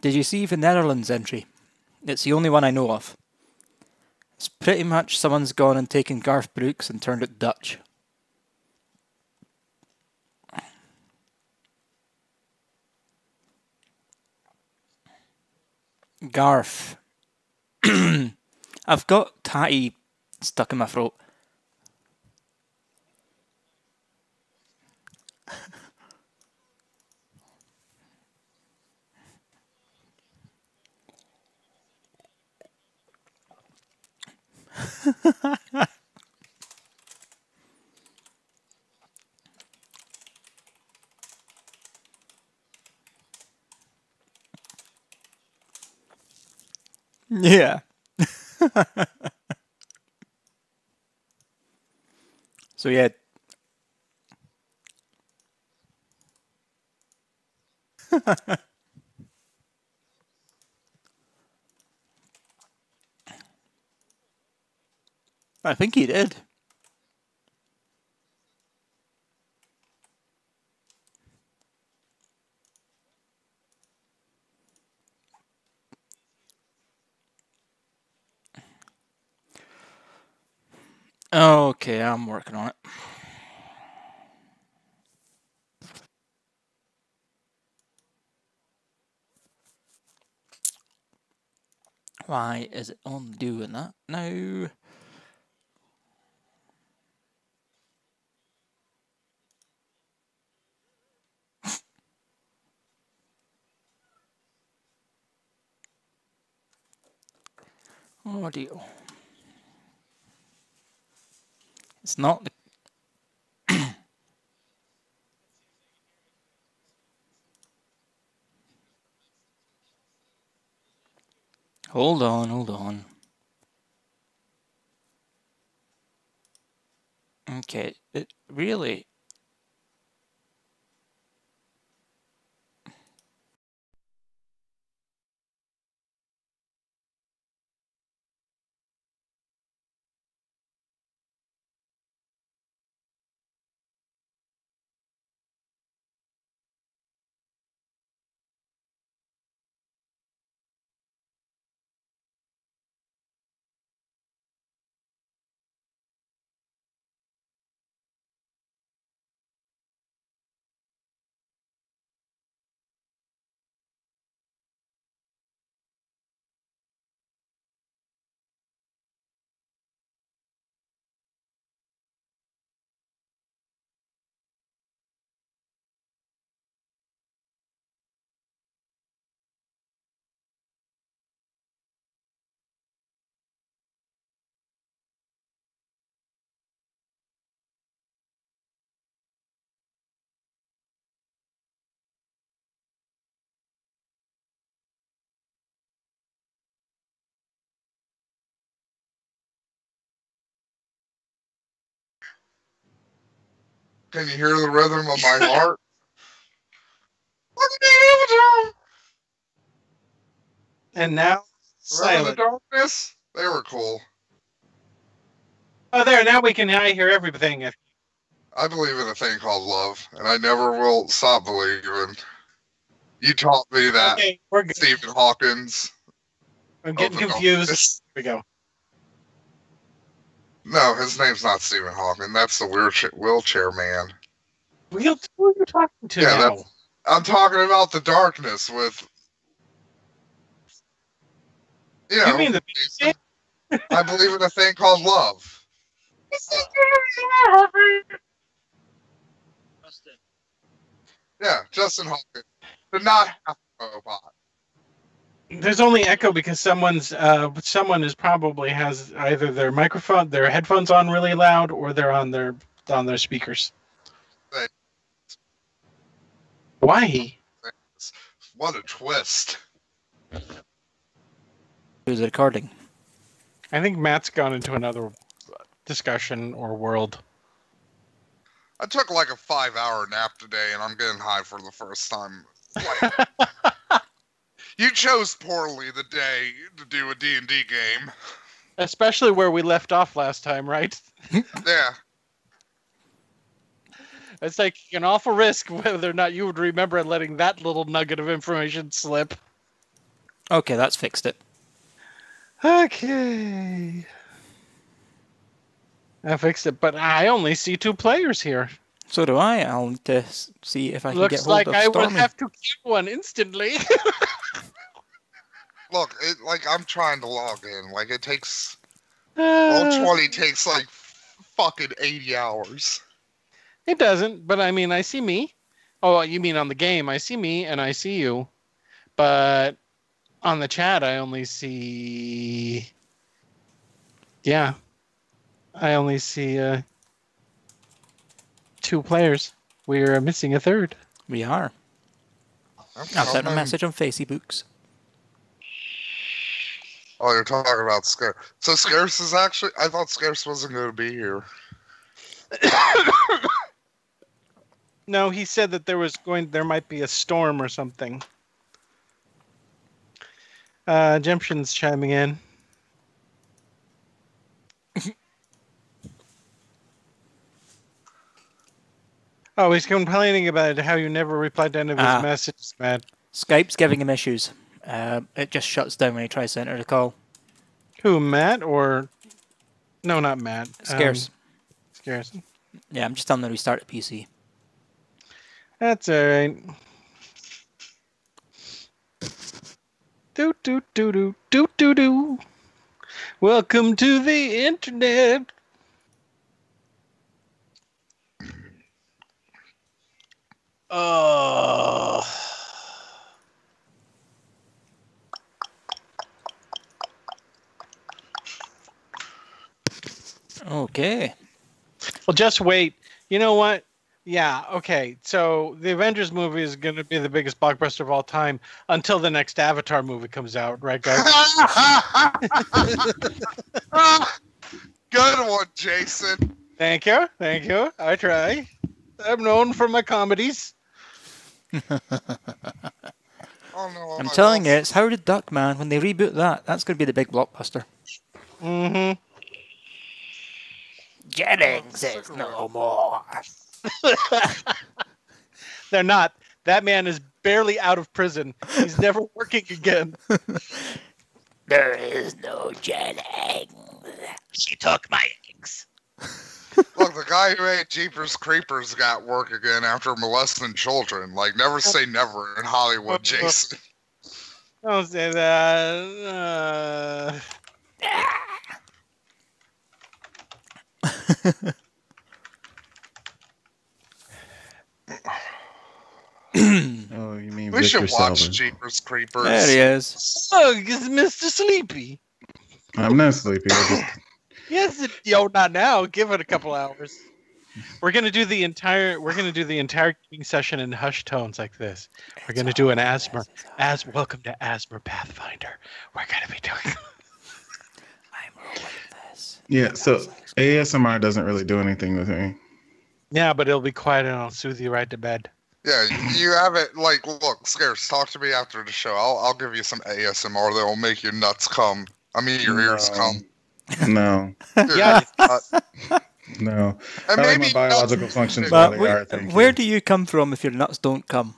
Did you see the Netherlands entry? It's the only one I know of. It's pretty much someone's gone and taken Garth Brooks and turned it Dutch. Garth. I've got tatty stuck in my throat. Yeah. So yeah. I think he did. Okay, I'm working on it. Why is it on doing that now? Audio. It's not the... Hold on, hold on. Okay, it really... Can you hear the rhythm of my heart? And now, Remember the silent. darkness? They were cool. Oh, there, now I hear everything. I believe in a thing called love, and I never will stop believing. You taught me that, Okay, we're good. Stephen Hawkins. I'm getting confused. Here we go. No, his name's not Stephen Hawking. That's the wheelchair man. Who are you talking to Yeah, now? I'm talking about the darkness with... You mean the Jason, I believe in a thing called love. Yeah, Justin Hawkins. But not half a robot. There's only echo because someone is probably has either their headphones on really loud, or they're on their speakers. Why? What a twist. Who's recording? I think Matt's gone into another discussion or world. I took like a 5-hour nap today, and I'm getting high for the first time. You chose poorly the day to do a D&D game. Especially where we left off last time, right? Yeah. It's like an awful risk whether or not you would remember letting that little nugget of information slip. Okay, that's fixed it. Okay. I fixed it, but I only see 2 players here. So do I. I'll need to see if I can get Looks hold like of I will Stormy. have to kill one instantly. Look, I'm trying to log in. Like, it takes... Roll 20 takes, like, fucking 80 hours. It doesn't, but I mean, I see me. Oh, you mean on the game? I see me and I see you. But on the chat, I only see... Yeah. I only see 2 players. We're missing a third. We are. Okay, I'll send a I'm- message on Facebooks. Oh, you're talking about Scarce. So Scarce is actually... I thought Scarce wasn't going to be here. No, he said that there might be a storm or something. Jemption's chiming in. Oh, he's complaining about how you never replied to any of his messages, Matt. Skype's giving him issues. It just shuts down when he tries to enter the call. Who, Matt or... No, not Matt. Scarce. Scarce. Yeah, I'm just telling him to restart the PC. That's alright. Do do do do do do do. Welcome to the internet. Oh. Okay. Well, just wait. You know what? Yeah, okay. So the Avengers movie is going to be the biggest blockbuster of all time until the next Avatar movie comes out, right, guys? Good one, Jason. Thank you. Thank you. I try. I'm known for my comedies. Oh, no, I'm telling you, it's Howard the Duck, man. When they reboot that, that's going to be the big blockbuster. Mm-hmm. Jennings is no more. They're not. That man is barely out of prison. He's never working again. There is no Jennings. She took my eggs. Look, the guy who ate Jeepers Creepers got work again after molesting children. Like, never say never in Hollywood, Jason. Don't say that. Oh, you mean We Victor should watch Salvin. Jeepers Creepers. There he is. Look, it's Mr. Sleepy. I'm not sleepy. Yes, not now. Give it a couple hours. We're gonna do the entire gaming session in hushed tones like this. We're gonna do an asthma. Welcome to Asthma Pathfinder. We're gonna be doing. I'm rolling this. Yeah, so ASMR doesn't really do anything with me. Yeah, but it'll be quiet and I'll soothe you right to bed. Yeah, you have it. Like, look, Scarce, talk to me after the show. I'll give you some ASMR that will make your nuts come. I mean, your ears come. No. Yeah. No. And I like maybe my biological nuts- functions But while they are. Thank where you. do you come from if your nuts don't come?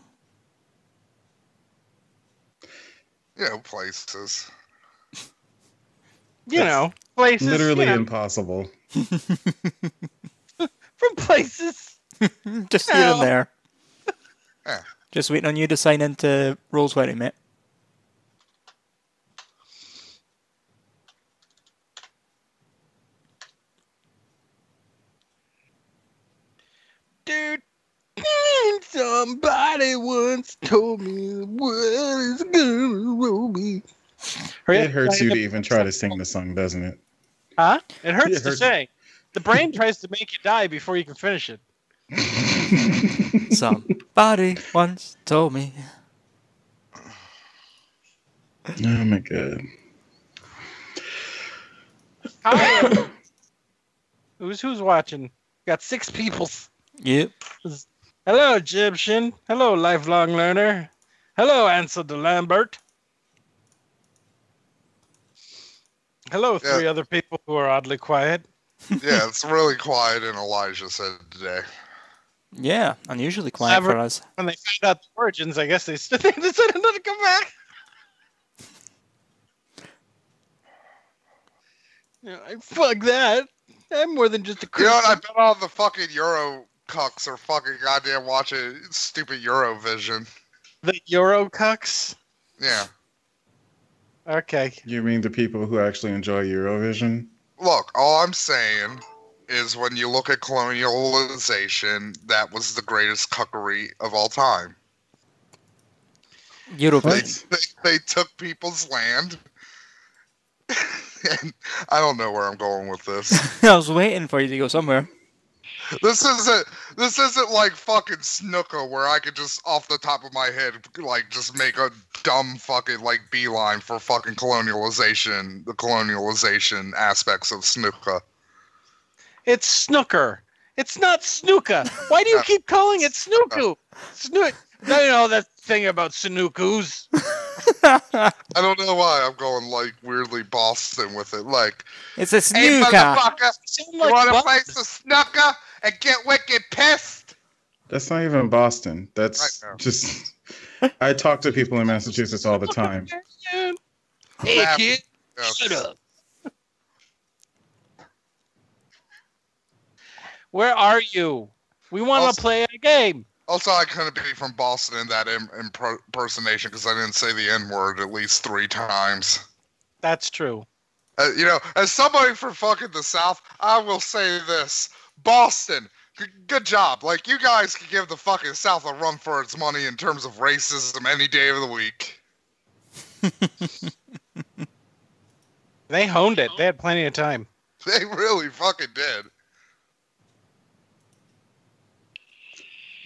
Places. Places. Literally impossible. From places. Just here and Ow. there. Yeah. Just waiting on you to sign into Roll20, mate. Dude, somebody once told me what is gonna be. It hurts you to even try to sing the song, doesn't it? Huh? It hurts It to hurts. say. The brain tries to make you die before you can finish it. Somebody once told me. Oh my god. Hi. Who's watching? Got 6 people. Yep. Hello, Egyptian. Hello, lifelong learner. Hello, Ansel de Lambert. Hello, 3 other people who are oddly quiet. Yeah, it's really quiet in Elijah said today. Yeah, unusually quiet for us. When they found out the origins, I guess they decided not to come back. Fuck that. I'm more than just a You know Christian. what? I bet all the fucking Euro cucks are fucking goddamn watching stupid Eurovision. The Euro cucks? Yeah. Okay. You mean the people who actually enjoy Eurovision? Look, all I'm saying is when you look at colonialization, that was the greatest cuckery of all time. Eurovision. They took people's land. And I don't know where I'm going with this. I was waiting for you to go somewhere. This isn't like fucking snooker where I could just off the top of my head like just make a dumb fucking like beeline for fucking colonialization, the colonialization aspects of snooker. It's snooker. It's not snooker. Why do you keep calling it snooku? No, that thing about snookus. I don't know why I'm going like weirdly Boston with it. Like, It's a hey snooker. motherfucker, Sound you like want to Boston. play some snooker and get wicked pissed? That's not even Boston. That's I know. just. I talk to people in Massachusetts all the time. Hey, That- kid, Yeah. shut up. Where are you? We want Also- to play a game. Also, I couldn't be from Boston in that impersonation because I didn't say the N-word at least 3 times. That's true. You know, as somebody from fucking the South, I will say this. Boston, good job. Like, you guys can give the fucking South a run for its money in terms of racism any day of the week. They honed it. They had plenty of time. They really fucking did.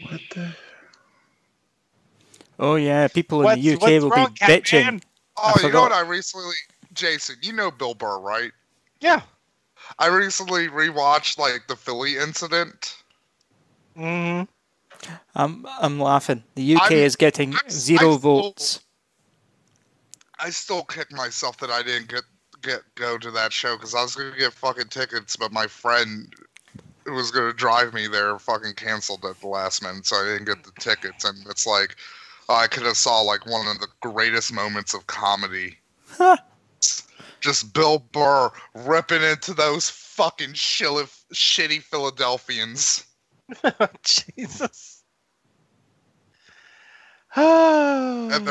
What the? Oh yeah, people in the UK what's will wrong, be bitching. Catman? Oh, you know forgot. what I recently... Jason, you know Bill Burr, right? Yeah. I recently rewatched, like, the Philly incident. hmm I'm laughing. The UK I'm- is getting I'm- 0 I'm votes. I still kick myself that I didn't go to that show because I was gonna get fucking tickets, but my friend who was gonna drive me there fucking canceled at the last minute, so I didn't get the tickets. And it's like, I could have saw like one of the greatest moments of comedy. Just Bill Burr ripping into those fucking shitty Philadelphians. Jesus. Oh. And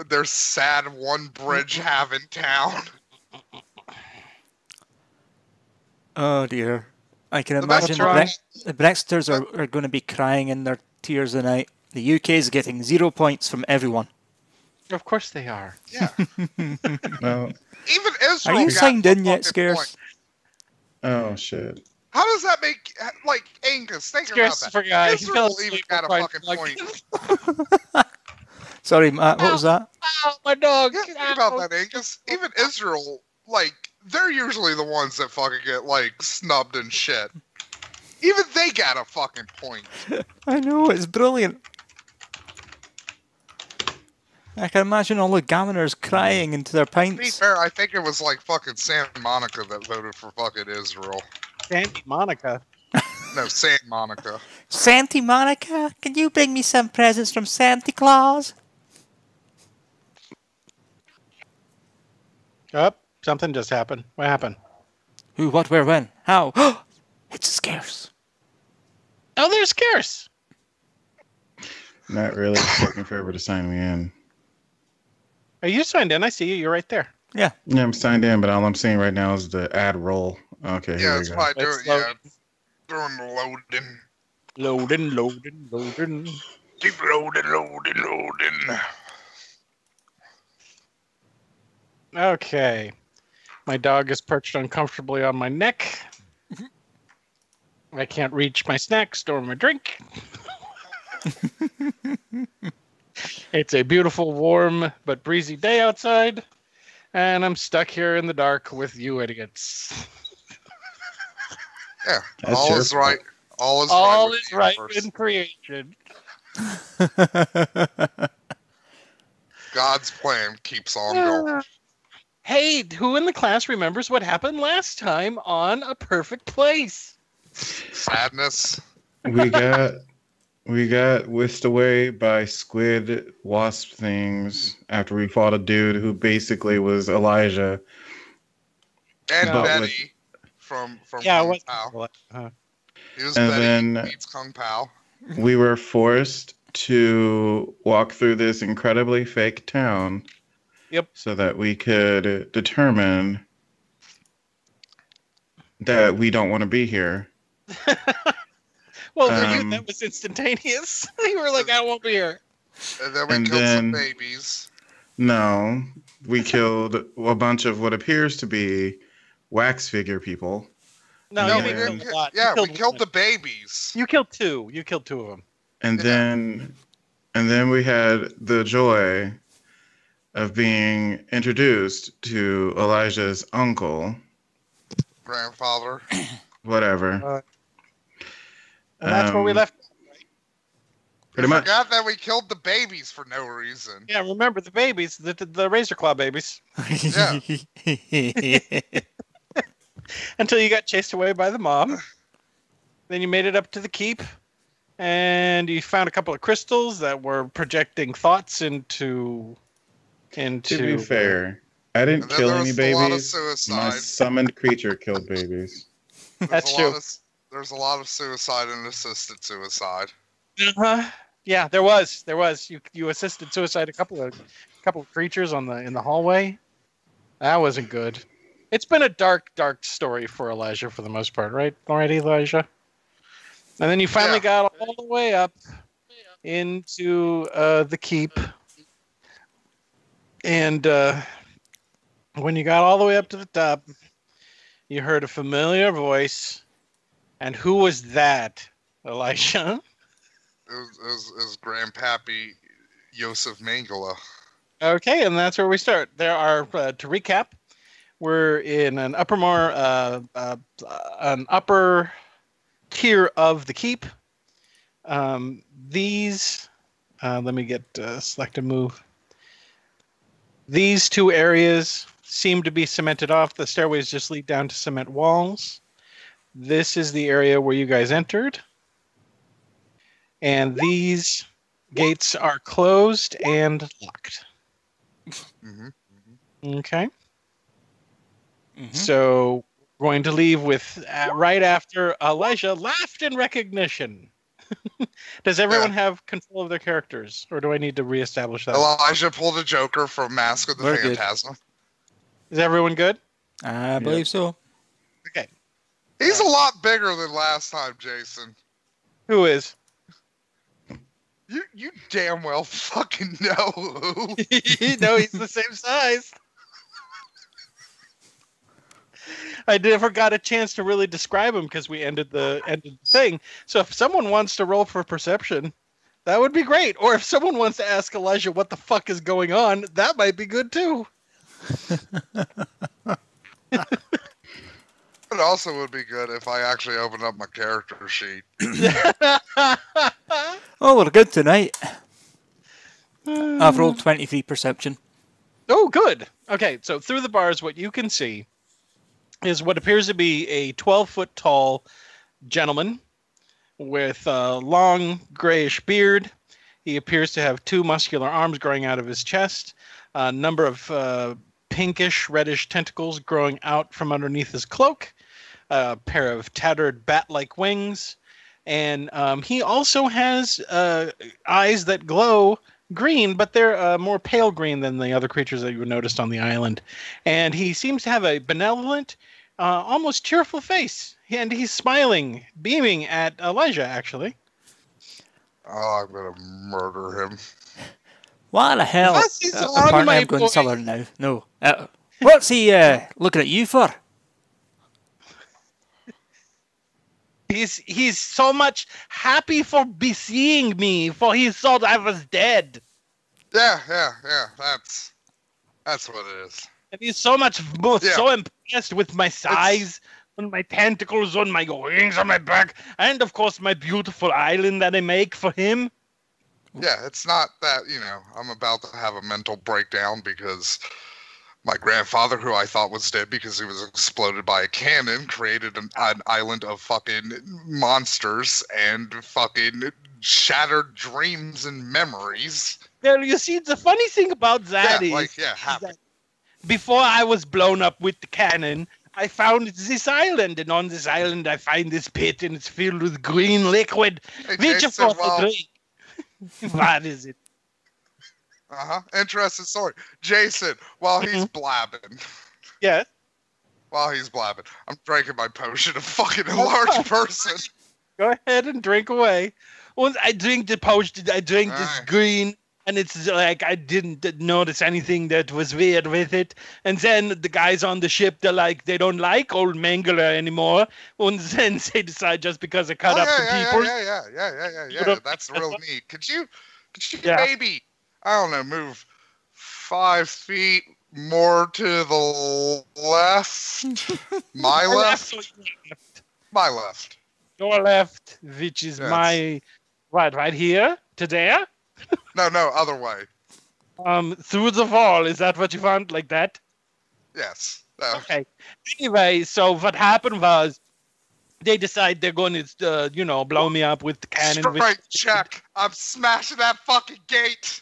their sad one bridge having town. Oh dear. I can The best imagine part- the Brexiters are going to be crying in their tears tonight. The UK is getting 0 points from everyone. Of course they are. Yeah. Well, Even Israel. Are you got signed a in yet, fucking Scarce? point. oh shit. How does that make like Angus? Think Scarce about that. forgot. He fell Israel even asleep got a quite fucking like- point. Sorry, Matt, what was that? Ow, my dog. Yeah, think about that, Angus. Even Israel, like they're usually the ones that fucking get like snubbed and shit. Even they got a fucking point. I know, it's brilliant. I can imagine all the gammoners crying into their To be pints. fair, I think it was like fucking Santa Monica that voted for fucking Israel. Sandy Monica. No, Santa Monica. Santa Monica, can you bring me some presents from Santa Claus? Oh, something just happened. What happened? Who, what, where, when, how? It's Scarce. Oh, there's Scarce. Not really. It's taking forever to sign me in. Are you signed in? I see you. You're right there. Yeah. Yeah, I'm signed in, but all I'm seeing right now is the ad roll. Okay, Yeah, here we that's go. why I do It's it. Yeah, doing the loading. Loading. Keep loading. Okay. My dog is perched uncomfortably on my neck. I can't reach my snacks or my drink. It's a beautiful, warm, but breezy day outside, and I'm stuck here in the dark with you idiots. Yeah, That's all your is right. All is All right. with is the right universe. in creation. God's plan keeps on going. Hey, who in the class remembers what happened last time on A Perfect Place? Sadness. We got whisked away by squid wasp things after we fought a dude who basically was Elijah. And No. Betty from Yeah, Kung what? Pao. He was And Betty then- meets Kung Pao. We were forced to walk through this incredibly fake town. Yep. So that we could determine that we don't want to be here. Well, for you, Um, that was instantaneous. You were like, I won't be here. And then we And killed some then- babies. No, we killed a bunch of what appears to be wax figure people. No, No, you we didn't didn't kill a lot. Yeah, You we killed one. the babies. You killed two. You killed two of them. And Yeah. then we had the joy of being introduced to Elijah's uncle, Grandfather. whatever. And that's where we left. Pretty I much. forgot that we killed the babies for no reason. Yeah, remember the babies, the razor claw babies, until you got chased away by the mob. Then you made it up to the keep, and you found a couple of crystals that were projecting thoughts into. To be fair, I didn't And then kill there any was a lot of babies. My suicide. summoned creature killed babies. That's true. There's a lot of suicide and assisted suicide. Uh-huh. Yeah, there was. You assisted suicide a couple of creatures in the hallway. That wasn't good. It's been a dark story for Elijah for the most part, right? Alright, Elijah. And then you finally got all the way up into the keep. And when you got all the way up to the top, you heard a familiar voice. And who was that, Elijah? It was Grandpappy Yosef Mangala. Okay, and that's where we start. There are, to recap, we're in an upper tier of the keep. These, let me get select a move. These two areas seem to be cemented off. The stairways just lead down to cement walls. This is the area where you guys entered. And these gates are closed and locked. Mm-hmm. Okay. Mhm. So we're going to leave with right after Elijah laughed in recognition. Does everyone have control of their characters, or do I need to reestablish that? Elijah pulled a Joker from Mask of the Very good. Phantasm. Is everyone good? I believe so. Okay. He's a lot bigger than last time, Jason. Who is? You damn well fucking know who. No, he's the same size. I never got a chance to really describe him because we ended the thing. So if someone wants to roll for perception, that would be great. Or if someone wants to ask Elijah what the fuck is going on, that might be good too. It also would be good if I actually opened up my character sheet. Oh, we're good tonight. I've rolled 23 perception. Oh, good. Okay, so through the bars, what you can see is what appears to be a 12-foot tall gentleman with a long grayish beard. He appears to have two muscular arms growing out of his chest, a number of pinkish, reddish tentacles growing out from underneath his cloak, a pair of tattered bat-like wings, and he also has eyes that glow green, but they're more pale green than the other creatures that you noticed on the island. And he seems to have a benevolent, almost cheerful face. And he's smiling, beaming at Elijah, actually. Oh, I'm gonna murder him. What the hell? This is on Apparently my I'm going voice. southern now. No. What's he looking at you for? He's so much happy for seeing me, for he thought I was dead. Yeah. That's what it is. And he's so much Yeah. so impressed with my size, on my tentacles, on my wings, on my back, and of course my beautiful island that I make for him. Yeah, it's not that, I'm about to have a mental breakdown because my grandfather, who I thought was dead because he was exploded by a cannon, created an island of fucking monsters and fucking shattered dreams and memories. Well, you see, the funny thing about that is happened. that before I was blown up with the cannon, I found this island, and on this island I find this pit, and it's filled with green liquid, Hey, which of Jason, course I well, drink. What is it? interesting story. Jason, while he's Mhm. blabbing, Yes. I'm drinking my potion of fucking enlarged person. Go ahead and drink away. Once I drink the potion, I drink this Alright. green, and it's like I didn't notice anything that was weird with it. And then the guys on the ship, they don't like old Mangler anymore. And then they decide just because I cut up some people. Yeah. That's real neat. Could you Yeah. maybe, I don't know, move 5 feet more to the left? My left? My left. Your left, which is Yes. my right here to there. No, other way. Through the wall. Is that what you want? Like that? Yes. Okay. Anyway, so what happened was they decide they're going to, blow me up with the cannon. Straight check. I'm smashing that fucking gate.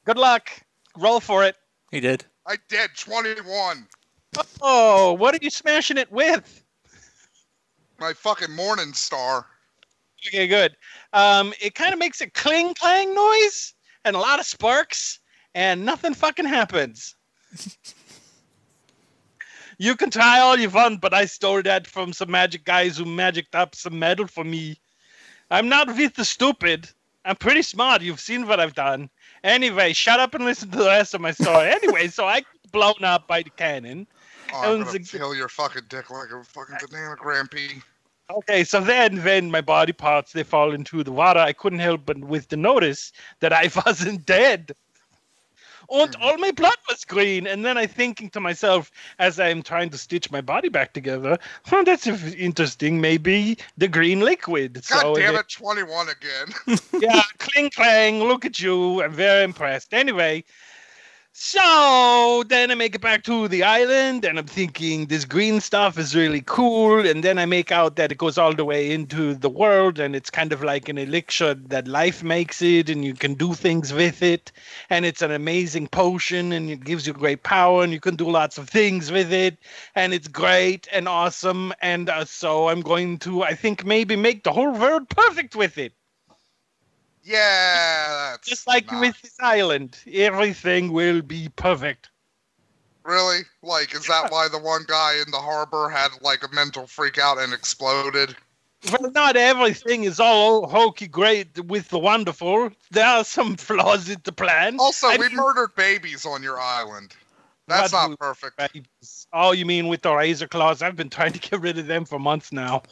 Good luck. Roll for it. He did. I did. 21. Oh, what are you smashing it with? My fucking morning star. Okay, good. It kind of makes a cling clang noise and a lot of sparks, and nothing fucking happens. You can try all you want, but I stole that from some magic guys who magicked up some metal for me. I'm not with the stupid. I'm pretty smart. You've seen what I've done. Anyway, shut up and listen to the rest of my story. Anyway, so I get blown up by the cannon. Oh, I'm And gonna the- fill your fucking dick like a fucking banana grampy. Okay, so then my body parts, they fall into the water. I couldn't help but with the notice that I wasn't dead. And all my blood was green. And then I thinking to myself, as I'm trying to stitch my body back together, that's interesting. Maybe the green liquid. God So damn it, 21 again. yeah, cling clang, look at you. I'm very impressed. Anyway, so then I make it back to the island, and I'm thinking this green stuff is really cool. And then I make out that it goes all the way into the world, and it's kind of like an elixir that life makes it, and you can do things with it. And it's an amazing potion, and it gives you great power, and you can do lots of things with it. And it's great and awesome. And so I'm going to, I think, maybe make the whole world perfect with it. Yeah, that's Just like not- with this island, everything will be perfect. Really? Like, is that why the one guy in the harbor had like a mental freak out and exploded? Well, not everything is all hokey great with the wonderful. There are some flaws in the plan. Also, I we mean- murdered babies on your island. That's What not we- perfect. Babies. Oh, you mean with the razor claws? I've been trying to get rid of them for months now.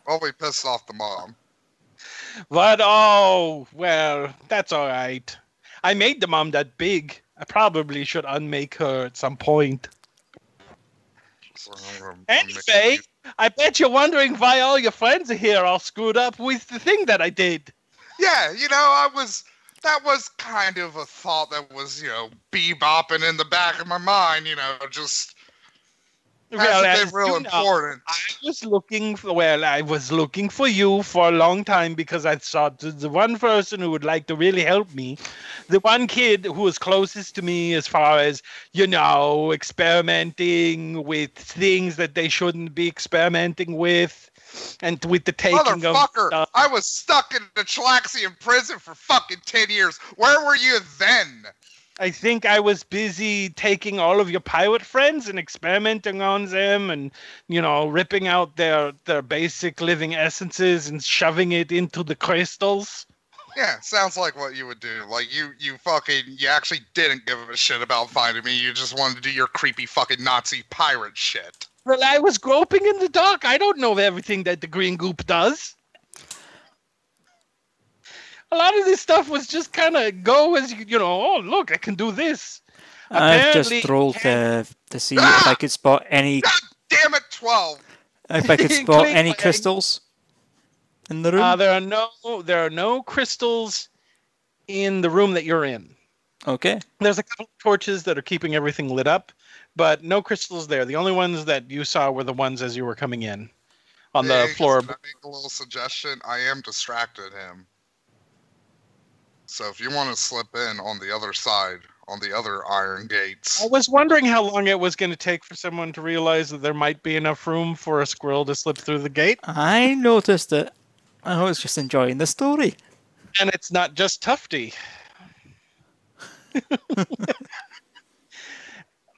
Well, we pissed off the mom. But, oh, well, that's all right. I made the mom that big. I probably should unmake her at some point. So I'm making Anyway, you- I bet you're wondering why all your friends are here all screwed up with the thing that I did. Yeah, that was kind of a thought that was, bebopping in the back of my mind, just Well, hasn't as been real you know, important. I was looking for you for a long time because I thought the one person who would like to really help me, the one kid who was closest to me as far as, experimenting with things that they shouldn't be experimenting with, and with the taking of Motherfucker, stuff. I was stuck in the Chilaxian prison for fucking 10 years. Where were you then? I think I was busy taking all of your pirate friends and experimenting on them and, ripping out their basic living essences and shoving it into the crystals. Yeah, sounds like what you would do. Like, you actually didn't give a shit about finding me. You just wanted to do your creepy fucking Nazi pirate shit. Well, I was groping in the dark. I don't know everything that the green goop does. A lot of this stuff was just kind of go as, oh, look, I can do this. I've Apparently- just rolled to see if I could spot any God damn it, 12! if I could spot Cling any clang. crystals in the room. There are no crystals in the room that you're in. Okay. There's a couple of torches that are keeping everything lit up, but no crystals there. The only ones that you saw were the ones as you were coming in on the Hey, floor. Can I make a little suggestion? I am distracted him. So if you want to slip in on the other side, on the other iron gates. I was wondering how long it was going to take for someone to realize that there might be enough room for a squirrel to slip through the gate. I noticed it. I was just enjoying the story. And it's not just Tufty.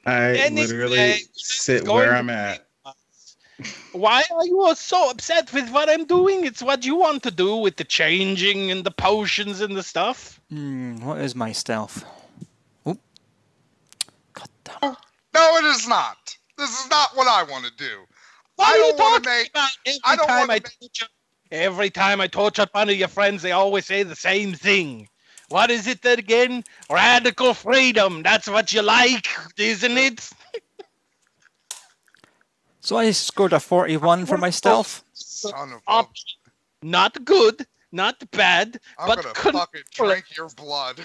I literally sit where I'm at. Why are you all so upset with what I'm doing? It's what you want to do with the changing and the potions and the stuff. What is my stealth? Oh. God damn. No, it is not. This is not what I want to do. What I are you don't want to talking make. about? I don't want to. Every time I torture one of your friends, they always say the same thing. What is it that again? Radical freedom. That's what you like, isn't it? So I scored a 41 for my stealth. Son of a... Not good, not bad, but I'm gonna fucking drink your blood.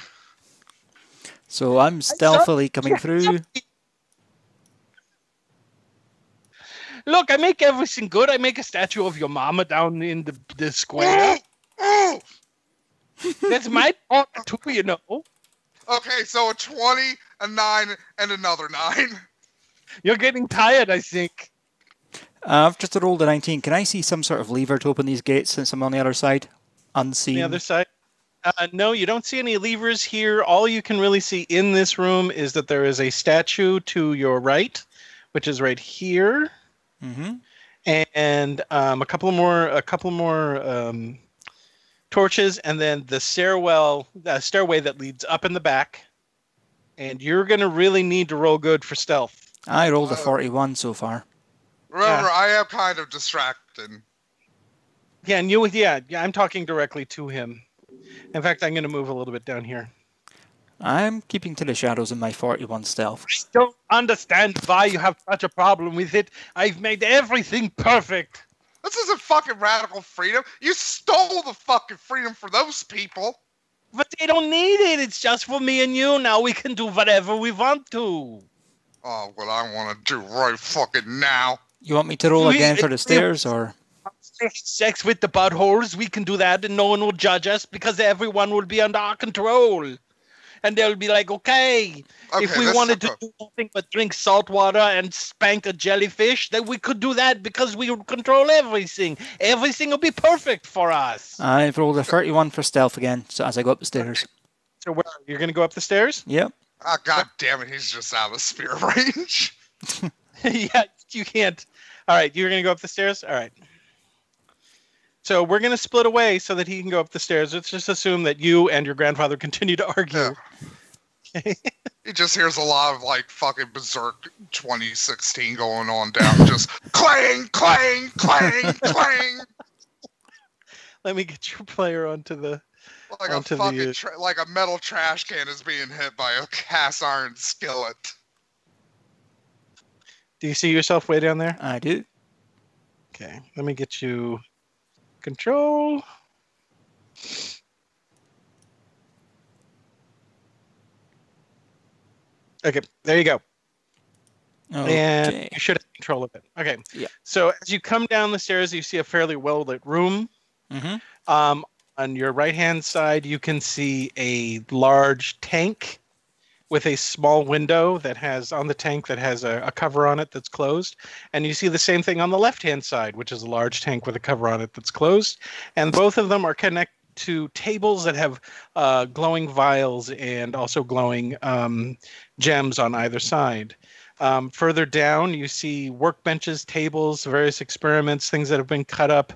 So I'm stealthily coming through. Look, I make everything good. I make a statue of your mama down in the square. That's my part too, you know. Okay, so a 20, a 9, and another 9. You're getting tired, I think. I've just rolled a 19. Can I see some sort of lever to open these gates since I'm on the other side? Unseen. The other side? No, you don't see any levers here. All you can really see in this room is that there is a statue to your right, which is right here. Mm-hmm. And a couple more torches, and then the stairway that leads up in the back. And you're going to really need to roll good for stealth. I rolled a 41 so far. Remember, I am kind of distracted. Yeah, and I'm talking directly to him. In fact, I'm going to move a little bit down here. I'm keeping to the shadows in my 41 stealth. I don't understand why you have such a problem with it. I've made everything perfect. This isn't fucking radical freedom. You stole the fucking freedom for those people. But they don't need it. It's just for me and you. Now we can do whatever we want to. Oh, what I want to do right fucking now. You want me to roll again for the stairs, or? Sex with the buttholes, we can do that and no one will judge us because everyone will be under our control. And they'll be like, okay, if we wanted to do nothing but drink salt water and spank a jellyfish, then we could do that because we would control everything. Everything will be perfect for us. I've rolled a 31 for stealth again, so as I go up the stairs. So where, you're going to go up the stairs? Yep. Ah, god damn it, he's just out of spear range. Yeah, you can't. All right, you're going to go up the stairs? All right. So we're going to split away so that he can go up the stairs. Let's just assume that you and your grandfather continue to argue. Yeah. Okay. He just hears a lot of like fucking Berserk 2016 going on down. Just clang, clang, clang, clang. Let me get your player onto the... Like a fucking like a metal trash can is being hit by a cast iron skillet. Do you see yourself way down there? I do. Okay, let me get you control. Okay, there you go. Okay. And you should have control of it. Okay. Yeah. So as you come down the stairs, you see a fairly well-lit room. Mm-hmm. On your right-hand side, you can see a large tank with a small window that has on the tank that has a cover on it that's closed. And you see the same thing on the left-hand side, which is a large tank with a cover on it that's closed. And both of them are connected to tables that have glowing vials and also glowing gems on either side. Further down, you see workbenches, tables, various experiments, things that have been cut up,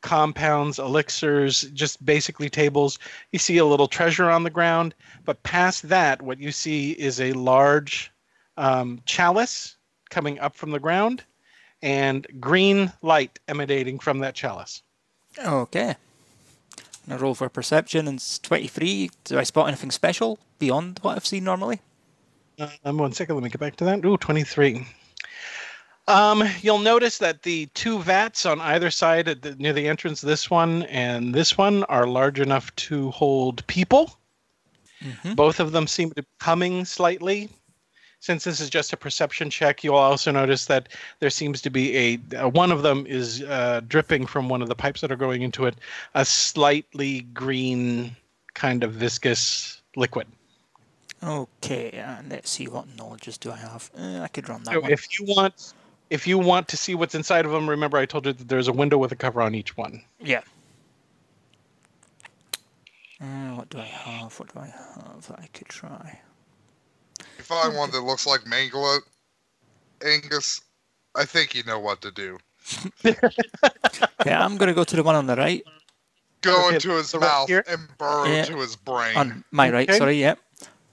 compounds, elixirs, just basically tables. You see a little treasure on the ground, but past that, what you see is a large chalice coming up from the ground and green light emanating from that chalice. Okay. I roll for perception and it's 23. Do I spot anything special beyond what I've seen normally? 1 second, let me get back to that. Ooh, 23. You'll notice that the two vats on either side near the entrance, this one and this one, are large enough to hold people. Mm-hmm. Both of them seem to be humming slightly. Since this is just a perception check, you'll also notice that there seems to be one of them is dripping from one of the pipes that are going into it, a slightly green kind of viscous liquid. Okay, let's see what knowledges do I have. I could run that So one. if you want to see what's inside of them, remember I told you that there's a window with a cover on each one. Yeah. What do I have? What do I have that I could try? You find one that looks like Mangala, Angus, I think you know what to do. Yeah, I'm going to go to the one on the right. Go Okay, into his the right mouth here? and burrow Yeah. into his brain. On my right, Okay. sorry, yep.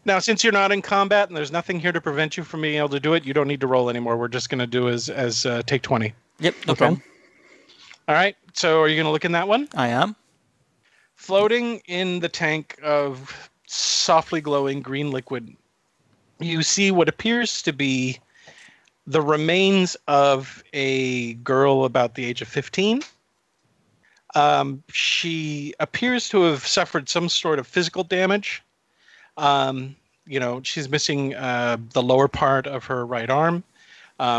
Now, since you're not in combat and there's nothing here to prevent you from being able to do it, you don't need to roll anymore. We're just going to do as take 20. Yep, no Okay. problem. All right. So are you going to look in that one? I am. Floating in the tank of softly glowing green liquid, you see what appears to be the remains of a girl about the age of 15. She appears to have suffered some sort of physical damage. She's missing the lower part of her right arm.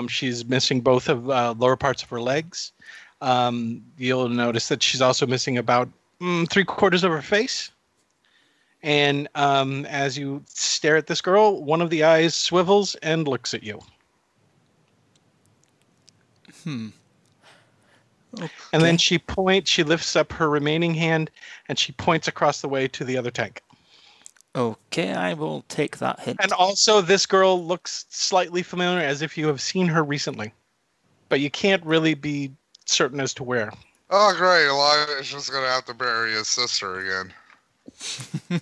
She's missing both of lower parts of her legs. You'll notice that she's also missing about 3/4 of her face. And as you stare at this girl, one of the eyes swivels and looks at you. Okay. And then she lifts up her remaining hand and she points across the way to the other tank. Okay, I will take that hint. And also, this girl looks slightly familiar, as if you have seen her recently. But you can't really be certain as to where. Oh, great. Elijah's just going to have to bury his sister again.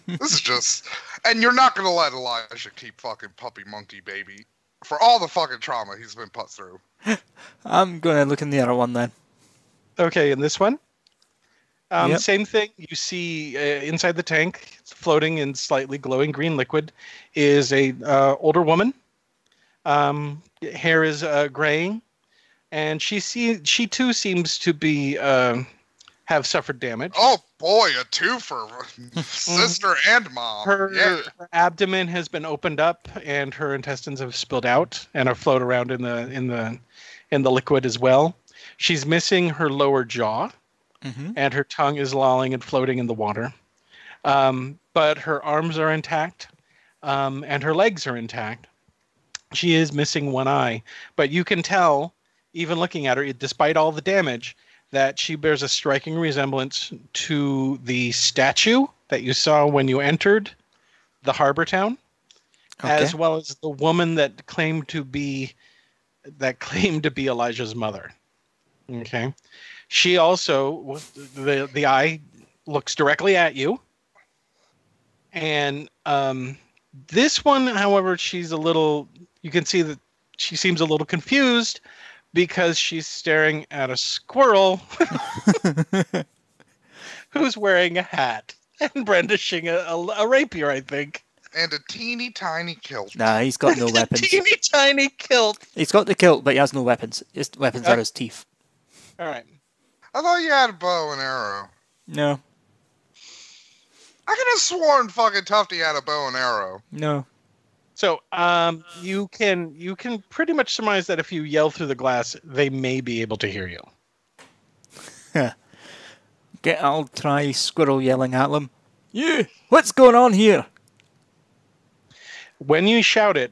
This is just... And you're not going to let Elijah keep fucking puppy monkey baby for all the fucking trauma he's been put through. I'm going to look in the other one then. Okay, and this one? Yep. Same thing. You see inside the tank, floating in slightly glowing green liquid, is a older woman. Hair is graying, and she too seems to be have suffered damage. Oh boy, a twofer. Sister and mom. Her abdomen has been opened up, and her intestines have spilled out and are float around in the liquid as well. She's missing her lower jaw. Mm-hmm. And her tongue is lolling and floating in the water. But her arms are intact, and her legs are intact. She is missing one eye, but you can tell, even looking at her, despite all the damage, that she bears a striking resemblance to the statue that you saw when you entered the harbor town, as well as the woman that claimed to be Elijah's mother. Okay. She also, the eye looks directly at you. And this one, however, you can see that she seems a little confused because she's staring at a squirrel who's wearing a hat and brandishing a rapier, I think. And a teeny tiny kilt. Nah, he's got no weapons. Teeny tiny kilt. He's got the kilt, but he has no weapons. His weapons are his teeth. All right. I thought you had a bow and arrow. No. I could have sworn fucking Tufty had a bow and arrow. No. So you can pretty much surmise that if you yell through the glass, they may be able to hear you. Okay, I'll try Squirrel yelling at them. You! What's going on here? When you shout it,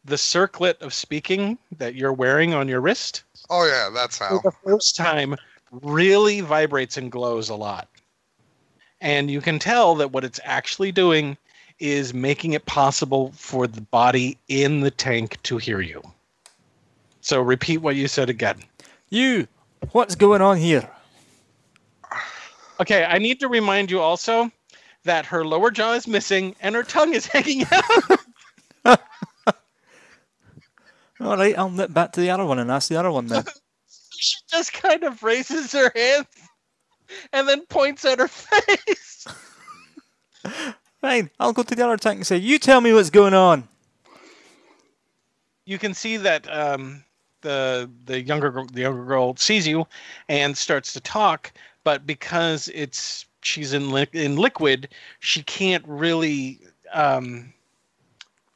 the circlet of speaking that you're wearing on your wrist, Oh yeah, that's for how. the first time, really vibrates and glows a lot. And you can tell that what it's actually doing is making it possible for the body in the tank to hear you. So repeat what you said again. You! What's going on here? Okay, I need to remind you also that her lower jaw is missing and her tongue is hanging out. All right, I'll nip back to the other one and ask the other one then. She just kind of raises her hand and then points at her face. Fine, I'll go to the other tank and say, you tell me what's going on. You can see that the younger girl sees you and starts to talk, but because she's in liquid, she can't really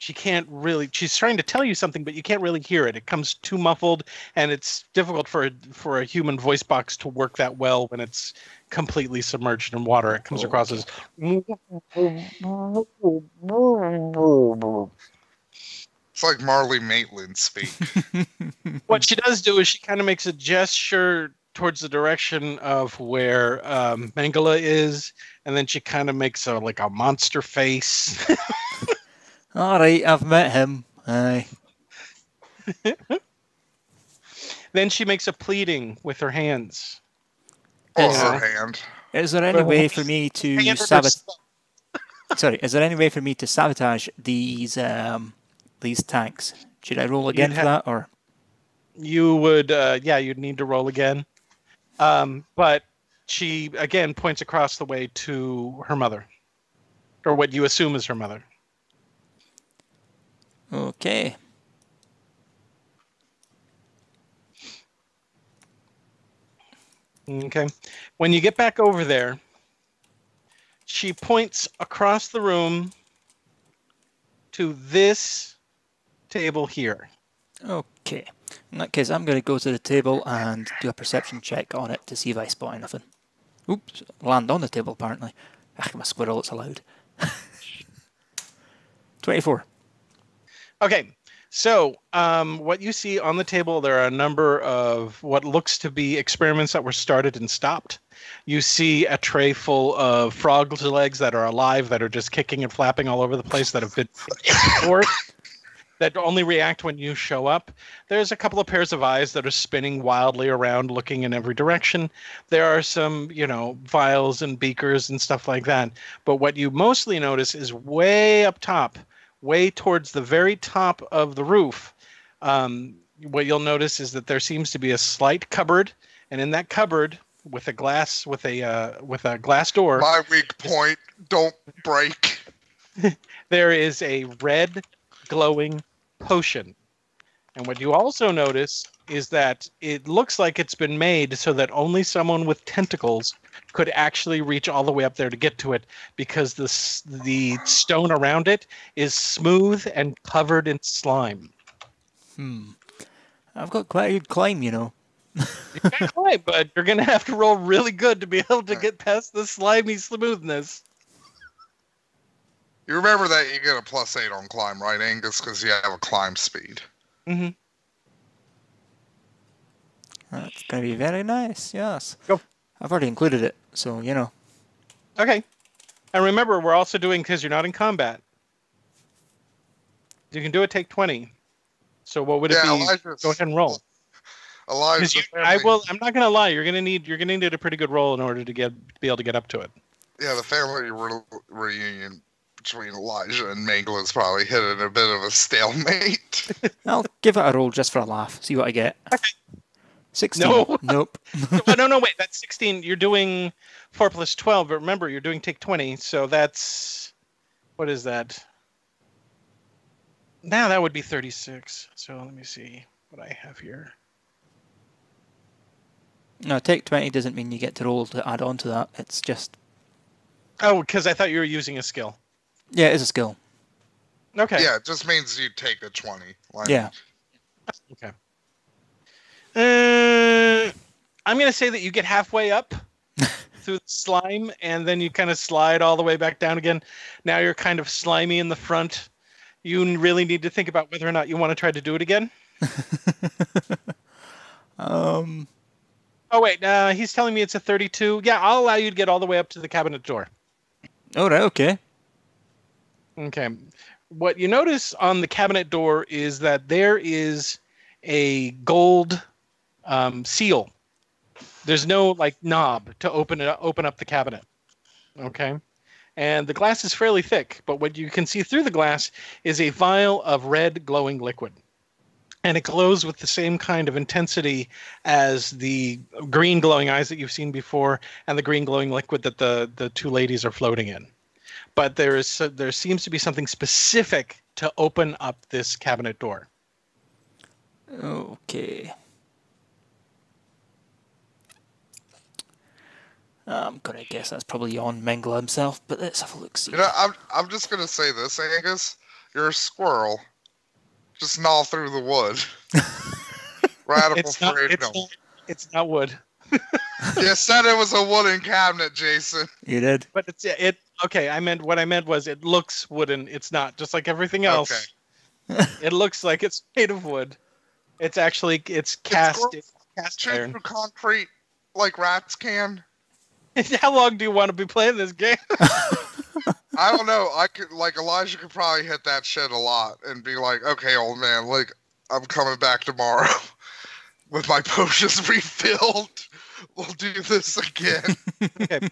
she can't really. She's trying to tell you something, but you can't really hear it. It comes too muffled, and it's difficult for a human voice box to work that well when it's completely submerged in water. It comes across as. It's like Marley Maitland speak. What she does do is she kind of makes a gesture towards the direction of where Mangala is, and then she kind of makes a monster face. All right, I've met him. Aye. Then she makes a pleading with her hands. Or Is, her hand. is there any way for me to Sorry, is there any way for me to sabotage these tanks? Should I roll again for that, or? You would, you'd need to roll again. But she again points across the way to her mother, or what you assume is her mother. Okay. Okay. When you get back over there, she points across the room to this table here. Okay. In that case, I'm going to go to the table and do a perception check on it to see if I spot anything. Oops, land on the table apparently. I'm a squirrel, it's allowed. 24. Okay. So, what you see on the table, there are a number of what looks to be experiments that were started and stopped. You see a tray full of frog's legs that are alive, that are just kicking and flapping all over the place, that have been before, that only react when you show up. There's a couple of pairs of eyes that are spinning wildly around, looking in every direction. There are some, vials and beakers and stuff like that. But what you mostly notice is way up top, way towards the very top of the roof. What you'll notice is that there seems to be a slight cupboard, and in that cupboard, with a glass door, My weak point, don't break. there is a red glowing potion. And what you also notice is that it looks like it's been made so that only someone with tentacles could actually reach all the way up there to get to it, because the stone around it is smooth and covered in slime. I've got quite a good climb, You can climb, but you're going to have to roll really good to be able to get past the slimy smoothness. You remember that you get a +8 on climb, right, Angus? Because you have a climb speed. Mm-hmm. That's going to be very nice, yes. Go. I've already included it, so, Okay. And remember, we're also doing, because you're not in combat, you can do a take 20. So what would it be? Elijah's, Go ahead and roll. Elijah, I'm not going to lie. You're going to need a pretty good roll in order to be able to get up to it. Yeah, the family reunion between Elijah and Mangla's probably hit in a bit of a stalemate. I'll give it a roll just for a laugh, see what I get. Okay. 16. No. Nope. No, wait. That's 16. You're doing 4 plus 12, but remember, you're doing take 20, so that's... What is that? Now that would be 36. So let me see what I have here. No, take 20 doesn't mean you get to roll to add on to that. It's just... Oh, because I thought you were using a skill. Yeah, it is a skill. Okay. Yeah, it just means you take a 20. Yeah. Okay. I'm going to say that you get halfway up through the slime, and then you kind of slide all the way back down again. Now you're kind of slimy in the front. You really need to think about whether or not you want to try to do it again. Oh, wait. He's telling me it's a 32. Yeah, I'll allow you to get all the way up to the cabinet door. All right, okay. Okay. What you notice on the cabinet door is that there is a gold seal. There's no knob to open up the cabinet. Okay. And the glass is fairly thick, but what you can see through the glass is a vial of red glowing liquid. And it glows with the same kind of intensity as the green glowing eyes that you've seen before and the green glowing liquid that the two ladies are floating in. But there seems to be something specific to open up this cabinet door. Okay. I'm going to guess that's probably on Mengele himself, but let's have a look. See. I'm just going to say this, Angus. You're a squirrel. Just gnaw through the wood. Radical freedom. It's not wood. You said it was a wooden cabinet, Jason. You did. But okay, what I meant was it looks wooden. It's not, just like everything else. Okay. It looks like it's made of wood. It's cast iron. Through concrete like rats can. How long do you want to be playing this game? I don't know. Elijah could probably hit that shit a lot and be like, okay, old man, like, I'm coming back tomorrow with my potions refilled. We'll do this again. Okay.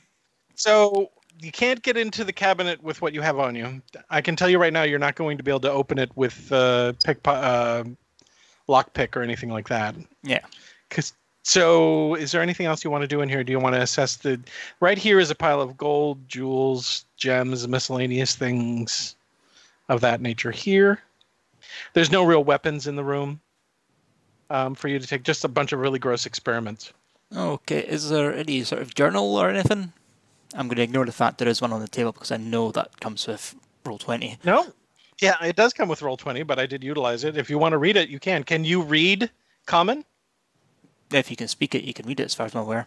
So you can't get into the cabinet with what you have on you. I can tell you right now, you're not going to be able to open it with lockpick or anything like that. Yeah. So is there anything else you want to do in here? Do you want to assess right here is a pile of gold, jewels, gems, miscellaneous things of that nature here. There's no real weapons in the room for you to take, just a bunch of really gross experiments. Okay, is there any sort of journal or anything? I'm going to ignore the fact there is one on the table because I know that comes with Roll20. No. Yeah, it does come with Roll20, but I did utilize it. If you want to read it, you can. Can you read Common? If you can speak it, you can read it as far as I'm aware.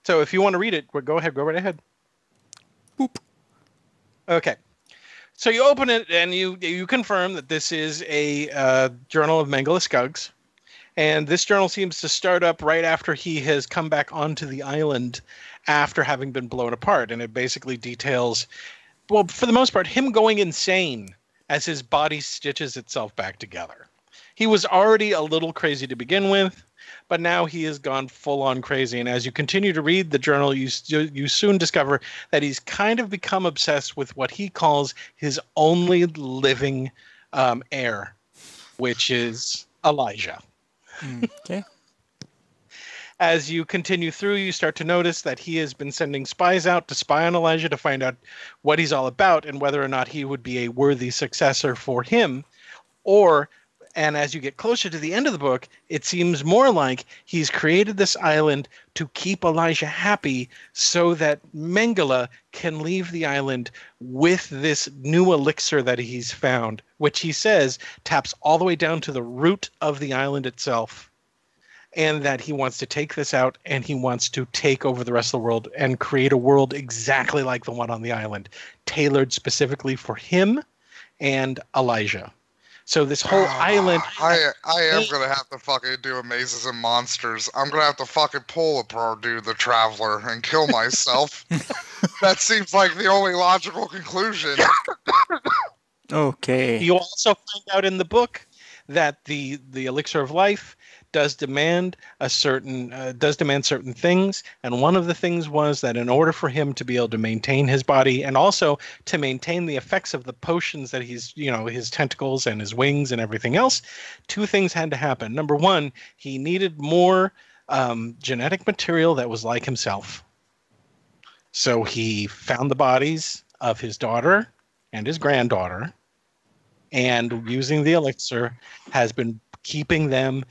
So if you want to read it, go ahead. Go right ahead. Boop. Okay. So you open it and you confirm that this is a journal of Elijah Skuggs. And this journal seems to start up right after he has come back onto the island after having been blown apart. And it basically details, well, for the most part, him going insane as his body stitches itself back together. He was already a little crazy to begin with, but now he has gone full-on crazy. And as you continue to read the journal, you soon discover that he's kind of become obsessed with what he calls his only living heir, which is Elijah. Okay. As you continue through, you start to notice that he has been sending spies out to spy on Elijah to find out what he's all about and whether or not he would be a worthy successor for him, and as you get closer to the end of the book, it seems more like he's created this island to keep Elijah happy so that Mengele can leave the island with this new elixir that he's found, which he says taps all the way down to the root of the island itself. And that he wants to take this out and he wants to take over the rest of the world and create a world exactly like the one on the island, tailored specifically for him and Elijah. So this whole island... I am going to have to fucking do a Mazes and Monsters. I'm going to have to fucking pull a Purdue the Traveler and kill myself. That seems like the only logical conclusion. Okay. You also find out in the book that the elixir of life does demand certain things, and one of the things was that in order for him to be able to maintain his body and also to maintain the effects of the potions that he's, his tentacles and his wings and everything else, two things had to happen. Number one, he needed more genetic material that was like himself. So he found the bodies of his daughter and his granddaughter, and using the elixir has been keeping them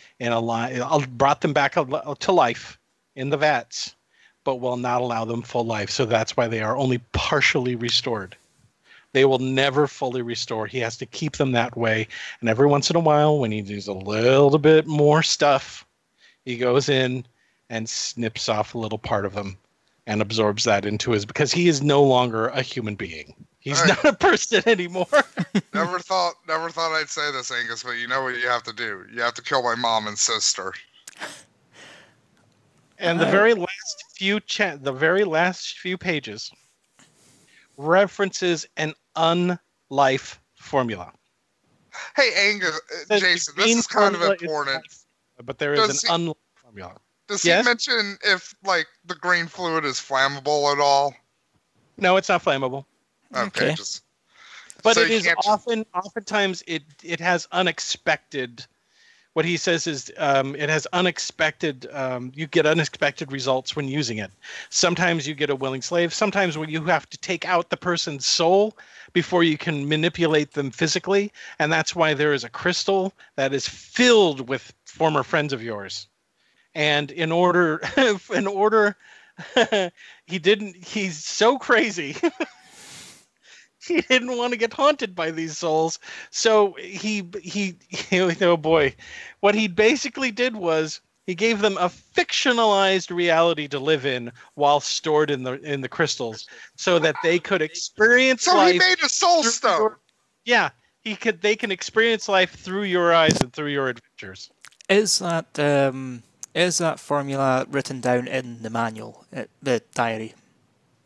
brought them back to life in the vats, but will not allow them full life. So that's why they are only partially restored. They will never fully restore. He has to keep them that way. And every once in a while, when he needs a little bit more stuff, he goes in and snips off a little part of them and absorbs that into because he is no longer a human being. He's not a person anymore. Never thought I'd say this, Angus, but you know what you have to do. You have to kill my mom and sister. And the very last few pages references an unlife formula. Hey, Angus, Jason, this is kind of important. But there is an unlife formula. Does he mention if, the green fluid is flammable at all? No, it's not flammable. Okay. But so it is oftentimes it has unexpected. What he says is it has unexpected. You get unexpected results when using it. Sometimes you get a willing slave. Sometimes when you have to take out the person's soul before you can manipulate them physically, and that's why there is a crystal that is filled with former friends of yours. And in order, he's so crazy. he didn't want to get haunted by these souls. So he oh boy, what he basically did was he gave them a fictionalized reality to live in while stored in the crystals, so that they could experience So life. he made a soul through stone. Yeah, they can experience life through your eyes and through your adventures. Is that formula written down in the manual, the diary?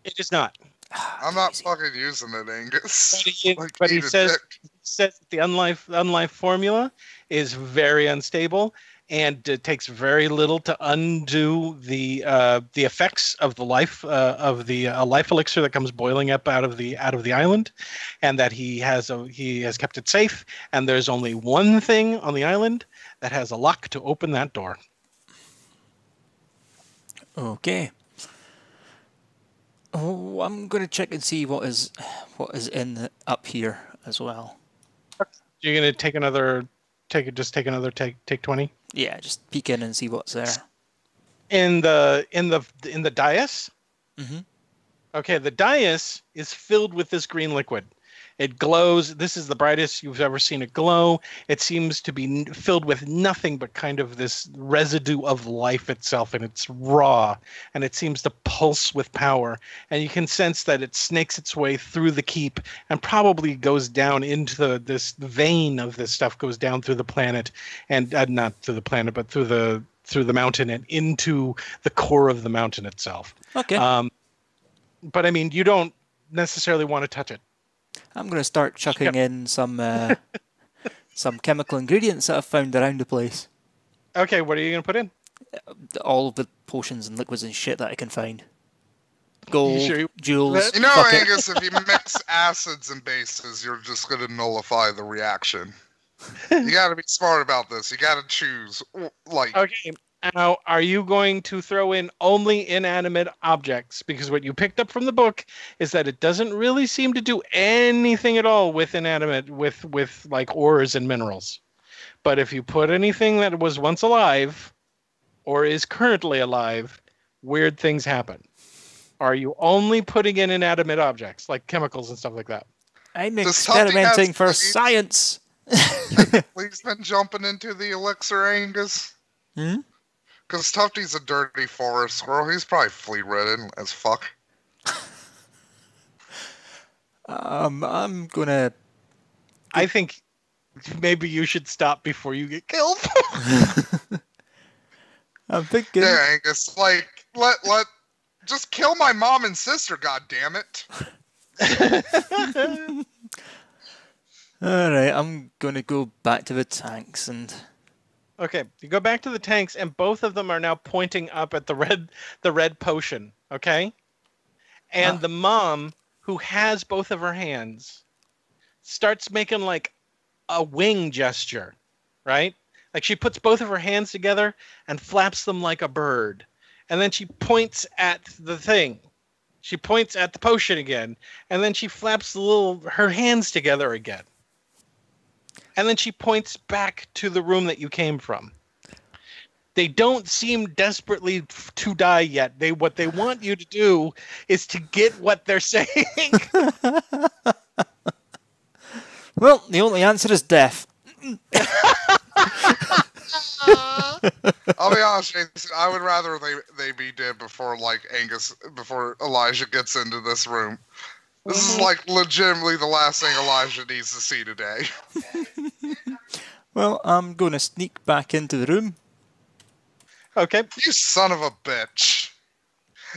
It is not. I'm not Easy. fucking using it, Angus. But he eat a says dick. the unlife formula is very unstable, and it takes very little to undo the effects of the life life elixir that comes boiling up out of the island, and that he has kept it safe. And there's only one thing on the island that has a lock to open that door. Okay. Oh, I'm going to check and see what is up here as well. You're gonna take another take 20 Yeah, just peek in and see what's there. in the dais. Mm-hmm. Okay, the dais is filled with this green liquid. It glows. This is the brightest you've ever seen it glow. It seems to be filled with nothing but kind of this residue of life itself, and it's raw, and it seems to pulse with power. And you can sense that it snakes its way through the keep and probably goes down into this vein of this stuff, goes down through the planet, and not through the planet, but through the mountain and into the core of the mountain itself. Okay. But I mean, you don't necessarily want to touch it. I'm going to start chucking in some chemical ingredients that I've found around the place. Okay, what are you going to put in? All of the potions and liquids and shit that I can find. Gold, sure jewels. You know, fuck it. Angus, if you mix acids and bases, you're just going to nullify the reaction. You got to be smart about this. You got to choose. Like, Okay, now are you going to throw in only inanimate objects? Because what you picked up from the book is that it doesn't really seem to do anything at all with inanimate, with like ores and minerals. But if you put anything that was once alive or is currently alive, weird things happen. Are you only putting in inanimate objects like chemicals and stuff like that? I'm Does Tufty experimenting have for seeds? science. please been jumping into the elixir, Angus? Hmm? Because Tufty's a dirty forest squirrel. He's probably flea-ridden as fuck. I'm gonna. I think maybe you should stop before you get killed. I'm thinking. Yeah, Angus, like, just kill my mom and sister, goddammit. All right, I'm gonna go back to the tanks and. Okay, you go back to the tanks, and both of them are now pointing up at the red potion. Okay, and the mom, who has both of her hands, starts making like a wing gesture, right? Like she puts both of her hands together and flaps them like a bird, and then she points at the thing. She points at the potion again, and then she flaps her hands together again. And then she points back to the room that you came from. They don't seem desperately to die yet. What they want you to do is to get what they're saying. Well, the only answer is death. I'll be honest, Jason, I would rather they be dead before before Elijah gets into this room. This is like legitimately the last thing Elijah needs to see today. Well, I'm going to sneak back into the room. Okay. You son of a bitch.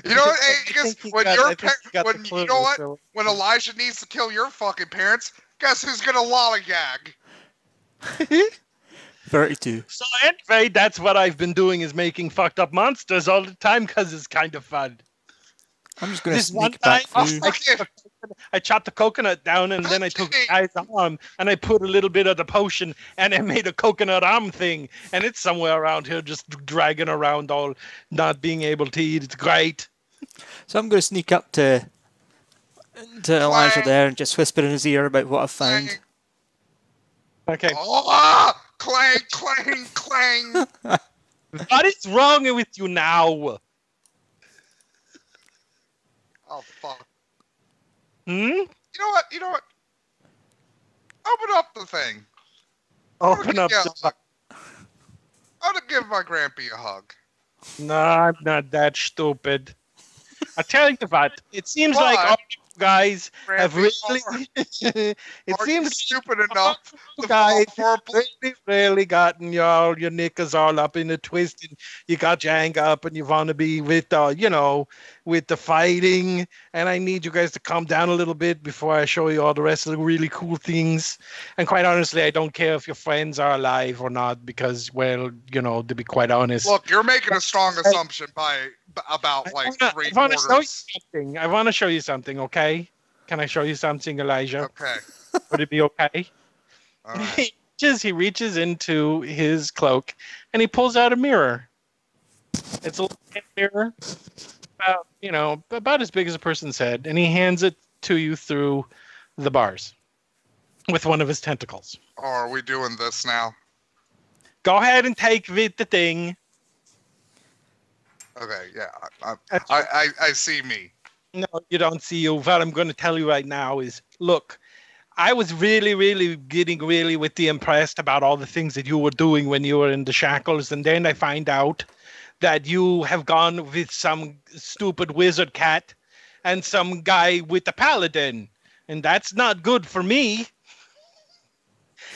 You know what, Angus? When Elijah needs to kill your fucking parents, guess who's gonna lollygag? 32. So anyway, that's what I've been doing, is making fucked up monsters all the time because it's kind of fun. I'm just going to This one sneak back time, through. I chopped the coconut down, and then I took the guy's arm and I put a little bit of the potion, and I made a coconut arm thing, and it's somewhere around here just dragging around, all not being able to eat. It's great. So I'm going to sneak up to Elijah there and just whisper in his ear about what I've found. Okay. Oh, clang, clang, clang. What is wrong with you now? Oh, fuck. Hmm? You know what? Open up the thing. Open up. I'm gonna give my Grampy a hug. No, I'm not that stupid. I tell you what, it seems like all you guys have really. It Are seems you stupid enough you to guys fall for a really gotten your knickers all up in a twist, and you got your hang up, and you want to be with with the fighting. And I need you guys to calm down a little bit before I show you all the rest of the really cool things. And quite honestly, I don't care if your friends are alive or not, because, well, to be quite honest. Look, you're making a strong assumption about like three quarters. I want to show you something, okay? Can I show you something, Elijah? Okay. Would it be okay? All right. He reaches into his cloak and he pulls out a mirror. It's a little mirror, about as big as a person's head, and he hands it to you through the bars with one of his tentacles. Oh, are we doing this now? Go ahead and take the thing. Okay, yeah. I see me. No, you don't see you. What I'm going to tell you right now is, look, I was really, really getting really with the impressed about all the things that you were doing when you were in the shackles, and then I find out that you have gone with some stupid wizard cat and some guy with a paladin, and that's not good for me.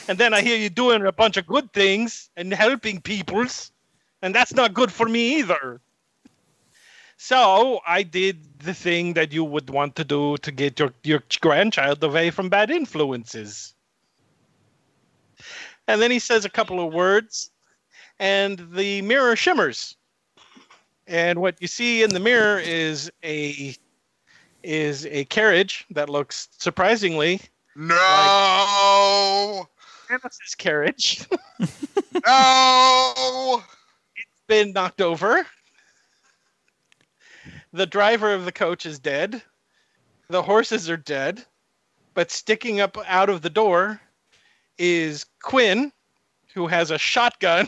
And then I hear you doing a bunch of good things and helping peoples, and that's not good for me either. So I did the thing that you would want to do to get your grandchild away from bad influences. And then he says a couple of words, and the mirror shimmers. And what you see in the mirror is a carriage that looks surprisingly No. like Thanos' carriage. No. It's been knocked over. The driver of the coach is dead. The horses are dead. But sticking up out of the door is Quinn, who has a shotgun.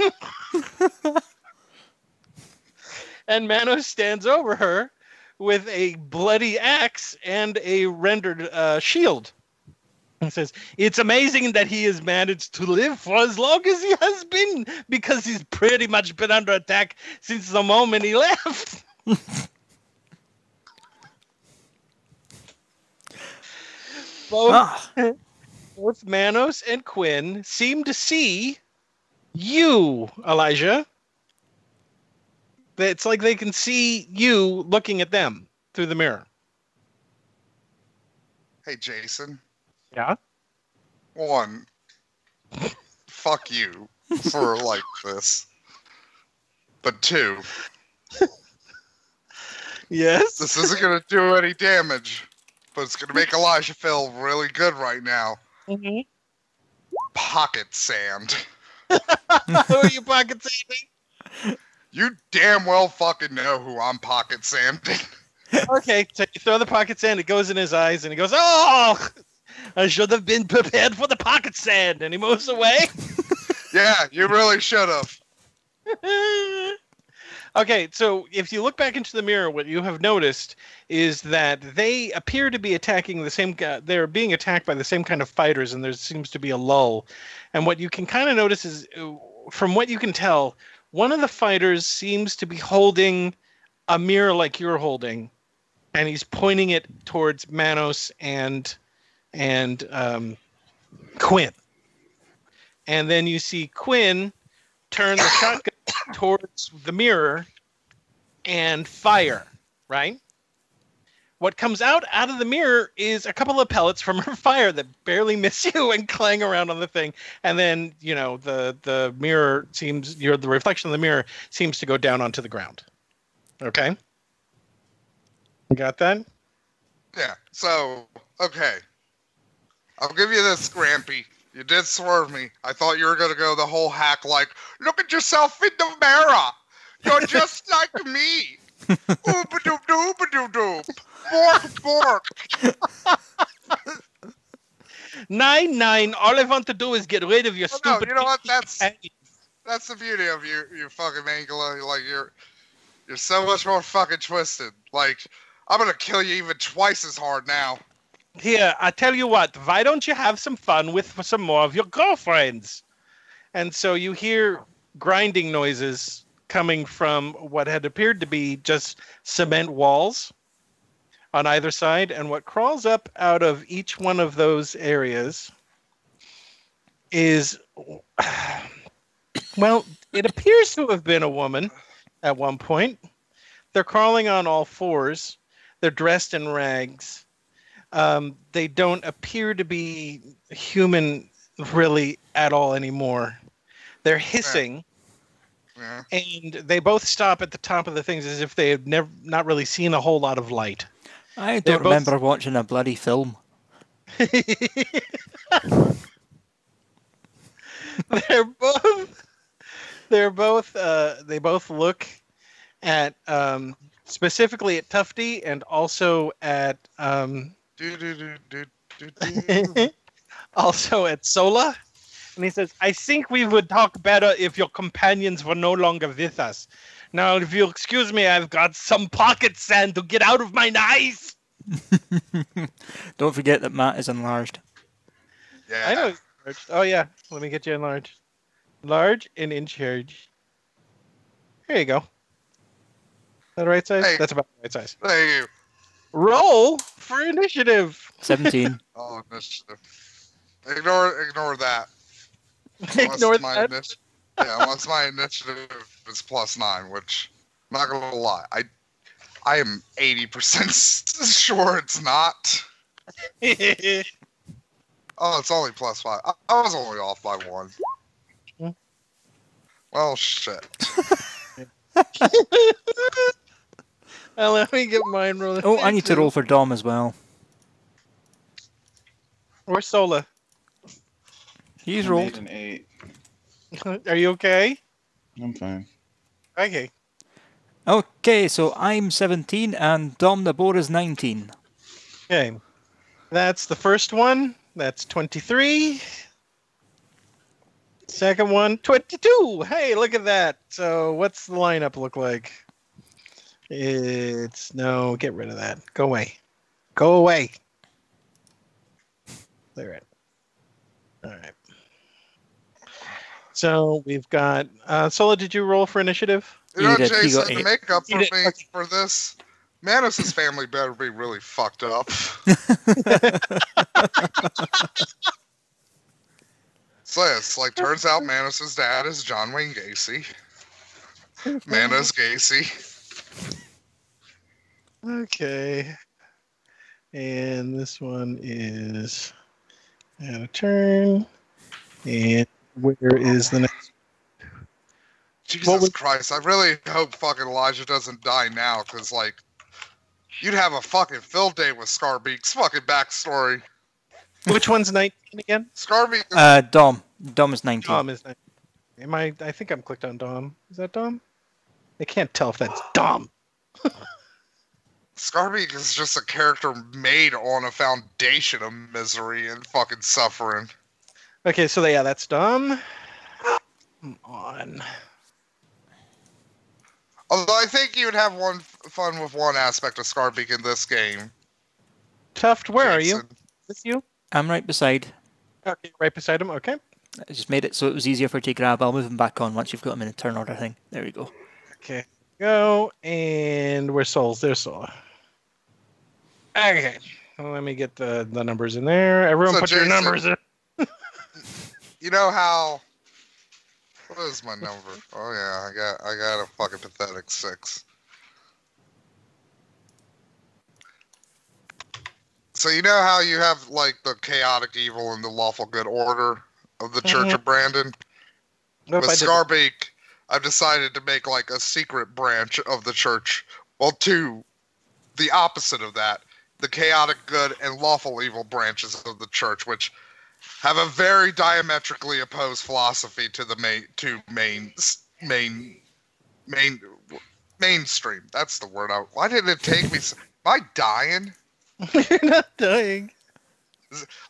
And Manos stands over her with a bloody axe and a rendered shield. He says, it's amazing that he has managed to live for as long as he has been, because he's pretty much been under attack since the moment he left. Both Manos and Quinn seem to see you, Elijah. It's like they can see you looking at them through the mirror. Hey, Jason. Yeah? One, fuck you for like this. But two, Yes? this isn't going to do any damage, but it's going to make Elijah feel really good right now. Mm-hmm. Pocket sand. Who are you pocket sanding? You damn well fucking know who I'm pocket sanding. Okay, so you throw the pocket sand, it goes in his eyes, and he goes, oh! I should have been prepared for the pocket sand, and he moves away. Yeah, you really should have. Okay, so if you look back into the mirror, what you have noticed is that they appear to be attacking the same. They're being attacked by the same kind of fighters, and there seems to be a lull. And what you can kind of notice is, from what you can tell, one of the fighters seems to be holding a mirror like you're holding, and he's pointing it towards Manos and Quinn. And then you see Quinn turn the shotgun towards the mirror and fire, right? What comes out of the mirror is a couple of pellets from her fire that barely miss you and clang around on the thing. And then, the mirror seems, the reflection of the mirror seems to go down onto the ground. Okay? You got that? Yeah, so, okay. I'll give you this, Grampy. You did swerve me. I thought you were going to go the whole hack like, look at yourself in the mirror. You're just like me. Ooba-doop, doop-a-doop-doop. Bork, bork. 9-9, all I want to do is get rid of your stupid... No, you know what? That's the beauty of you fucking Angela. Like, you're so much more fucking twisted. Like, I'm going to kill you even twice as hard now. Here, I tell you what, why don't you have some fun with some more of your girlfriends? And so you hear grinding noises coming from what had appeared to be just cement walls on either side. And what crawls up out of each one of those areas is, well, it appears to have been a woman at one point. They're crawling on all fours. They're dressed in rags. They don't appear to be human really at all anymore. They're hissing, Yeah. and they both stop at the top of the things as if they had not really seen a whole lot of light. I They're don't remember watching a bloody film. They both look at specifically at Tufty and also at also at Sola. And he says, I think we would talk better if your companions were no longer with us. Now, if you'll excuse me, I've got some pocket sand to get out of my knife. Don't forget that Matt is enlarged. Yeah. I know. He's enlarged. Oh, yeah. Let me get you enlarged. Large and in charge. There you go. Is that the right size? Hey. That's about the right size. Hey, you. Roll for initiative. 17. Oh, initiative. Ignore that. Ignore my that. unless my initiative is +9, which I'm not gonna lie, I am 80% sure it's not. Oh, it's only +5. I was only off by 1. Well, shit. Let me get mine rolling. Oh, I need to roll for Dom as well. Or Sola. He's I rolled. made an 8. Are you okay? I'm fine. Okay. Okay, so I'm 17 and Dom the Boar is 19. Okay. That's the first one. That's 23. Second one, 22. Hey, look at that. So what's the lineup look like? No, get rid of that. Go away. Go away. Clear it. All right. So we've got Sola, did you roll for initiative? You know, He did. He Jason, got to 8. make up He for did. me for this, Manos' family better be really fucked up. So it's like, turns out Manos' dad is John Wayne Gacy. Manos Gacy. Okay. And this one is out of turn. And where is the next? Jesus Christ, I really hope fucking Elijah doesn't die now, because, like, you'd have a fucking field day with Scarbeak's fucking backstory. Which one's 19 again? Scarbeak is Dom. Dom is 19. Dom is 19. I think I'm clicked on Dom. Is that Dom? I can't tell if that's Dom. Scarbeak is just a character made on a foundation of misery and fucking suffering. Okay, so yeah, that's Dom. Come on. Although I think you'd have fun with one aspect of Scarbeak in this game. Tuft, where are you? Jason. Is this you? I'm right beside. Okay, right beside him. Okay. I just made it so it was easier for you to grab. I'll move him back on once you've got him in a turn order thing. There we go. Okay. Go. And where's Souls? There's Sola. Okay. Well, let me get the numbers in there. Everyone So, put your Jason- numbers in. You know how? What is my number? Oh yeah, I got a fucking pathetic 6. So you know how you have like the chaotic evil and the lawful good order of the Church of Brandon? Nope, With I didn't. Scarbeak, I've decided to make like a secret branch of the church. Well, the opposite of that. The chaotic good and lawful evil branches of the church, which have a very diametrically opposed philosophy to the mainstream. That's the word. Why didn't it take me? Am I dying? You're not dying.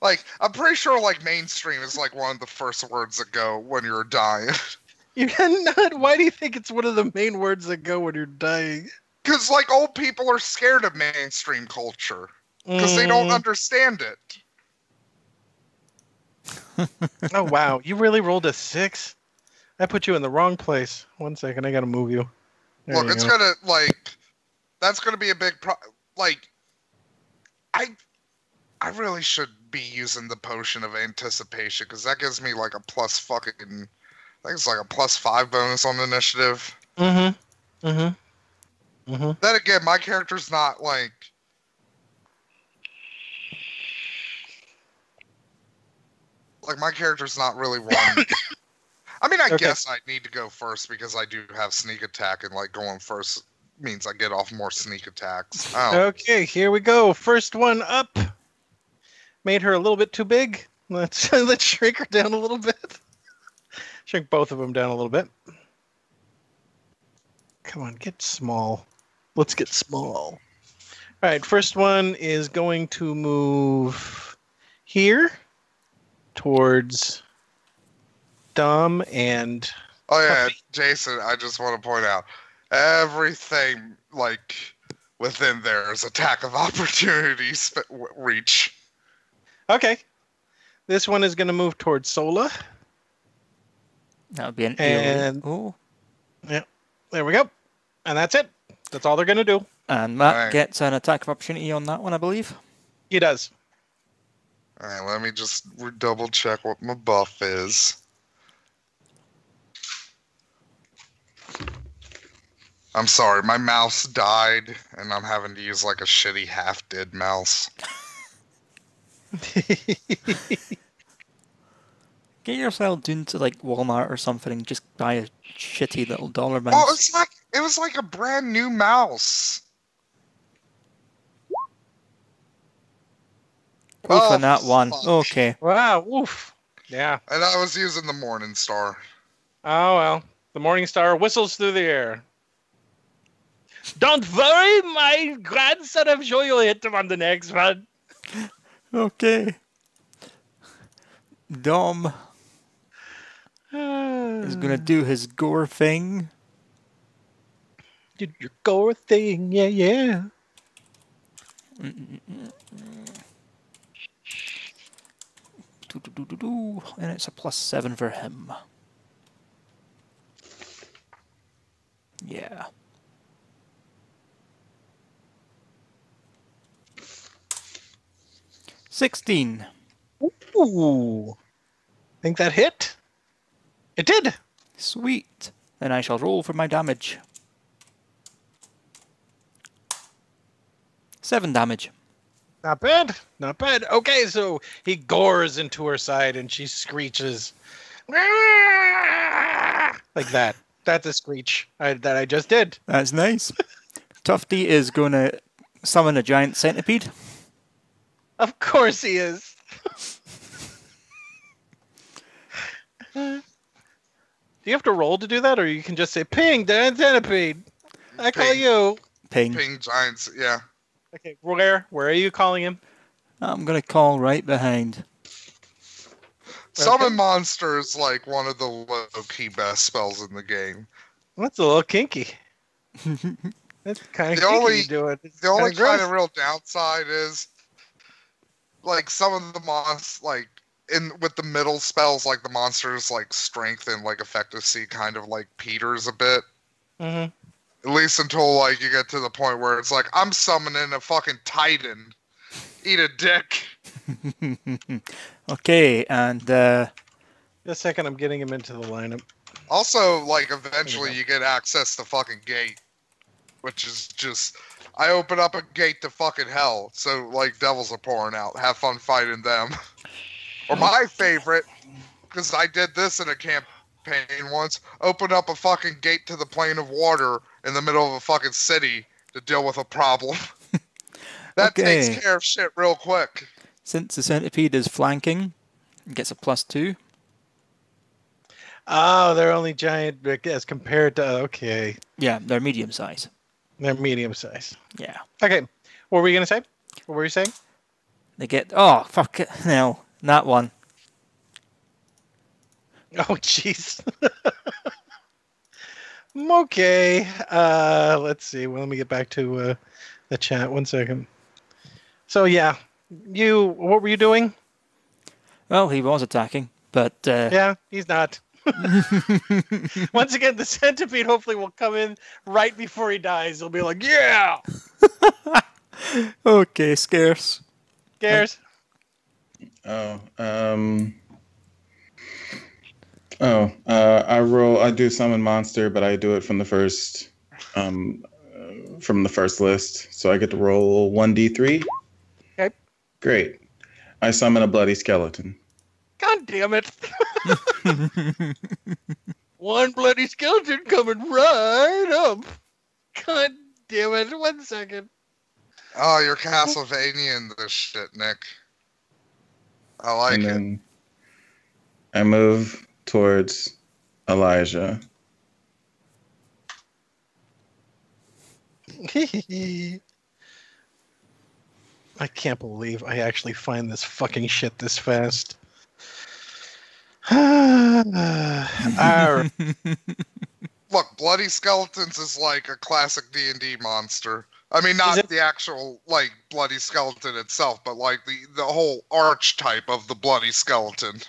Like, I'm pretty sure like mainstream is like one of the first words that go when you're dying. You're not. Why do you think it's one of the main words that go when you're dying? Because like old people are scared of mainstream culture. because they don't understand it. Oh, wow. You really rolled a 6? I put you in the wrong place. 1 second. I got to move you. There Look, you it's go. gonna that's gonna be a big I really should be using the potion of anticipation because that gives me like a plus fucking. I think it's like a +5 bonus on initiative. Mm-hmm. Mm-hmm. Mm-hmm. Then again, my character's not like. Like my character's not really one. I mean, I guess I need to go first because I do have sneak attack, and like going first means I get off more sneak attacks. Oh. Okay, here we go. First one up. Made her a little bit too big. Let's shrink her down a little bit. Shrink both of them down a little bit. Come on, get small. Let's get small. All right, first one is going to move here towards Dom and... Oh yeah, Tufty. Jason, I just want to point out, everything like within there is attack of opportunity reach. Okay. This one is going to move towards Sola. That would be an And- Oh. Yeah, there we go. And that's it. That's all they're going to do. And Matt Right. gets an attack of opportunity on that one, I believe. He does. All right, let me just double check what my buff is. I'm sorry, my mouse died, and I'm having to use like a shitty half-dead mouse. Get yourself down to like Walmart or something and just buy a shitty little dollar mouse. Oh, it was like a brand new mouse. Oof on that one. fuck. Okay. Wow, oof. Yeah. And I was using the Morning Star. Oh, well. The Morning Star whistles through the air. Don't worry, my grandson. I'm sure you'll hit him on the next one. Okay. Dom is gonna do his gore thing. Did your gore thing, yeah, yeah. And it's a +7 for him. Yeah. $16. Ooh. Think that hit? It did. Sweet. Then I shall roll for my damage. 7 damage. Not bad. Not bad. Okay, so he gores into her side and she screeches. Like that. That's a screech that I just did. That's nice. Tufty is going to summon a giant centipede. Of course he is. Do you have to roll to do that, or you can just say, "Ping, Dan Centipede"? I call Ping. you. Ping. Ping Giants, yeah. Okay, where are you calling him? I'm going to call right behind. Summon Monster is like one of the low-key best spells in the game. That's a little kinky. That's kind of The kinky only- to do it. It's The only kinda kind gross. of real downside is, like, some of the monsters, like, with the middle spells, like, the monsters, like, strength and, like, effectiveness kind of, like, peters a bit. Mhm. At least until, like, you get to the point where it's like, I'm summoning a fucking Titan. Eat a dick. Okay, and Just a second, I'm getting him into the lineup. Also, like, eventually you get access to fucking gate. Which is just... I open up a gate to fucking hell. So, like, devils are pouring out. Have fun fighting them. Or my favorite, because I did this in a campaign once, open up a fucking gate to the plane of water in the middle of a fucking city to deal with a problem. That Okay. takes care of shit real quick. since the centipede is flanking, it gets a +2. Oh, they're only giant as compared to... Okay, Yeah, they're medium size. they're medium size. Yeah. Okay, what were you going to say? What were you saying? They get... Oh, fuck it. No, that one. Oh, jeez. Okay. Let's see. Well, let me get back to the chat. 1 second. So yeah, what were you doing? Well, he was attacking, but Yeah, he's not. Once again, the centipede hopefully will come in right before he dies. He'll be like, "Yeah, okay, scarce. Gares." Oh, I roll. I do summon monster, but I do it from the first, list. So I get to roll 1d3. Okay. Great. I summon a bloody skeleton. God damn it! One bloody skeleton coming right up. God damn it! 1 second. Oh, you're Castlevania this shit, Nick. I like And it. then I move towards Elijah. I can't believe I actually find this fucking shit this fast. Alright. Look, Bloody Skeletons is like a classic D&D monster. I mean, not the actual, like, Bloody Skeleton itself, but, like, the whole archetype of the Bloody Skeleton.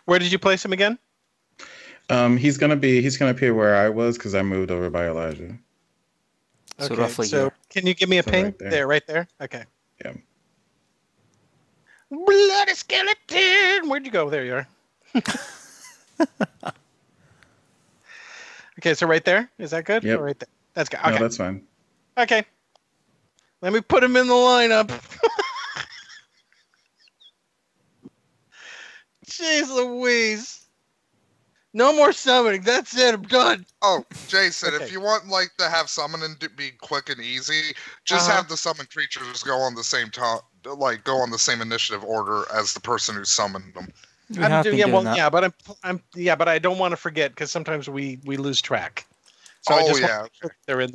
Where did you place him again? He's gonna appear where I was because I moved over by Elijah. So roughly so here. can you give me a So ping? right there. Right there? Okay. Yeah. Bloody skeleton! Where'd you go? There you are. Okay, so right there? Is that good? Yep. Or right there? That's good. Okay. No, that's fine. Okay. Let me put him in the lineup. Jeez Louise. No more summoning. That's it. I'm done. Oh, Jason, Okay. if you want, like, to have summoning to be quick and easy, just have the summoned creatures go on the same time, like, go on the same initiative order as the person who summoned them. We have been doing that. Yeah, but but I don't want to forget because sometimes we lose track. So I just want to make sure they're in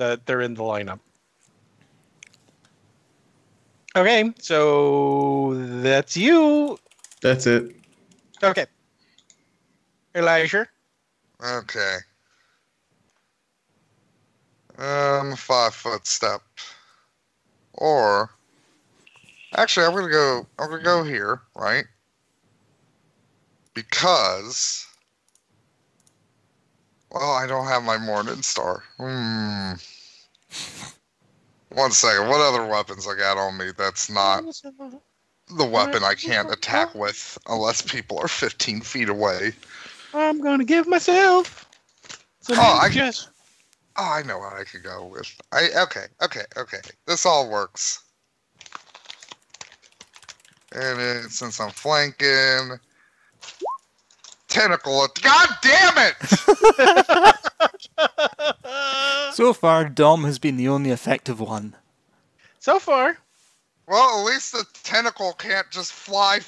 the lineup. Okay, so that's you. That's it. Okay. Elijah. Okay. 5-foot step. Or actually I'm gonna go here, right? Because I don't have my Morning Star. 1 second. What other weapons I got on me that's not the weapon I can't attack with unless people are 15 feet away? I'm gonna give myself some just. I know what I could go with. Okay. This all works. And since I'm flanking, tentacle. God damn it! So far, Dom has been the only effective one. So far. Well, at least the tentacle can't just fly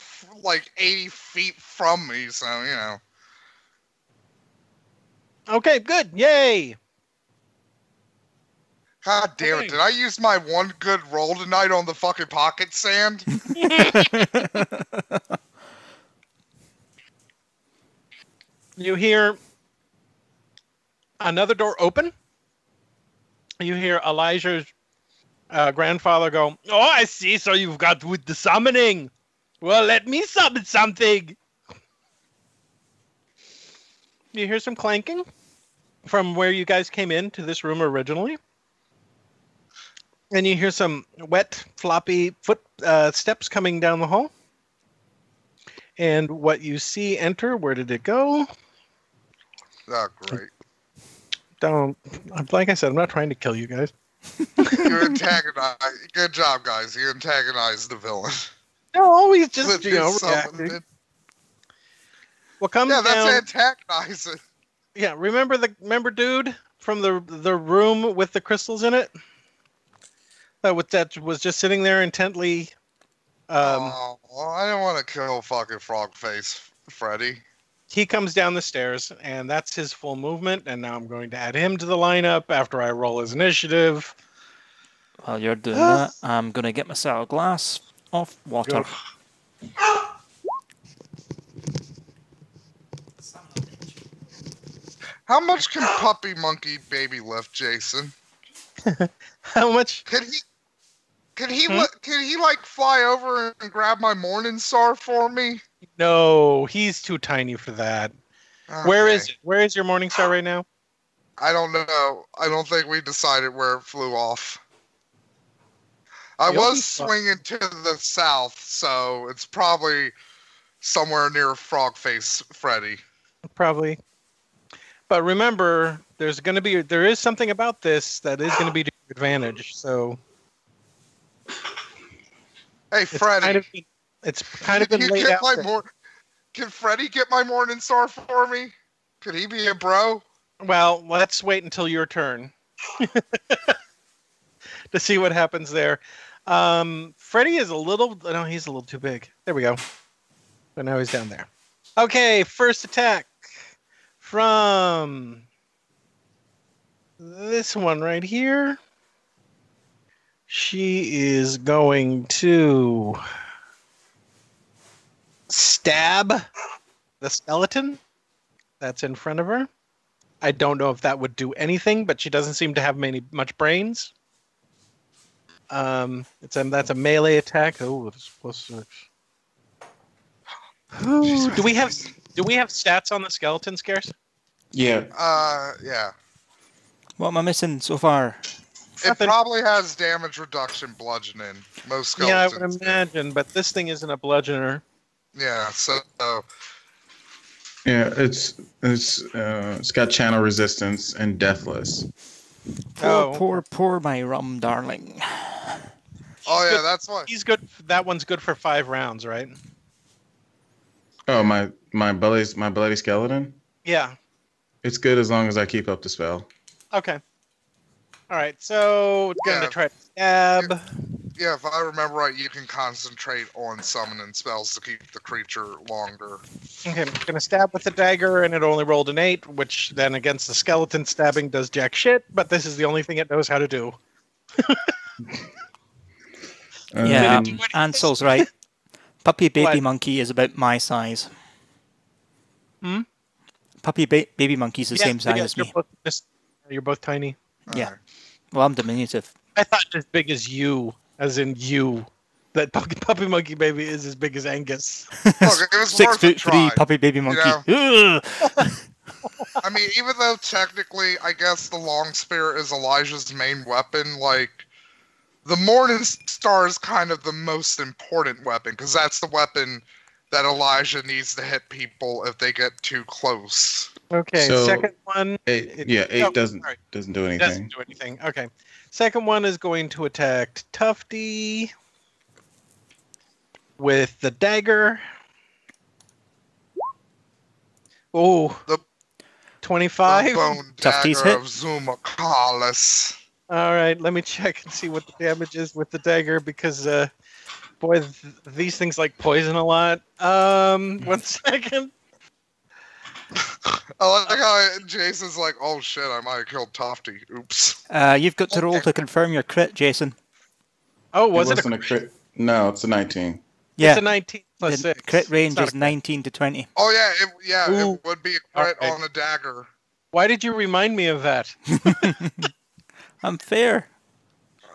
like 80 feet from me, so, you know. Okay, good. Yay! God damn it, did I use my one good roll tonight on the fucking pocket sand? You hear another door open. You hear Elijah's grandfather go, "Oh, I see. So you've got with the summoning. Well, let me summon something." You hear some clanking from where you guys came into this room originally. And you hear some wet, floppy steps coming down the hall. And what you see enter, where did it go? Oh, great. Like I said, I'm not trying to kill you guys. You antagonized. Good job, guys. You antagonized the villain. No, always just, With reacting. What comes yeah, that's down... antagonizing. Yeah, remember dude from the room with the crystals in it? That was just sitting there intently. I didn't want to kill fucking Frogface Freddy. He comes down the stairs, and that's his full movement. And now I'm going to add him to the lineup after I roll his initiative. While you're doing that, I'm going to get myself a glass of water. How much can Puppy Monkey Baby lift, Jason? How much? Can he? Can he like fly over and grab my morning star for me? No, he's too tiny for that. Okay. Where is it? Where is your morning star right now? I don't know. I don't think we decided where it flew off. I You'll be was swinging to the south, so it's probably somewhere near Frogface Freddy. Probably. But remember, there is something about this that is going to be to your advantage. So Hey, Freddy. It's kind of been laid out. Can Freddy get my morning star for me? Could he be a bro? Well, let's wait until your turn to see what happens there. Freddy is he's a little too big. There we go. But now he's down there. Okay, first attack from this one right here. She is going to stab the skeleton that's in front of her. I don't know if that would do anything, but she doesn't seem to have much brains. That's a melee attack. Oh, it's +6. Do we have stats on the skeleton, Scarce? Yeah. Yeah. What am I missing so far? It probably has damage reduction bludgeoning. Most skeletons. Yeah, I would imagine, but this thing isn't a bludgeoner. Yeah, so Yeah, it's got channel resistance and deathless. Poor my rum darling. That's why He's good. That one's good for 5 rounds, right? Oh, my bloody skeleton? Yeah. It's good as long as I keep up the spell. Okay. All right, so it's going to try to stab. Yeah, if I remember right, you can concentrate on summoning spells to keep the creature longer. Okay, I'm going to stab with the dagger, and it only rolled an 8, which then against the skeleton stabbing does jack shit, but this is the only thing it knows how to do. Yeah, Ansel's right. Puppy baby What? monkey is about my size. Hmm? Puppy baby monkey's the same size as me. You're both tiny. Yeah. Well, I'm diminutive. I thought as big as you, as in you. That puppy monkey baby is as big as Angus. Look, it was 6'3" puppy baby monkey. I mean, even though technically, I guess the long spear is Elijah's main weapon, like, the Morning Star is kind of the most important weapon, because that's the weapon that Elijah needs to hit people if they get too close. Okay, So, second one. 8 doesn't do anything. Doesn't do anything. Okay. Second one is going to attack Tufty with the dagger. Oh, 25. The bone Tufty's dagger hit. of Zumakalis. All right, let me check and see what the damage is with the dagger because, boy, these things like poison a lot. 1 second. I like how Jason's like, oh shit, I might have killed Tufty. Oops. You've got to roll to confirm your crit, Jason. Oh, was it wasn't a crit? No, it's a 19. Yeah. It's a 19 plus The 6. crit range It's not is a crit. 19 to 20. Oh yeah, Ooh. it would be a crit Okay. on a dagger. Why did you remind me of that? I'm fair.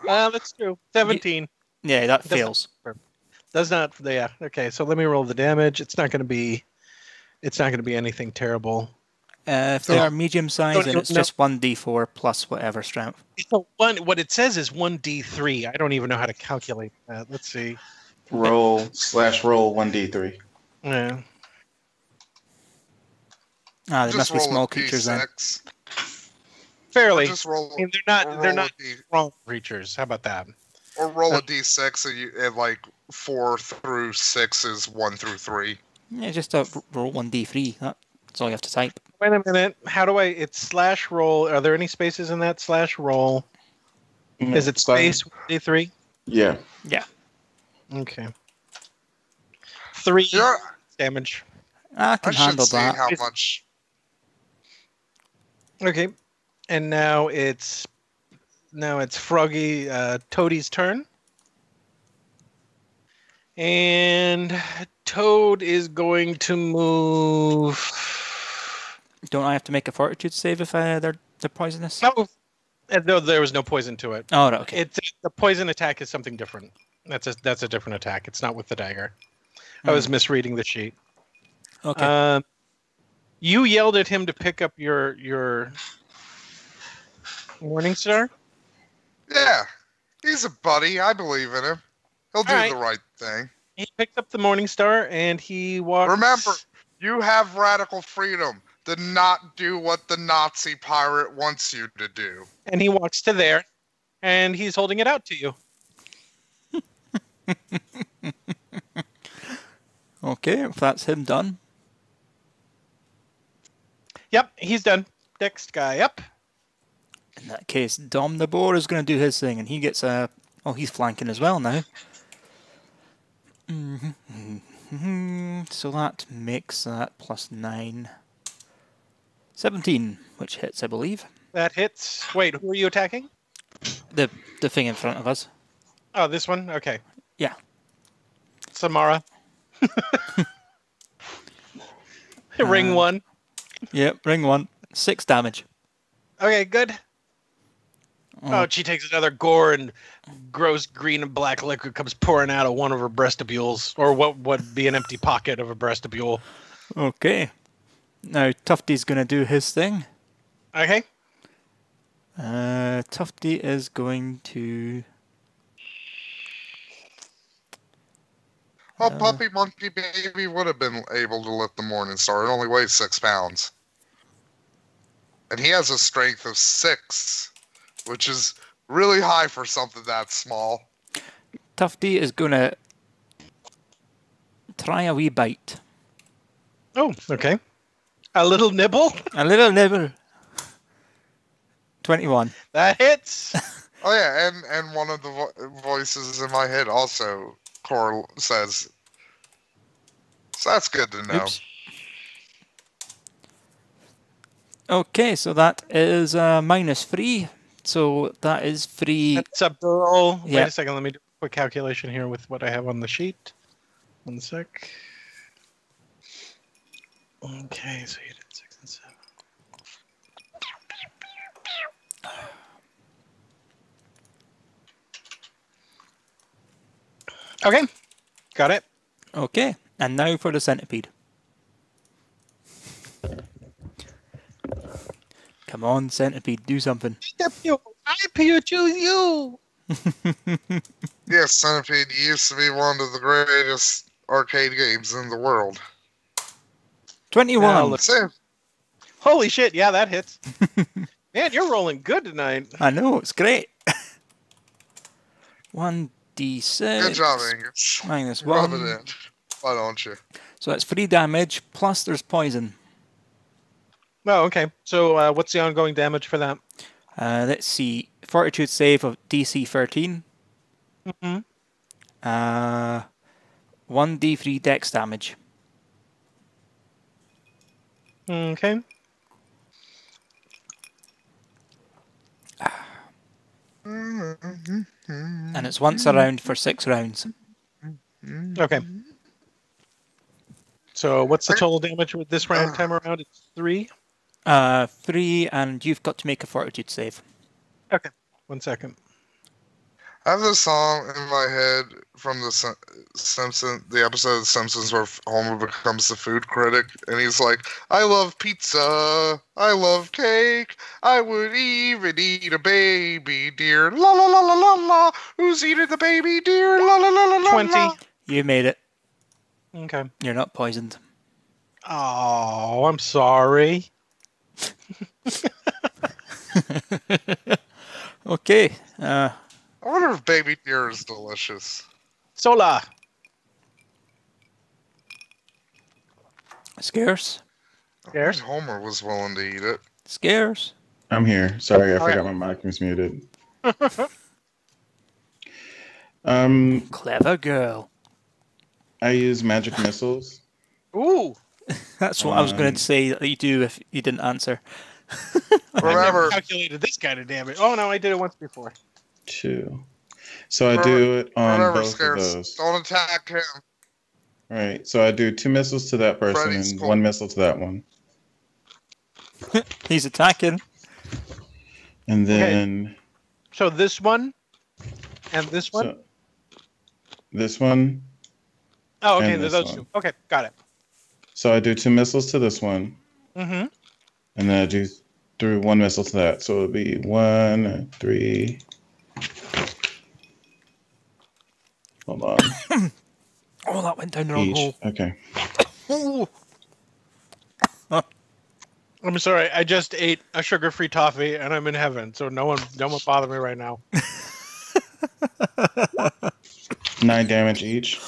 That's true. 17. Yeah, that Doesn't- fails. Does not. Yeah. Okay. So let me roll the damage. It's not going to be anything terrible. If they are medium size, then no, it's no. just 1d4 plus whatever strength. So what it says is 1d3. I don't even know how to calculate that. Let's see. Roll 1d3. Yeah. Ah, they Just must be roll small a creatures then. D6. Fairly. Just roll. I mean, or they're roll not a D- strong creatures. How about that? Or roll a D6, and like 4 through 6 is 1 through 3. Yeah, just roll 1d3. That's all you have to type. Wait a minute. How do I? It's slash roll. Are there any spaces in that slash roll? Is it space d3? Yeah. Yeah. Okay. 3 Yeah, damage. I I can should handle see that. how much. Okay. And now it's Froggy Toadie's turn. And Toad is going to move. Don't I have to make a fortitude save if they're poisonous? No, Though there was no poison to it. Oh, right, okay. The poison attack is something different. That's a different attack. It's not with the dagger. I was misreading the sheet. Okay. You yelled at him to pick up your Morning Star. Yeah, he's a buddy. I believe in him. He'll do Alright. the right thing. He picked up the Morning Star and he walked. Remember, you have radical freedom to not do what the Nazi pirate wants you to do. And he walks to there, and he's holding it out to you. Okay, if that's him done. Yep, he's done. Next guy up. In that case, Dom the Boar is going to do his thing, and he gets a... Oh, he's flanking as well now. So that makes that plus 9. 17, which hits, I believe. That hits. Wait, who are you attacking? The thing in front of us. Oh, this one? Okay. Yeah. Samara. Ring 1. Yep, ring 1. 6 damage. Okay, good. Oh, she takes another gore and gross green and black liquid comes pouring out of one of her breastibules, or what would be an empty pocket of a breastibule. Okay. Now, Tufty's going to do his thing. Okay. Tufty is going to... Well, Puppy Monkey Baby would have been able to lift the Morning Star. It only weighs 6 pounds. And he has a strength of 6, which is really high for something that small. Tufty is going to try a wee bite. Oh, okay. A little nibble? A little nibble. 21. That hits. Oh yeah, and one of the voices in my head also, Corralt says. So that's good to know. Oops. Okay, so that is -3. So that is free. That's a burl. Yeah. Wait a second, let me do a quick calculation here with what I have on the sheet. 1 sec. Okay, so you did 6 and 7. Okay, got it. Okay, and now for the centipede. Come on, centipede, do something. I choose you. Yes, Centipede used to be one of the greatest arcade games in the world. 21. Now look- Same. Holy shit, yeah, that hits. Man, you're rolling good tonight. I know, it's great. 1d6. Good job, Angus. -1. Rub it in. Why don't you? So that's 3 damage, plus there's poison. Oh, okay. So what's the ongoing damage for that? Let's see. Fortitude save of DC 13. Mm-hmm. 1d3 dex damage. Okay. And it's once a round for 6 rounds. Okay. So what's the total damage with this round time around? It's 3? 3, and you've got to make a fortitude save. Okay. 1 second. I have this song in my head from the the episode of The Simpsons where Homer becomes the food critic, and he's like, "I love pizza, I love cake, I would even eat a baby deer, la la la la la la. Who's eating the baby deer, la la la la la." 20. You made it. Okay. You're not poisoned. Oh, I'm sorry. Okay. I wonder if baby deer is delicious. Sola. Scarce. I wish Homer was willing to eat it. Scarce. I'm here. Sorry, I All right. forgot my mic was muted. Clever girl. I use magic missiles. Ooh. That's what I was going to say that you do if you didn't answer. I never Remember, calculated this kind of damage. Oh, no, I did it once before. 2. So I do it on remember, both of Scarce, those. don't attack him. Right. So I do 2 missiles to that person Freddy's and cool. 1 missile to that one. He's attacking. And then So this one and this one. so this one. Oh, okay. and There's this those one. two. Okay, got it. So I do 2 missiles to this one, Mm-hmm. and then I do through 1 missile to that. So it'll be 1, 3. Hold on. Oh, that went down the wrong Each. hole. Okay. Oh. I'm sorry. I just ate a sugar-free toffee, and I'm in heaven. So no one bother me right now. 9 damage each.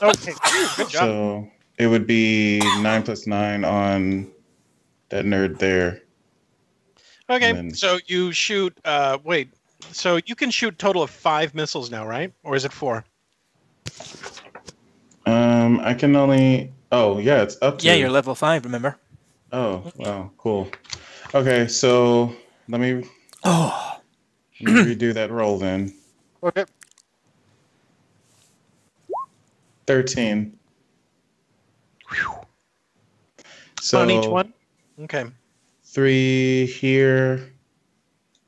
Okay, good job. So it would be 9 plus 9 on that nerd there. Okay, then- so you shoot. Wait. So you can shoot total of 5 missiles now, right? Or is it 4? I can only. Oh yeah, it's up to. Yeah, you're level 5, remember? Oh wow, cool. Okay, so let me Oh. redo that roll then. Okay. 13. So On each one. Okay. 3 here,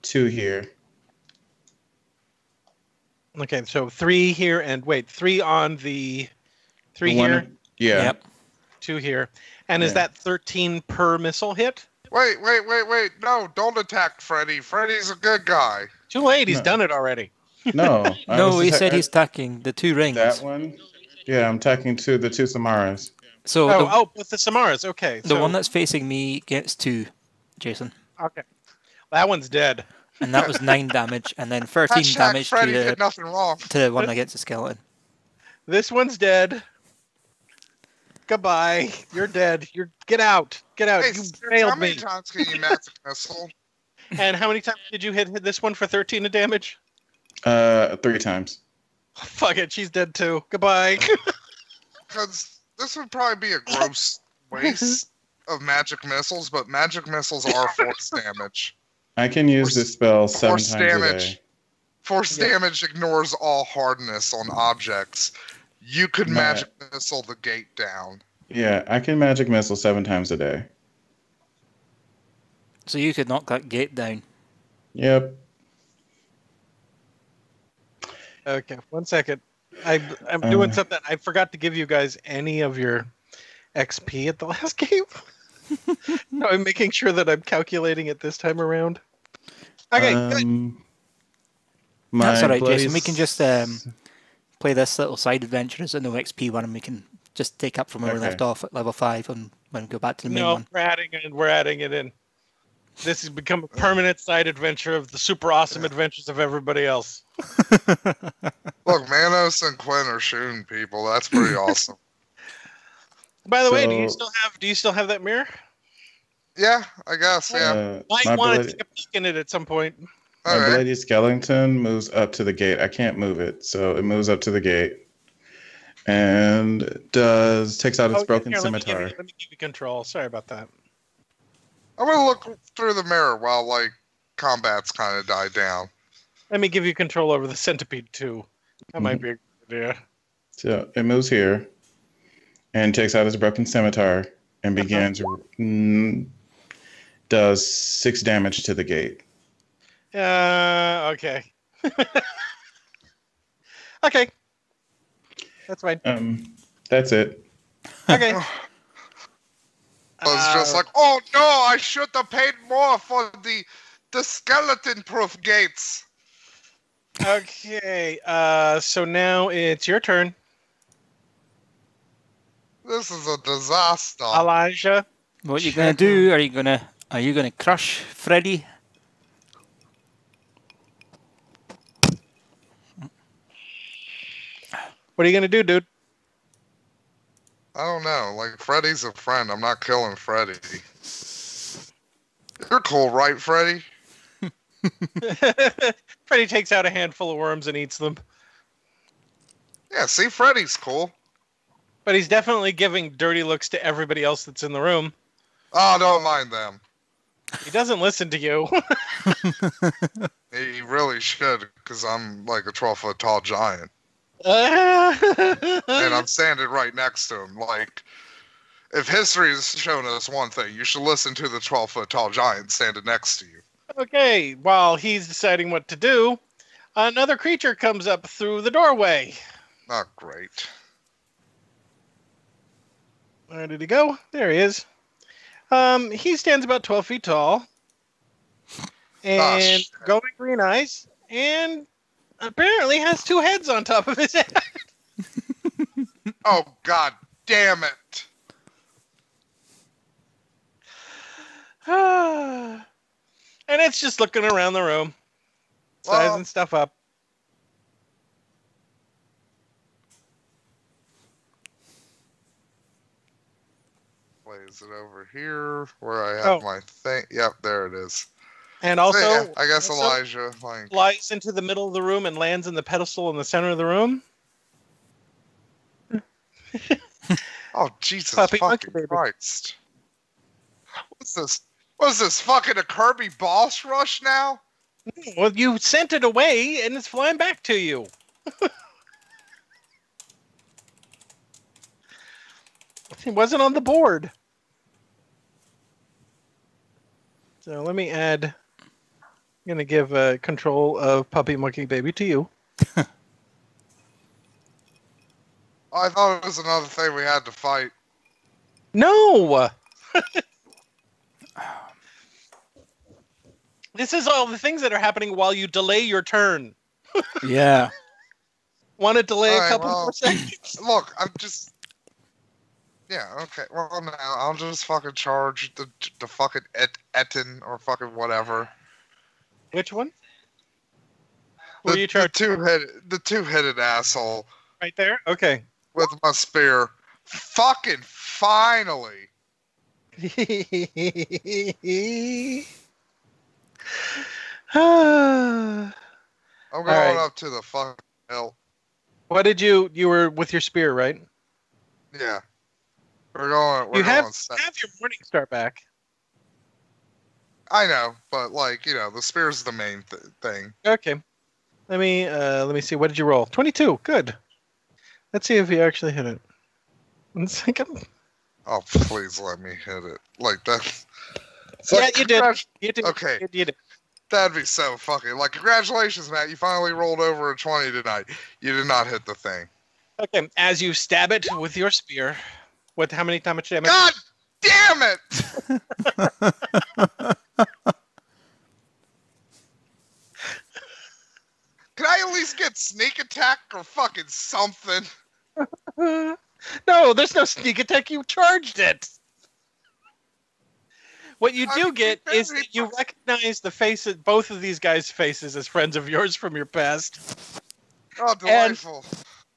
2 here. Okay. So 3 here, and wait, 3 on the 3 The one- here, Yeah. Yep. 2 here, and is Yeah. that 13 per missile hit? Wait. No, don't attack Freddy. Freddy's a good guy. Too late. He's No. done it already. No. I No, was he atta- said he's attacking the 2 rings. that one. Yeah, I'm attacking the 2 Samaras. So With the Samaras. Okay. the one that's facing me gets 2, Jason. Okay. That one's dead. And that was 9 damage, and then 13 Hashtag damage Freddy to did nothing wrong. the one that gets the skeleton. This one's dead. Goodbye. You're dead. Get out. Get out. Hey, You Sid, how failed many me. times can you magic missile? And how many times did you hit this one for 13 of damage? 3 times. Fuck it. She's dead too. Goodbye. Because this would probably be a gross waste of magic missiles, but magic missiles are force damage. I can use this spell 7 Force times a damage. day. Force damage ignores all hardness on objects. You could Matt. magic missile the gate down. Yeah, I can magic missile 7 times a day. So you could knock that gate down. Yep. Okay. 1 second. I'm doing something. I forgot to give you guys any of your XP at the last game. No, I'm making sure that I'm calculating it this time around. Okay. Good. That's My alright, bloody Jason. We can just play this little side adventure as a no XP one, and we can just take up from where we Okay. left off at level 5 and when we go back to the main No, one. we're adding it in. This has become a permanent side adventure of the super awesome adventures of everybody else. Look, Manos and Quinn are shooting people. That's pretty awesome. By the way, do So- you still have that mirror? Yeah, I guess. Yeah. Might my want to bloody, take a peek in it at some point. All my right. bloody skeleton moves up to the gate. I can't move it, so it moves up to the gate and takes out its broken here, scimitar. Let me give you control. Sorry about that. I'm gonna look through the mirror while combat's kind of died down. Let me give you control over the centipede too. That might be a good idea. So it moves here and takes out its broken scimitar and begins does 6 damage to the gate. Okay. Okay. That's fine. That's it. Okay. I was just like, oh no, I should have paid more for the skeleton-proof gates. Okay. So now it's your turn, This is a disaster. Elijah. What are you gonna do? Are you gonna crush Freddy? What are you gonna do, dude? I don't know. Like, Freddy's a friend. I'm not killing Freddy. You're cool, right, Freddy? Freddy takes out a handful of worms and eats them. Yeah, see, Freddy's cool. But he's definitely giving dirty looks to everybody else that's in the room. Oh, don't mind them. He doesn't listen to you. He really should, because I'm like a 12-foot tall giant. and And I'm standing right next to him. Like, if history has shown us one thing, you should listen to the 12-foot tall giant standing next to you. Okay, while he's deciding what to do, another creature comes up through the doorway. Not great. Where did he go? There he is. He stands about 12 feet tall. And shit. going green eyes. And apparently has 2 heads on top of his head. Oh, god damn it. And it's just looking around the room. Sizing stuff up. Wait, is it over here where I have my thing? Yep, there it is. And also, so, yeah, I guess Elijah flies into the middle of the room and lands in the pedestal in the center of the room. Oh, Jesus Puppy fucking monkey, Christ. What's this? What is this, fucking a Kirby boss rush now? Well, you sent it away, and it's flying back to you. It wasn't on the board. So let me add... I'm going to give control of Puppy Monkey Baby to you. I thought it was another thing we had to fight. No! This is all the things that are happening while you delay your turn. Yeah. Want to delay All a couple right, more seconds? Look, I'm just... Yeah, okay. Well, now I'll just fucking charge the fucking Etten or fucking whatever. Which one? Who are you charging? The two-headed asshole. Right there? Okay. With my spear. Fucking finally. I'm going up to the fucking hill. What did you were with your spear, right? Yeah. We're going you have your morning star back. I know, but like, you know, the spear's the main thing. Okay. Let me see. What did you roll? 22. Good. Let's see if you actually hit it. 1 second. Oh, please let me hit it. Like that. Yeah, like, you did. You did. Okay. You did. That'd be so fucking... Like, congratulations, Matt. You finally rolled over a 20 tonight. You did not hit the thing. Okay. As you stab it with your spear, how many damage? God damn it! Can I at least get sneak attack or fucking something? No, there's no sneak attack. You charged it. What you do get is that you recognize the faces, both of these guys' faces, as friends of yours from your past. Oh, delightful.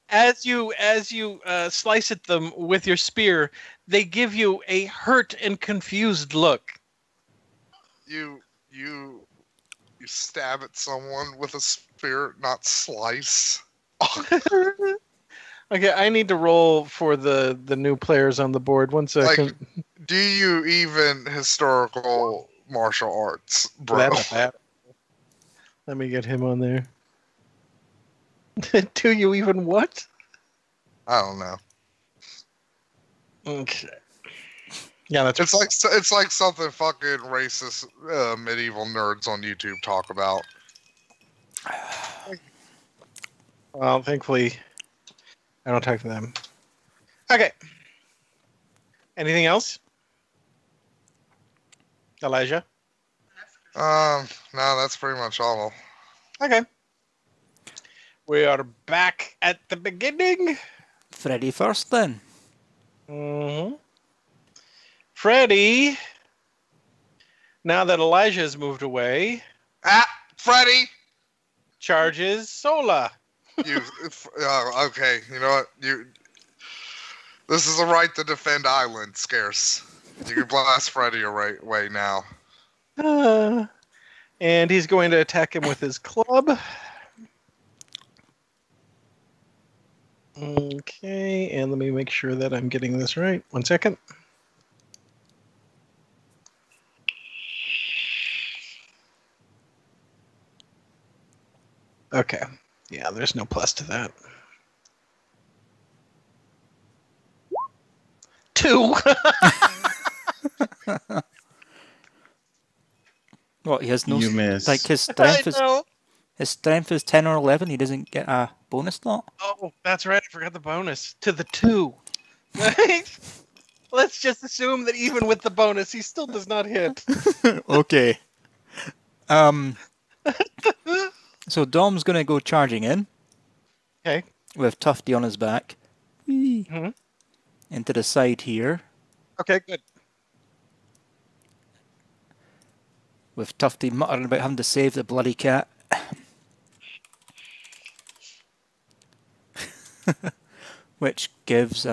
And as you slice at them with your spear, they give you a hurt and confused look. You stab at someone with a spear, not slice. Okay, I need to roll for the new players on the board. 1 second. Like, do you even historical martial arts, bro? Let me get him on there. Do you even what? I don't know. Okay. Yeah, that's... It's like something fucking racist medieval nerds on YouTube talk about. Well, thankfully, I don't talk to them. Okay. Anything else? Elijah? No, that's pretty much all. Okay. We are back at the beginning. Freddy first, then. Mm-hmm. Freddy, now that Elijah has moved away... Freddy! Charges Sola. Okay, you know what? This is a right to defend island, scarce. You can blast Freddy away now. And he's going to attack him with his club. Okay, and let me make sure that I'm getting this right. 1 second. Okay. Yeah, there's no plus to that. 2. What, he has no... You miss. Like, his strength is 10 or 11. He doesn't get a bonus slot? Oh, that's right. I forgot the bonus. To the 2. Let's just assume that even with the bonus, he still does not hit. Okay. So Dom's going to go charging in. Okay. With Tufty on his back. Whee. Mhm. Into the side here. Okay, good. With Tufty muttering about having to save the bloody cat. Which gives...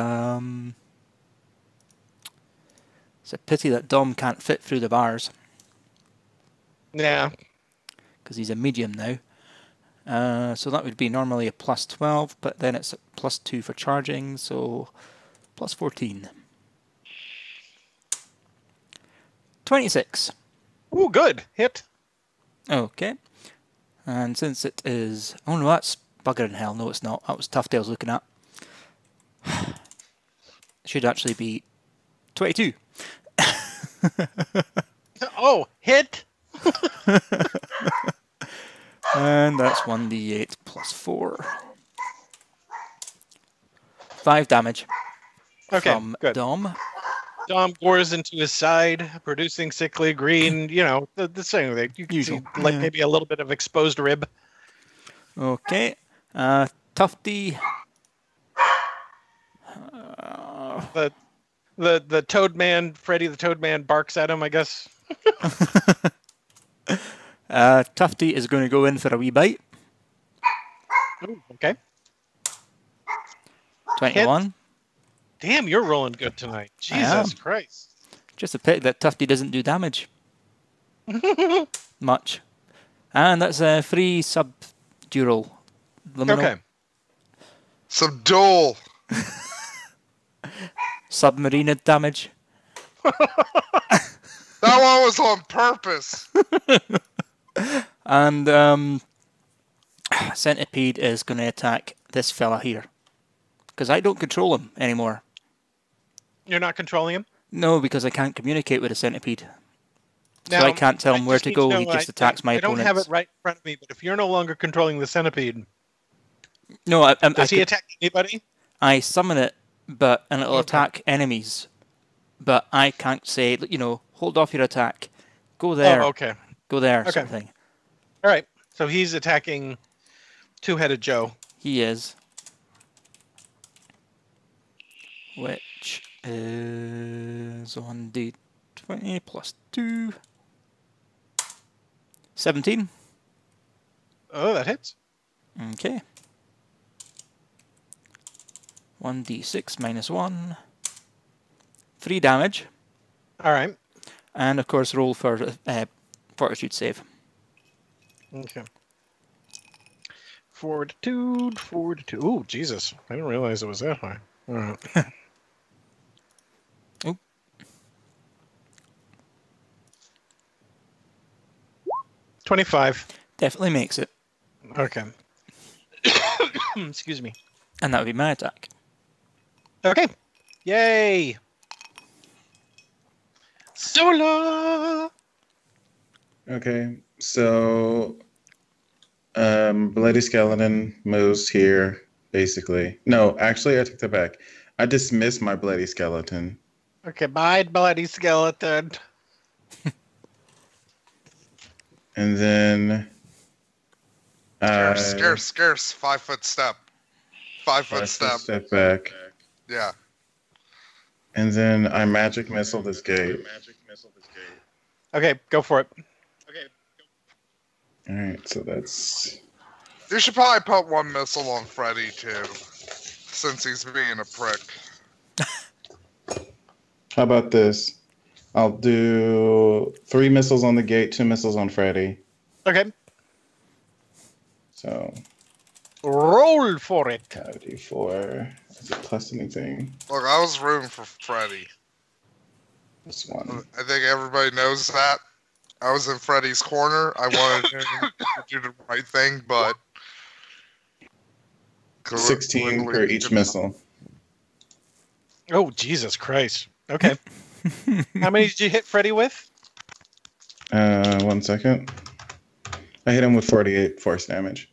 It's a pity that Dom can't fit through the bars. Yeah. Because he's a medium now. So that would be normally a plus 12, but then it's a plus 2 for charging, so plus 14. 26. Ooh, good. Hit. Okay. And since it is... Oh no, that's bugger in hell. No, it's not. That was Tufty I was looking at. Should actually be 22. Oh, hit. And that's 1d8 plus 4. 5 damage from good. Dom. Dom gores into his side, producing sickly green, the same thing. You can Usual, see, like, yeah. maybe a little bit of exposed rib. Okay. Tufty. The Toad Man, Freddy the Toad Man barks at him, I guess. Tufty is going to go in for a wee bite. Ooh, okay. 21. Damn, you're rolling good tonight. Jesus Christ. Just a pity that Tufty doesn't do damage. Much. And that's a free subdural. Okay. Subdual. Submarine damage. That one was on purpose. And Centipede is going to attack this fella here. Because I don't control him anymore. You're not controlling him? No, because I can't communicate with a Centipede. Now, So I can't tell him where to go. He just attacks my I don't opponents. have it right in front of me, but if you're no longer controlling the centipede, No, does he attack anybody? I summon it, and it'll attack enemies. But I can't say, hold off your attack. Go there. Oh, okay. Go there, Okay. sort of thing. All right. So he's attacking Two-Headed Joe. He is. Which is 1d20 plus 2. 17. Oh, that hits. Okay. 1d6 minus 1. 3 damage. All right. And of course roll for fortitude save. Okay. Fortitude. Ooh, Jesus. I didn't realize it was that high. All right. Oop. 25. Definitely makes it. Okay. Excuse me. And that would be my attack. Okay. Yay. Sola. Okay, so Bloody Skeleton moves here, basically. No, actually, I take that back. I dismiss my Bloody Skeleton. Okay, bye, bloody skeleton. And then... Scarce. 5 foot step. 5 foot step. Step back. Yeah. And then I magic missile this gate. Okay, go for it. Alright, so that's... You should probably put one missile on Freddy, too. Since he's being a prick. How about this? I'll do 3 missiles on the gate, 2 missiles on Freddy. Okay. So... Roll for it. 5d4. Is it plus anything? Look, I was rooting for Freddy. This one. I think everybody knows that. I was in Freddy's corner. I wanted him to do the right thing, but... 16 for each missile. Oh, Jesus Christ. Okay. How many did you hit Freddy with? 1 second. I hit him with 48 force damage.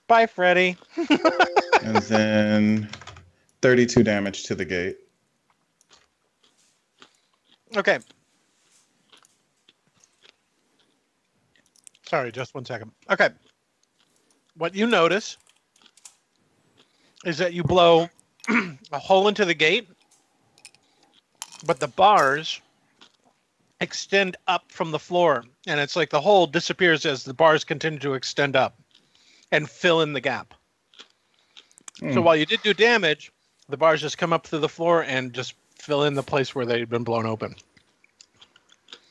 Bye, Freddy. And then 32 damage to the gate. Okay. Sorry, just 1 second. Okay. What you notice is that you blow a hole into the gate, but the bars extend up from the floor, and it's like the hole disappears as the bars continue to extend up and fill in the gap. So while you did do damage, the bars just come up through the floor and just fill in the place where they'd been blown open.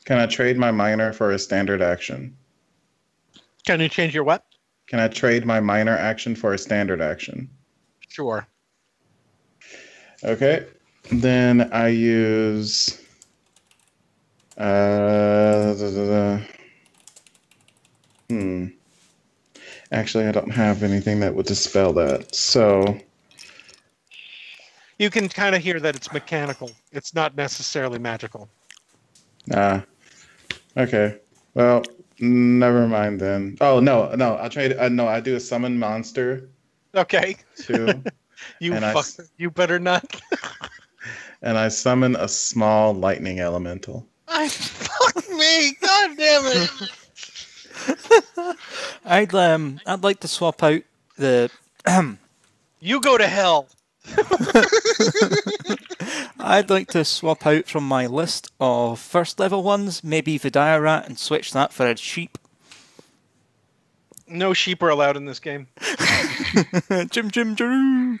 Can I trade my minor for a standard action? Can you change your what? Can I trade my minor action for a standard action? Sure. Okay. Then I use... Actually, I don't have anything that would dispel that. So... You can kind of hear that it's mechanical. It's not necessarily magical. Okay. Well, never mind then. Oh, no. I'll trade... no, I do a summon monster. Okay. Too. You better not. And I summon a small lightning elemental. Fuck me! God damn it! I'd like to swap out the. You go to hell. I'd like to swap out from my list of first level ones, maybe Vidaya Rat, and switch that for a sheep. No sheep are allowed in this game. Jim.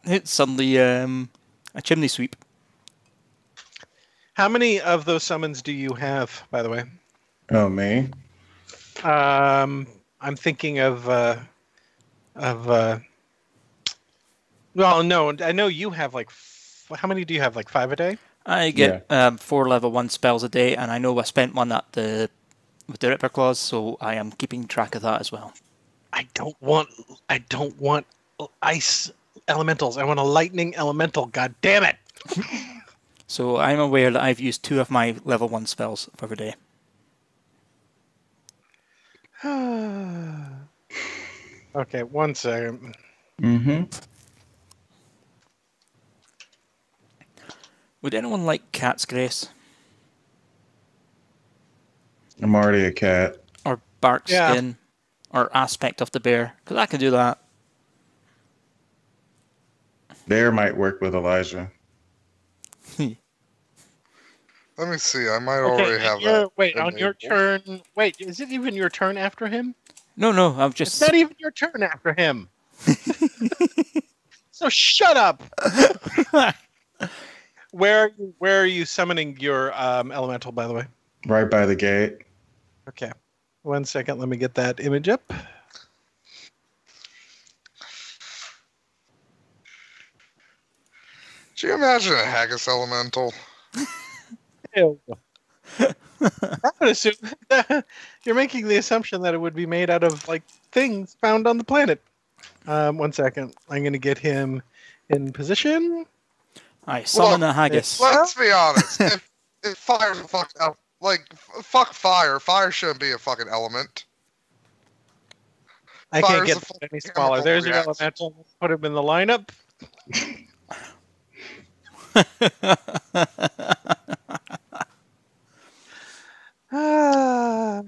It's suddenly a chimney sweep. How many of those summons do you have, by the way? Oh, me? I'm thinking of. Well, no, I know you have like. How many do you have? Like 5 a day? I get 4 level 1 spells a day, and I know I spent one with the Ripper Claws, so I am keeping track of that as well. I don't want ice elementals. I want a lightning elemental. God damn it! So I'm aware that I've used 2 of my level 1 spells for the day. Okay, 1 second. Mm-hmm. Would anyone like Cat's Grace? I'm already a cat. Or Bark Skin? Or Aspect of the Bear? Because I can do that. Bear might work with Elijah. Let me see. I might already have that. Wait, on your turn. Wait, is it even your turn after him? No, I'm just... It's not even your turn after him. So shut up. Where are you summoning your elemental, by the way? Right by the gate. Okay. 1 second. Let me get that image up. Do you imagine a haggis elemental? Ew. I would assume that you're making the assumption that it would be made out of like things found on the planet. 1 second. I'm going to get him in position. I summon a haggis. Let's be honest. if fire's a fuck fire. Fire shouldn't be a fucking element. I Fire's can't get a fucking any smaller. chemical There's your reaction. elemental. Put him in the lineup.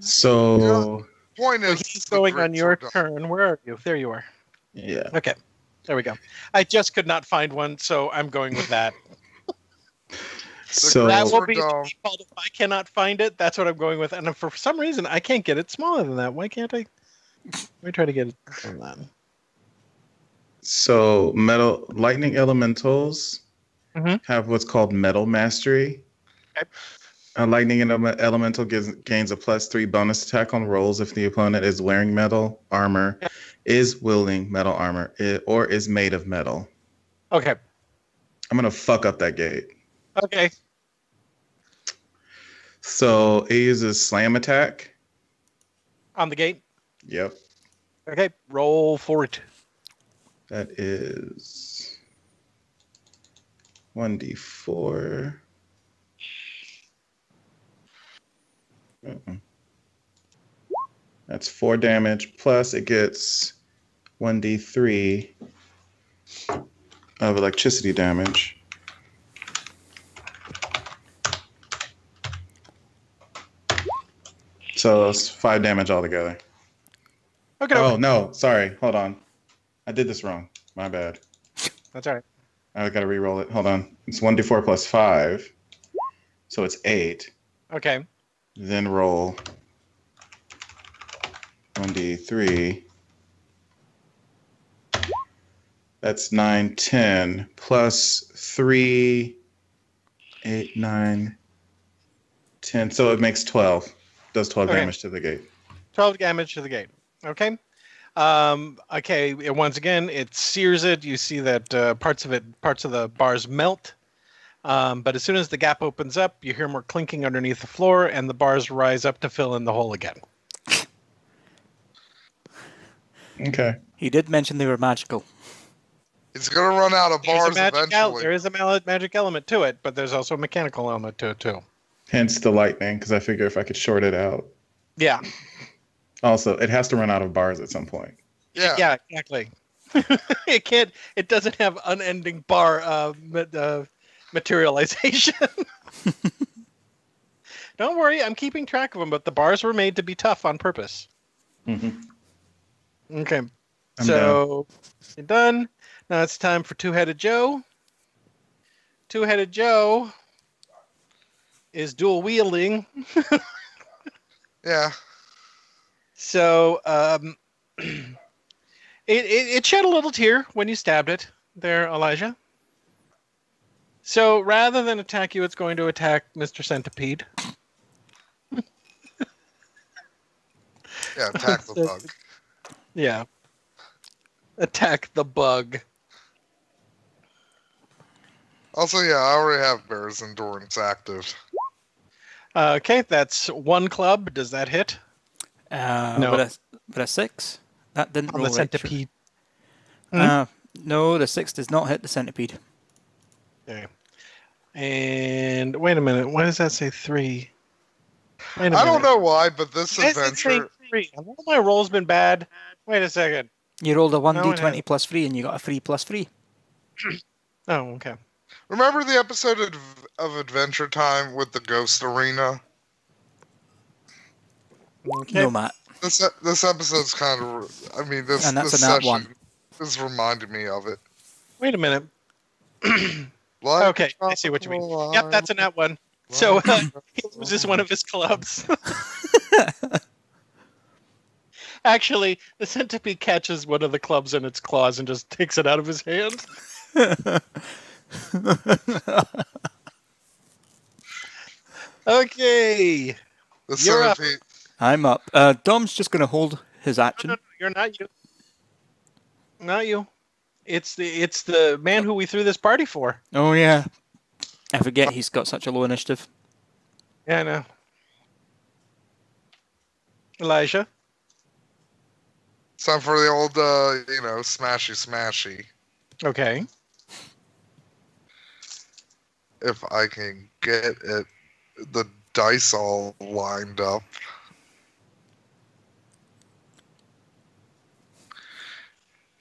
So... Point So is, he's the going on Greeks your were dumb. turn. Where are you? There you are. Yeah. Okay. There we go. I just could not find one, so I'm going with that. So... That will were be the dumb. default. If I cannot find it, that's what I'm going with. And if for some reason I can't get it smaller than that, why can't I? Let me try to get it on that. So lightning elementals have what's called metal mastery. Okay. A lightning elemental gains a +3 bonus attack on rolls if the opponent is wearing metal armor, is wielding metal armor, or is made of metal. Okay. I'm gonna fuck up that gate. Okay. So it uses slam attack. On the gate. Yep. Okay. Roll for it. That is 1d4. That's 4 damage, plus it gets 1d3 of electricity damage. So it's 5 damage altogether. Okay. Oh, no, sorry. Hold on. I did this wrong. My bad. That's all right. I gotta re-roll it. Hold on. It's 1d4 plus 5. So it's 8. Okay. Then roll 1d3. That's 9, 10. Plus 3, 8, 9, 10. So it makes 12. Does 12 Okay. damage to the gate. 12 damage to the gate. Okay. Okay. Once again, it sears it. You see that parts of the bars melt. But as soon as the gap opens up, you hear more clinking underneath the floor, and the bars rise up to fill in the hole again. Okay. He did mention they were magical. He's gonna run out of bars There eventually. is a magic element to it, but there's also a mechanical element to it too. Hence the lightning, because I figure if I could short it out. Yeah. Also, it has to run out of bars at some point. Yeah. Yeah. Exactly. It can't. It doesn't have unending bar materialization. Don't worry, I'm keeping track of them, but the bars were made to be tough on purpose. Mm-hmm. Okay. I'm So you're done. Now it's time for Two-Headed Joe. Two-Headed Joe is dual wielding. Yeah. So it shed a little tear when you stabbed it there, Elijah. So rather than attack you, it's going to attack Mr. Centipede. Yeah, attack the bug. Yeah. Attack the bug. Also, yeah, I already have Bear's Endurance active. Okay, that's one club. Does that hit? No. But a 6? That didn't On roll the right. centipede. No, the 6 does not hit the centipede. Okay. And wait a minute. Why does that say 3? Wait a minute. I don't know why, but this Why does it say adventure... 3? Have all my rolls been bad? Wait a second. You rolled a No, it 1d20 hasn't. plus 3 and you got a 3 plus 3. Oh, okay. Remember the episode of Adventure Time with the Ghost Arena? Okay. No, Matt. This episode's kind of... I mean, this And that's this a nat session 1. is reminding me of it. Wait a minute. Like Okay, I see what you mean. Yep, that's a nat 1. So he loses one of his clubs. Actually, the centipede catches one of the clubs in its claws and just takes it out of his hand. Okay. The You're up. centipede. I'm up. Dom's just going to hold his action. No, you're not you. Not you. It's the man who we threw this party for. Oh, yeah. I forget he's got such a low initiative. Yeah, I know. Elijah. It's time for the old, smashy smashy. Okay. If I can get the dice all lined up.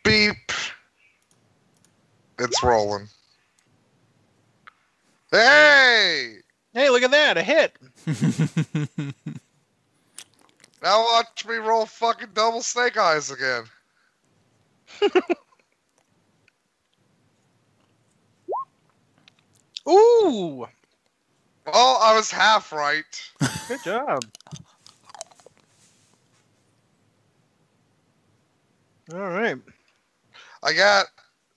Beep. It's rolling. Hey! Hey, look at that, a hit. Now watch me roll fucking double snake eyes again. Ooh, Oh, I was half right. good job. All right. I got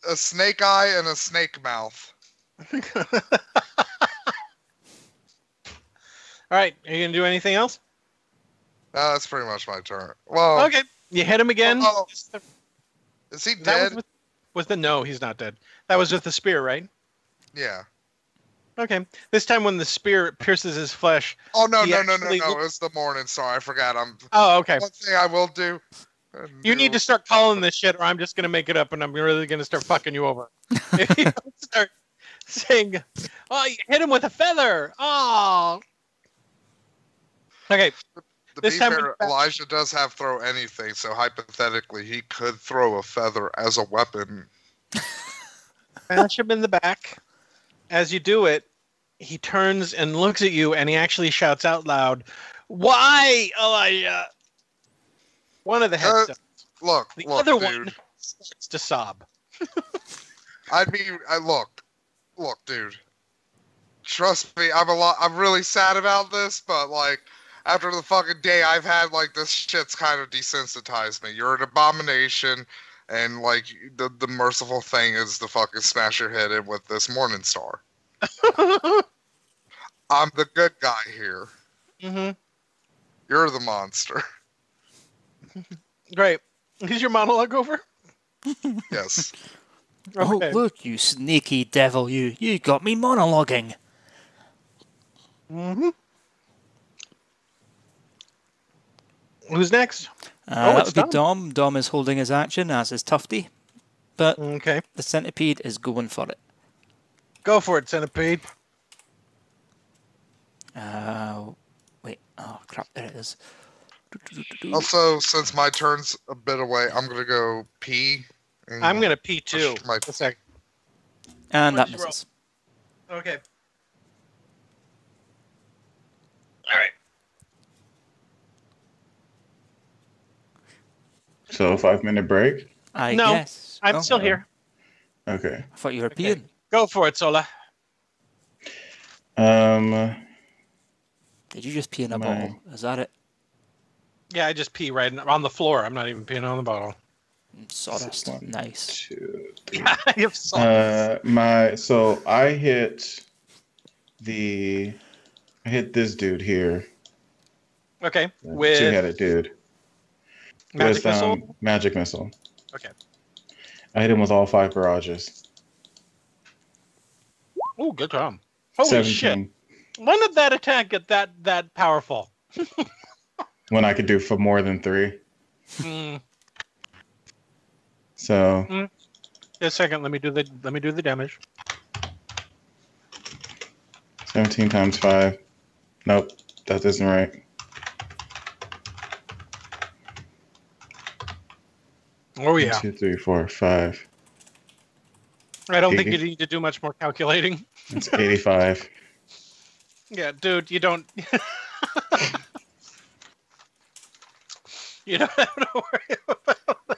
a snake eye and a snake mouth. All right, are you gonna do anything else? That's pretty much my turn. Well, Okay, you hit him again. Oh. is he That dead? no, he's not dead. That was with the spear, right? Yeah. Okay. This time when the spear pierces his flesh. Oh, no. He It actually was the morning. Sorry, I forgot. Oh, okay. One thing I will do. You need to start calling this shit, or I'm just gonna make it up, and I'm really gonna start fucking you over. If you don't saying, "Oh, you hit him with a feather." Oh. Okay. To This be time fair, Elijah does have throw anything, so hypothetically he could throw a feather as a weapon. Bash him in the back. As you do it, he turns and looks at you, and he actually shouts out loud, "Why, Elijah?" One of the heads does. Look, The look, other dude. one starts to sob. Look, dude. Trust me, I'm really sad about this, but like, after the fucking day I've had, like, this shit's kind of desensitized me. You're an abomination, and like, the merciful thing is to fucking smash your head in with this Morning Star. I'm the good guy here. Mm-hmm. You're the monster. Great. Is your monologue over? Yes. Oh, Okay. look, you sneaky devil, you got me monologuing. Mm-hmm. Who's next? That It's would be Dom. Dom. Dom is holding his action, as is Tufty. But Okay. the centipede is going for it. Go for it, Centipede. Wait, oh crap, there it is. Also, since my turn's a bit away, I'm gonna go pee. I'm going to pee too. My- A sec. And What that did you misses. Okay. All right. So 5-minute break. I No, guess. I'm Oh, still here. Okay. I thought you were Okay. peeing. Go for it, Sola. Did you just pee in a My- bottle? Is that it? Yeah, I just pee right on the floor. I'm not even peeing on the bottle. Sawdust. 1, Nice. 2, 3. I have salt. So I hit this dude here. Okay. The With two-headed dude. magic with missile. magic missile. Okay. I hit him with all 5 barrages. Oh, good job. Holy 17 shit! When did that attack get that powerful? when I could do for more than 3. Mm, So just a second. Let me do the damage. 17 times 5. Nope, that isn't right. Oh yeah. 1, 2, 3, 4, 5. I don't think 80. you need to do much more calculating. It's 85. Yeah, dude, you don't. You don't have to worry about that.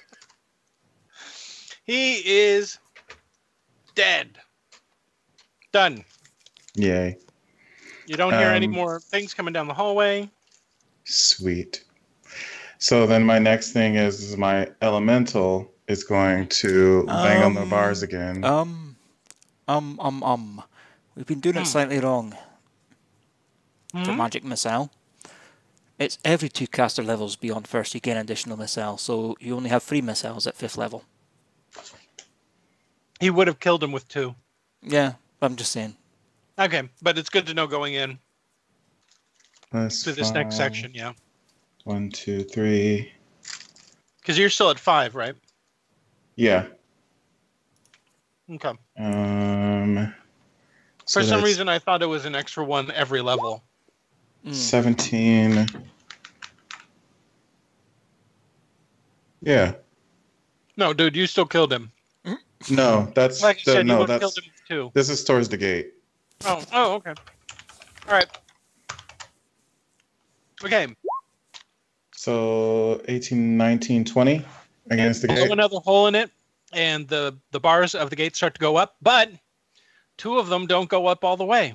He is dead. Done. Yay. You don't hear any Um, more things coming down the hallway. Sweet. So then my next thing is my elemental is going to bang on the bars again. We've been doing it slightly wrong for Hmm? magic missile. It's every 2 caster levels beyond first you gain additional missile, so you only have 3 missiles at 5th level. He would have killed him with 2. Yeah, I'm just saying. Okay, but it's good to know going in Plus to this next 5. section, yeah. 1, 2, 3. Because you're still at 5, right? Yeah. Okay. So For some that's reason, I thought it was an extra 1 every level. 17. Yeah. No, dude, you still killed him. No, that's Like you said, you no, would have that's killed him with 2. this is towards the gate. Oh, okay. All right. Okay. So 18, 19, 20 against the Blow gate. another hole in it, and the bars of the gate start to go up, but 2 of them don't go up all the way.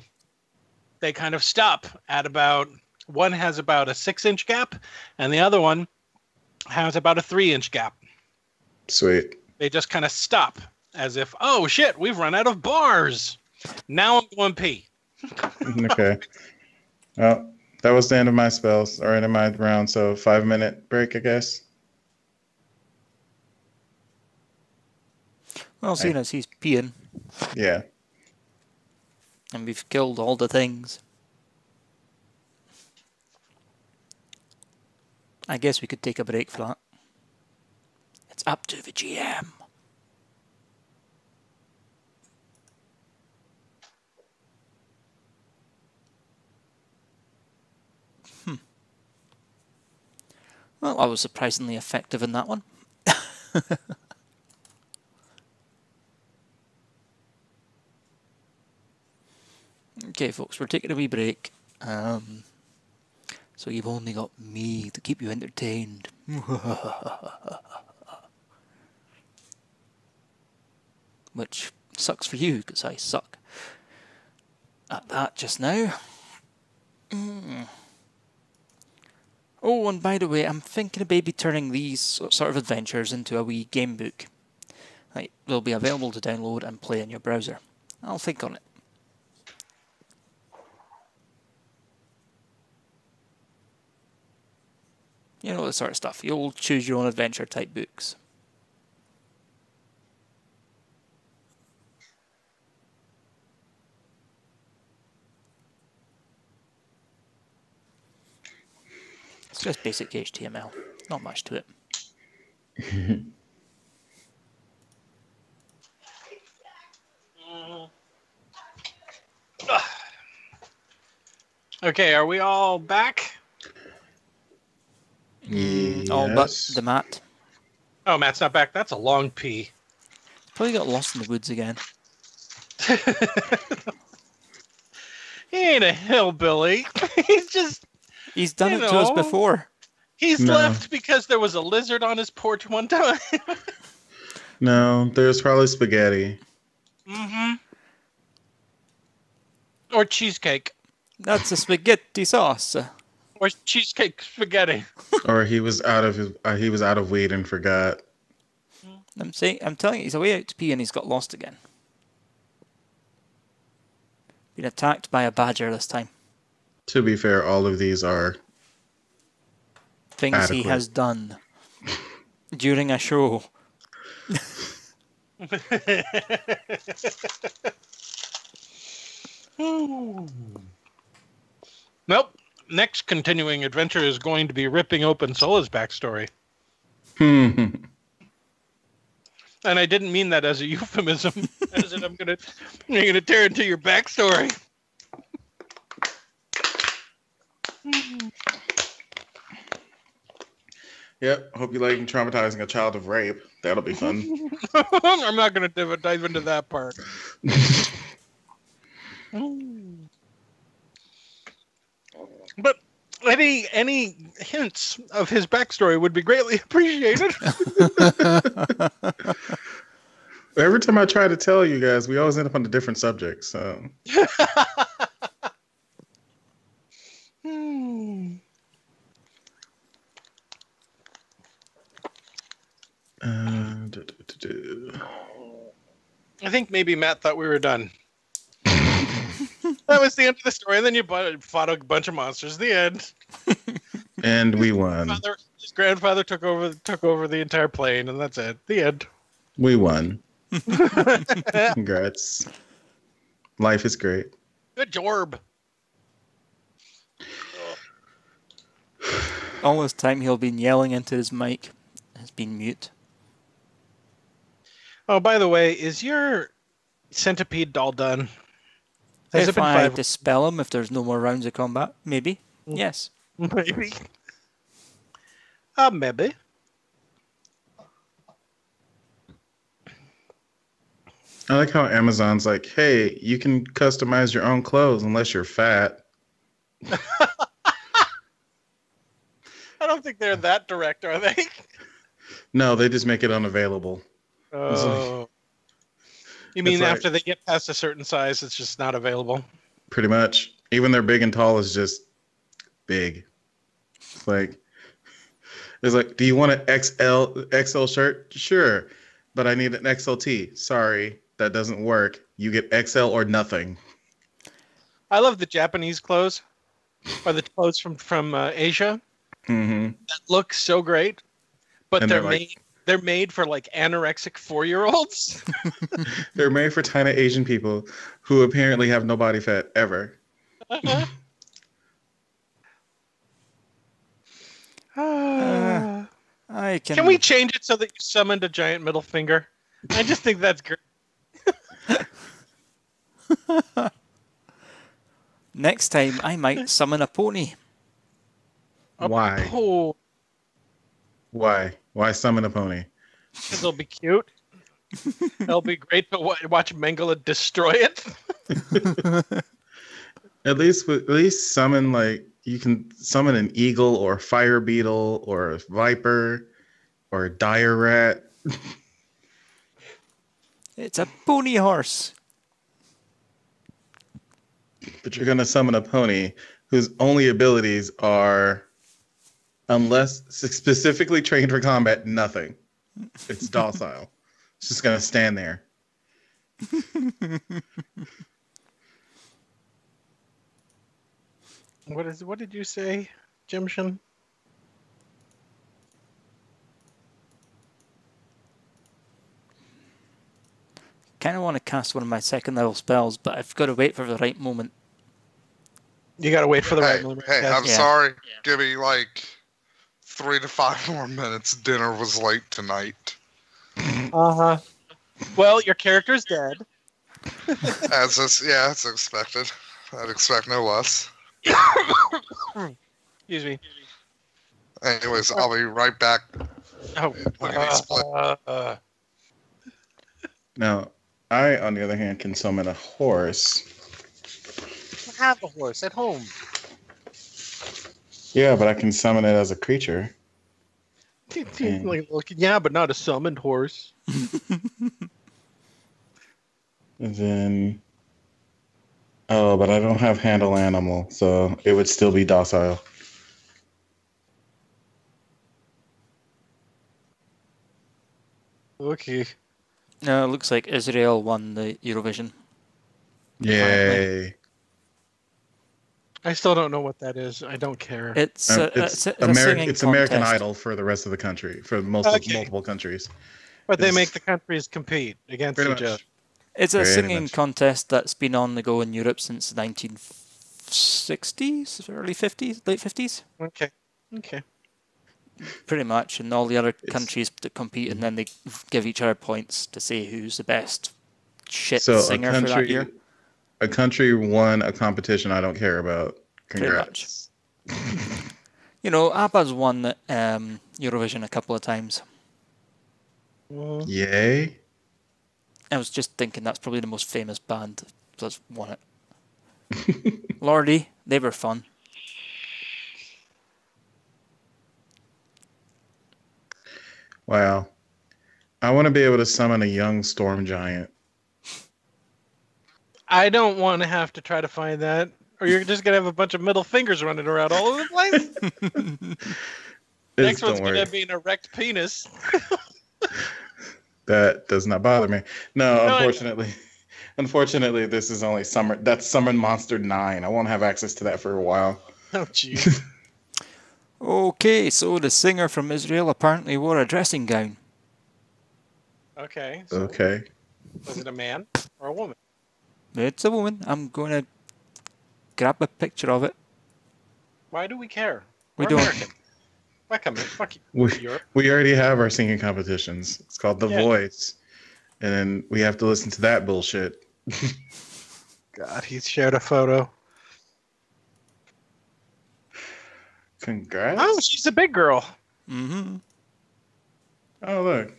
They kind of stop at about, one has about a 6-inch gap, and the other one has about a 3-inch gap. Sweet. They just kind of stop as if, oh shit, we've run out of bars. Now I'm going pee. Okay. Well, that was the end of my spells, or end of my round. So 5-minute break, I guess. Well, seeing as he's peeing, Yeah. and we've killed all the things, I guess we could take a break for that. It's up to the GM. Well, I was surprisingly effective in that one. Okay, folks, we're taking a wee break. So you've only got me to keep you entertained. Which sucks for you, because I suck at that just now. Oh, and by the way, I'm thinking of maybe turning these sort of adventures into a wee game book. Like, they'll be available to download and play in your browser. I'll think on it. You know, the sort of stuff. You'll choose your own adventure type books. It's just basic HTML. Not much to it. Okay, are we all back? All but Yes. the Matt. Oh, Matt's not back. That's a long pee. Probably got lost in the woods again. He ain't a hillbilly. He's just, He's done You it to us know. before. he's No. left because there was a lizard on his porch one time. No, there's probably spaghetti. Mm-hmm. Or cheesecake. That's a spaghetti sauce. Or cheesecake spaghetti. Or he was out of weed and forgot. I'm telling you, he's away out to pee and he's got lost again. Been attacked by a badger this time. To be fair, all of these are Things he Adequate. has done during a show. Nope. Next continuing adventure is going to be ripping open Solas' backstory. And I didn't mean that as a euphemism. As in, I'm gonna tear into your backstory. Yep. Hope you like traumatizing a child of rape. That'll be fun. I'm not gonna dive into that part. But any hints of his backstory would be greatly appreciated. Every time I try to tell you guys, we always end up on a different subject. So I think maybe Matt thought we were done. That was the end of the story, and then you fought a bunch of monsters. The end. And we won. His grandfather took over the entire plane, and that's it. The end. We won. Congrats. Life is great. Good job. All this time he'll been yelling into his mic. Has been mute. Oh, by the way, is your centipede doll done? Has it If been I 5? dispel him, if there's no more rounds of combat, maybe. Yes. Maybe. Maybe. I like how Amazon's like, hey, you can customize your own clothes unless you're fat. I don't think they're that direct, are they? No, they just make it unavailable. Oh. You mean It's like- after they get past a certain size, it's just not available? Pretty much. Even their big and tall is just big. It's like, do you want an XL shirt? Sure. But I need an XLT. Sorry, that doesn't work. You get XL or nothing. I love the Japanese clothes, or the clothes from Asia. Mm-hmm. That look so great, but And they're they're like- made for like anorexic 4-year-olds. They're made for tiny Asian people who apparently have no body fat ever. I can. Can we change it so that you summoned a giant middle finger? I just think that's great. Next time I might summon a pony. Why? Oh, Why? Why summon a pony? Because it'll be cute. It'll be great to watch Mengele destroy it. At least summon like you can summon an eagle or a fire beetle or a viper or a dire rat. It's a pony horse. But you're gonna summon a pony whose only abilities are, unless specifically trained for combat, nothing. It's docile. It's just gonna stand there. What did you say, Jimshin? Kind of want to cast one of my second level spells, but I've got to wait for the right moment. You gotta wait for the right Hey, moment. hey, Yeah. I'm sorry. Give me like 3 to 5 more minutes. Dinner was late tonight. Uh-huh. Well, your character's dead. It's expected. I'd expect no less. Excuse me. Anyways, I'll be right back. Oh. Lickety-split. Now, I, on the other hand, can summon a horse. I have a horse at home. Yeah, but I can summon it as a creature. Yeah, but not a summoned horse. And then, oh, but I don't have handle animal, so it would still be docile. Okay. No, it looks like Israel won the Eurovision. Yay! I still don't know what that is. I don't care. It's It's a singing It's American contest. Idol for the rest of the country, for multiple countries. But they it's- make the countries compete against Pretty each other. much. It's a Very singing much. contest that's been on the go in Europe since the 1960s, early 50s, late 50s, Okay. pretty much. And all the other It's- countries that compete, and then they give each other points to say who's the best shit So singer for that year. a country won a competition I don't care about. Pretty Congrats. You know, ABBA's won Eurovision a couple of times. Mhm. Yay! I was just thinking that's probably the most famous band that's won it. Lordy, they were fun. Wow. I want to be able to summon a young storm giant. I don't want to have to try to find that, or you're just gonna have a bunch of middle fingers running around all over the place. Next one's Don't worry. gonna be an erect penis. That does not bother me. No, No, unfortunately, this is only summer. That's Summon Monster 9. I won't have access to that for a while. Oh, jeez. Okay, so the singer from Israel apparently wore a dressing gown. Okay. So Okay. was it a man or a woman? It's a woman. I'm going to grab a picture of it. Why do we care? We We're don't. American. Fuck 'em. Fuck you. We, Europe. we already have our singing competitions. It's called The Yeah. Voice. And then we have to listen to that bullshit. God, he's shared a photo. Congrats. Oh, she's a big girl. Mm-hmm. Oh, look.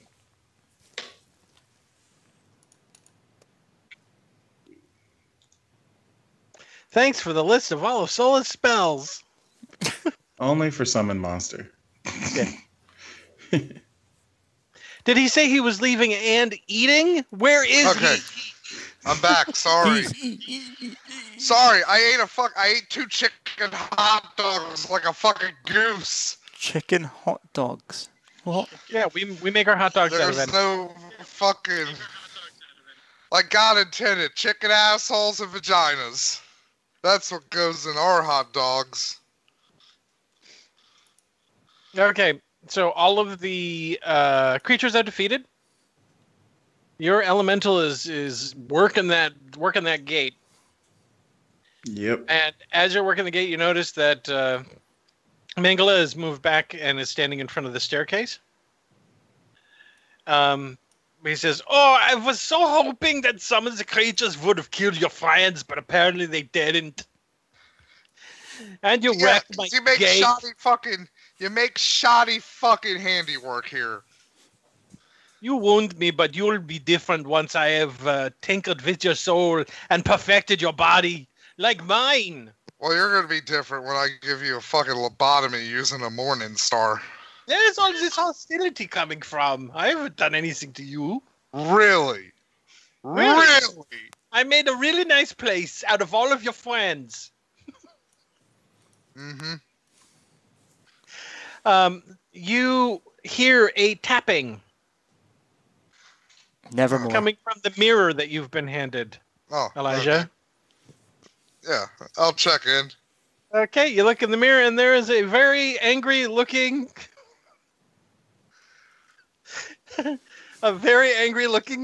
Thanks for the list of all of Solas spells. Only for Summon Monster. Did he say he was leaving and eating? Where is Okay. I'm back. Sorry. Sorry, I ate 2 chicken hot dogs like a fucking goose. Chicken hot dogs. What? he? Yeah, we make our hot dogs out of There's it. no fucking, like God intended, chicken assholes and vaginas. That's what goes in our hot dogs. Okay, so all of the creatures are defeated. Your elemental is working that gate, Yep. and as you're working the gate, you notice that Mengele has moved back and is standing in front of the staircase. He says, "Oh, I was so hoping that some of the creatures would have killed your friends, but apparently they didn't. And you wrecked my you make gate." shoddy fucking, You make shoddy fucking handiwork here. You wound me, but you'll be different once I have tinkered with your soul and perfected your body, like mine. Well, you're gonna be different when I give you a fucking lobotomy using a Morning Star. Where's all this hostility coming from? I haven't done anything to you. Really? Really? I made a really nice place out of all of your friends. Mm-hmm. You hear a tapping Nevermore. coming from the mirror that you've been handed, Oh, Elijah. okay. Yeah, I'll check in. Okay, you look in the mirror and there is a very angry looking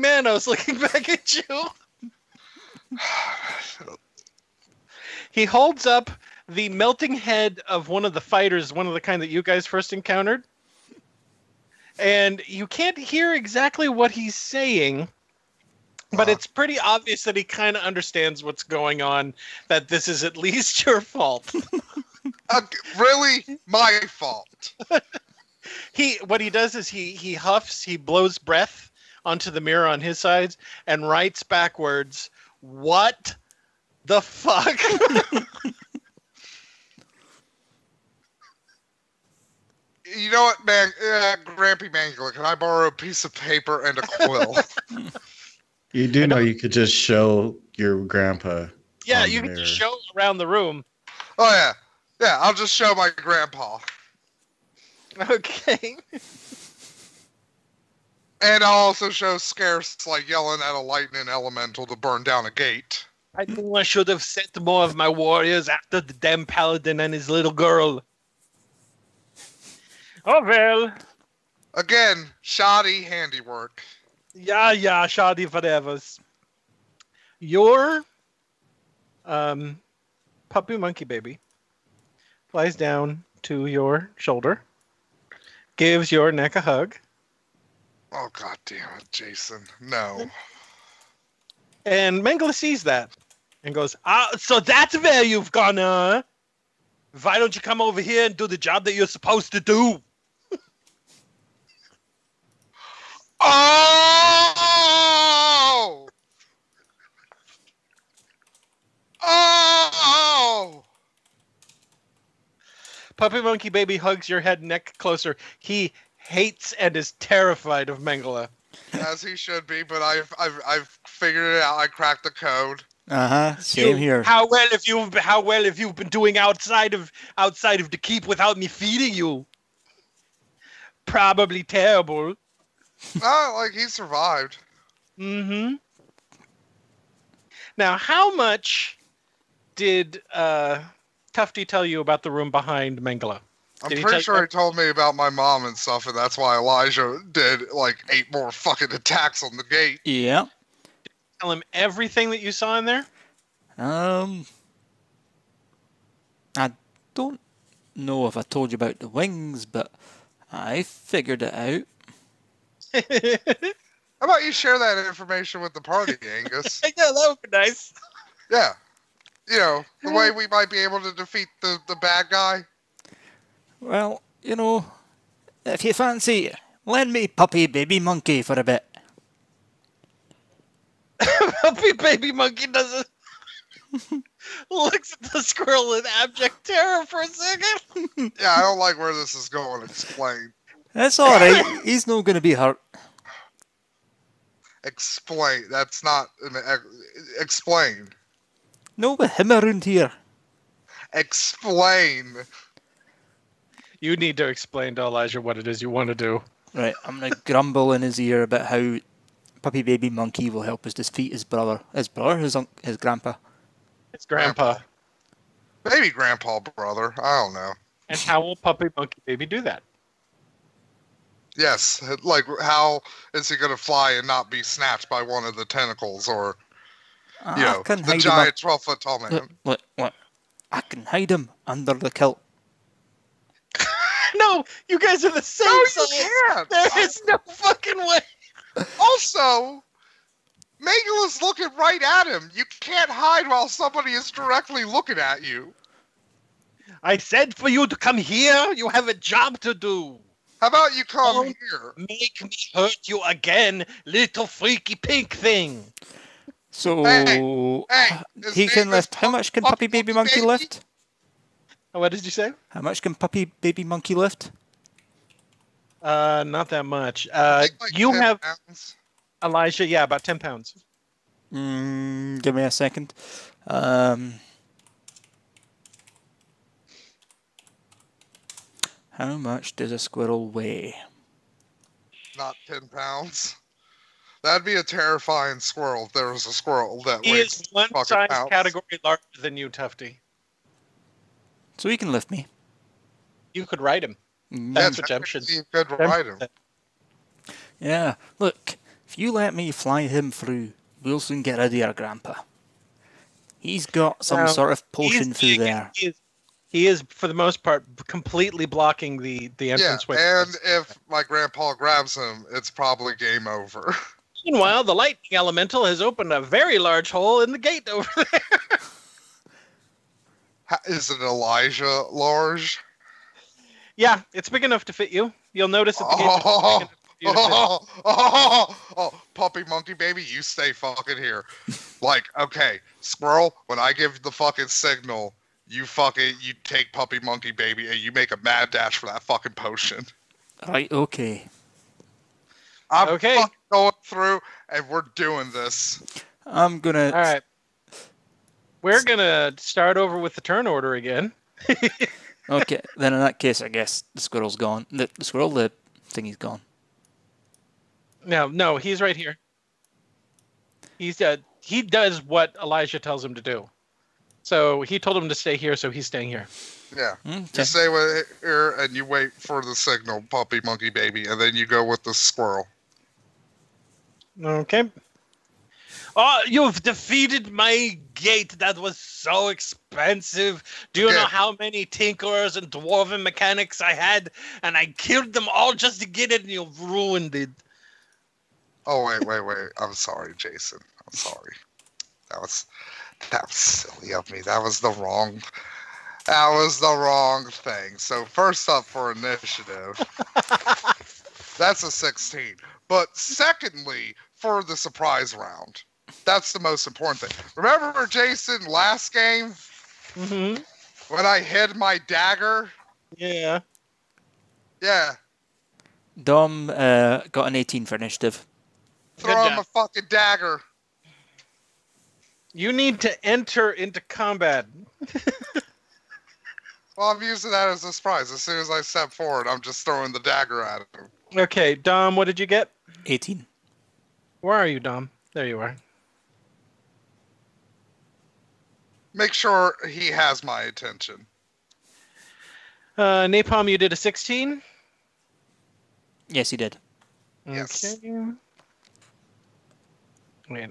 Manos looking back at you. He holds up the melting head of one of the fighters, one of the kind that you guys first encountered. And you can't hear exactly what he's saying, but it's pretty obvious that he kind of understands what's going on, that this is at least your fault. Really? My fault. What he does is he huffs, he blows breath onto the mirror on his sides and writes backwards, "What the fuck?" You know what, man? Grampy Mangler, can I borrow a piece of paper and a quill? You do know you could just show your grandpa. Yeah, on you the can mirror. just show around the room. Oh, yeah. Yeah, I'll just show my grandpa. Okay. And I'll also show Scarce, like, yelling at a lightning elemental to burn down a gate. I knew I should have sent more of my warriors after the damn paladin and his little girl. Oh, well. Again, shoddy handiwork. Yeah, shoddy whatevers. Your puppy monkey baby flies down to your shoulder, gives your neck a hug, Oh, god damn it, Jason. No. and Mengele sees that and goes, so that's where you've gone, huh? Why don't you come over here and do the job that you're supposed to do? Oh! Oh! Puppy monkey baby hugs your head and neck closer. He hates and is terrified of Mengele. As he should be, but I've figured it out. I cracked the code. Same here. How well have you been doing outside of the keep without me feeding you? Probably terrible. Oh, like he survived. Mm-hmm. Now, how much did Tufty tell you about the room behind Mengele? I'm Did he pretty tell sure you- he told me about my mom and stuff, and that's why Elijah did like 8 more fucking attacks on the gate. Yeah. Tell him everything that you saw in there? I don't know if I told you about the wings, but I figured it out. How about you share that information with the party, Angus? Yeah, that would be nice. Yeah. You know, the way we might be able to defeat the bad guy. Well, you know, if you fancy, lend me puppy baby monkey for a bit. Puppy baby monkey doesn't looks at the squirrel in abject terror for a second. Yeah, I don't like where this is going. Explain. That's alright, he's not going to be hurt. Explain. That's not... Explain. No with him around here. Explain. You need to explain to Elijah what it is you want to do. Right, I'm going to grumble in his ear about how puppy baby monkey will help us defeat his brother. His grandpa. It's Grandpa. Maybe Grandpa brother. I don't know. And how will Puppy Monkey Baby do that? Yes, like how is he going to fly and not be snatched by one of the tentacles or, you know, can the hide giant him 12-foot tall man? Look. I can hide him under the kilt. No, you guys are the same No, you size. can't. There is no fucking way. Also, Megala's looking right at him. You can't hide while somebody is directly looking at you. I said for you to come here. You have a job to do. How about you come Don't here? Make me hurt you again, little freaky pink thing. So Hey, his he can name lift. is How much can Puppy Puppy Baby Monkey Monkey lift? What did you say? How much can Puppy Baby Monkey lift? Not that much. I think like You 10 have pounds. Elijah. Yeah, about 10 pounds. Give me a second. How much does a squirrel weigh? Not 10 pounds. That'd be a terrifying squirrel if there was a squirrel that He weighs is one fucking size pounds. category larger than you, Tufty. So he can lift me. You could ride him. Mm, Yeah, That's what Jem should. you could ride him. Yeah, look, if you let me fly him through, we'll soon get rid of your grandpa. He's got some Now, sort of potion He's through big, there. He is, for the most part, completely blocking the Yeah, entranceway. and if my grandpa grabs him, it's probably game over. Meanwhile, the lightning elemental has opened a very large hole in the gate over there. Is it Elijah large? Yeah, it's big enough to fit you. You'll notice that the gate is big Oh, enough for you to fit. Puppy Monkey Baby, you stay fucking here. Like, okay, Squirrel, when I give the fucking signal, you take Puppy Monkey Baby and you make a mad dash for that fucking potion. Right, okay. I'm Okay. fucking going through and we're doing this. I'm gonna... All right. We're going to start over with the turn order again. Okay, then in that case, I guess the squirrel's gone. The squirrel, the thingy's gone. No, he's right here. He does what Elijah tells him to do. So he told him to stay here, so he's staying here. Yeah. Okay. You stay here and you wait for the signal, Puppy Monkey Baby, and then you go with the squirrel. Okay. Oh, you've defeated my gate. That was so expensive. Do you know how many tinkerers and dwarven mechanics I had? And I killed them all just to get it, and you've ruined it. Oh, wait. I'm sorry, Jason. I'm sorry. That was silly of me. That was the wrong thing. So first up for initiative, that's a 16. But secondly, for the surprise round, that's the most important thing. Remember, Jason, last game when I hid my dagger? Yeah. Yeah. Dom got an 18 for initiative. Throw Good him job. a fucking dagger. You need to enter into combat. Well, I'm using that as a surprise. As soon as I step forward, I'm just throwing the dagger at him. Okay, Dom, what did you get? 18. Where are you, Dom? There you are. Make sure he has my attention. Napalm, you did a 16? Yes, he did. Yes. Okay. Wait.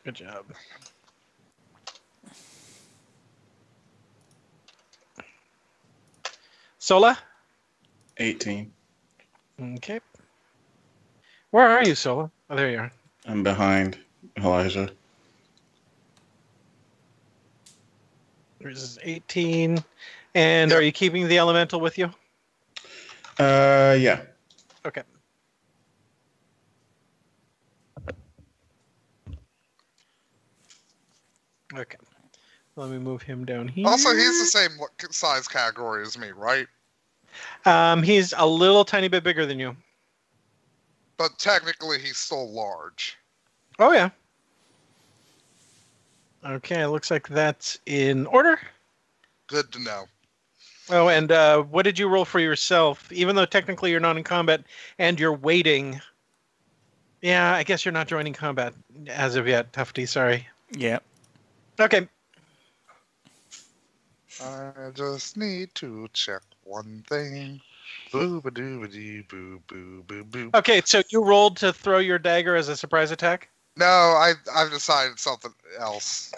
Good job. Sola? 18. Okay. Where are you, Sola? Oh, there you are. I'm behind Elijah. This is 18. And are you keeping the elemental with you? Yeah. Okay. Okay. Let me move him down here. Also, he's the same size category as me, right? He's a little tiny bit bigger than you. But technically, he's still large. Oh, yeah. Okay, it looks like that's in order. Good to know. Oh, and what did you roll for yourself? Even though technically you're not in combat and you're waiting. Yeah, I guess you're not joining combat as of yet, Tufty. Sorry. Yeah. Okay. I just need to check one thing. Boo-ba-doo-ba-doo, boo-boo-boo-boo. Okay, so you rolled to throw your dagger as a surprise attack? No, I've decided something else.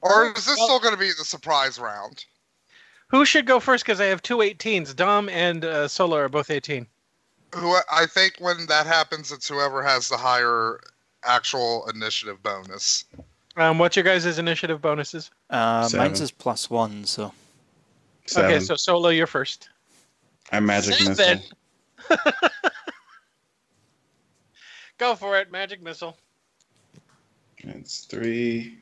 Or is this still going to be the surprise round? Who should go first? Because I have two 18s. Dom and Solar are both 18. I think when that happens, it's whoever has the higher actual initiative bonus. What's your guys' initiative bonuses? Mine's 7. is +1, so... 7. Okay, so Solo, you're first. I'm magic 7. missile. Go for it, magic missile. It's 3.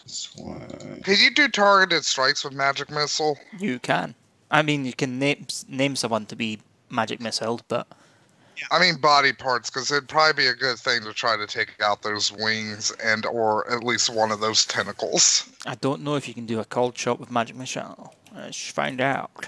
This 1. Can you do targeted strikes with magic missile? You can. I mean, you can name someone to be magic missiled, but I mean body parts, because it'd probably be a good thing to try to take out those wings and or at least one of those tentacles. I don't know if you can do a cold shot with magic missile. Let's find out.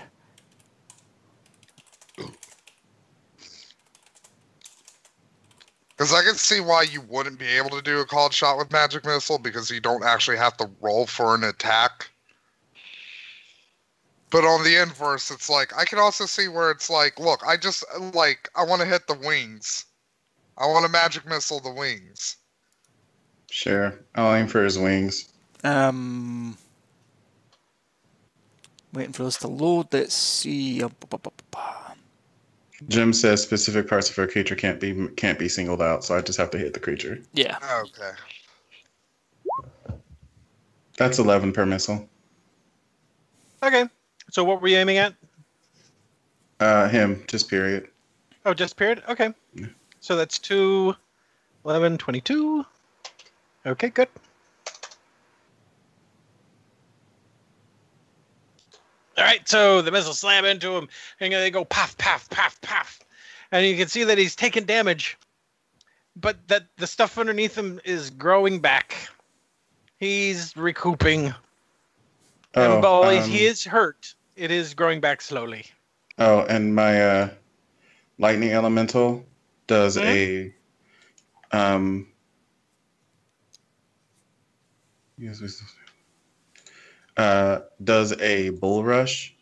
Because I can see why you wouldn't be able to do a called shot with magic missile, because you don't actually have to roll for an attack. But on the inverse, it's like, I can also see where it's like, look, I want to hit the wings. I want to magic missile the wings. Sure. I'll aim for his wings. Waiting for us to load. Let's see. Jim says specific parts of a creature can't be singled out, so I just have to hit the creature. Yeah. Okay. That's 11 per missile. Okay. So what were you aiming at? Him, just period. Oh, just period? Okay. Yeah. So that's 2, 11, 22. Okay, good. All right, so the missiles slam into him, and they go puff, puff, puff, puff. And you can see that he's taking damage, but that the stuff underneath him is growing back. He's recouping. And while he is hurt, it is growing back slowly. Oh, and my lightning elemental does a does a bull rush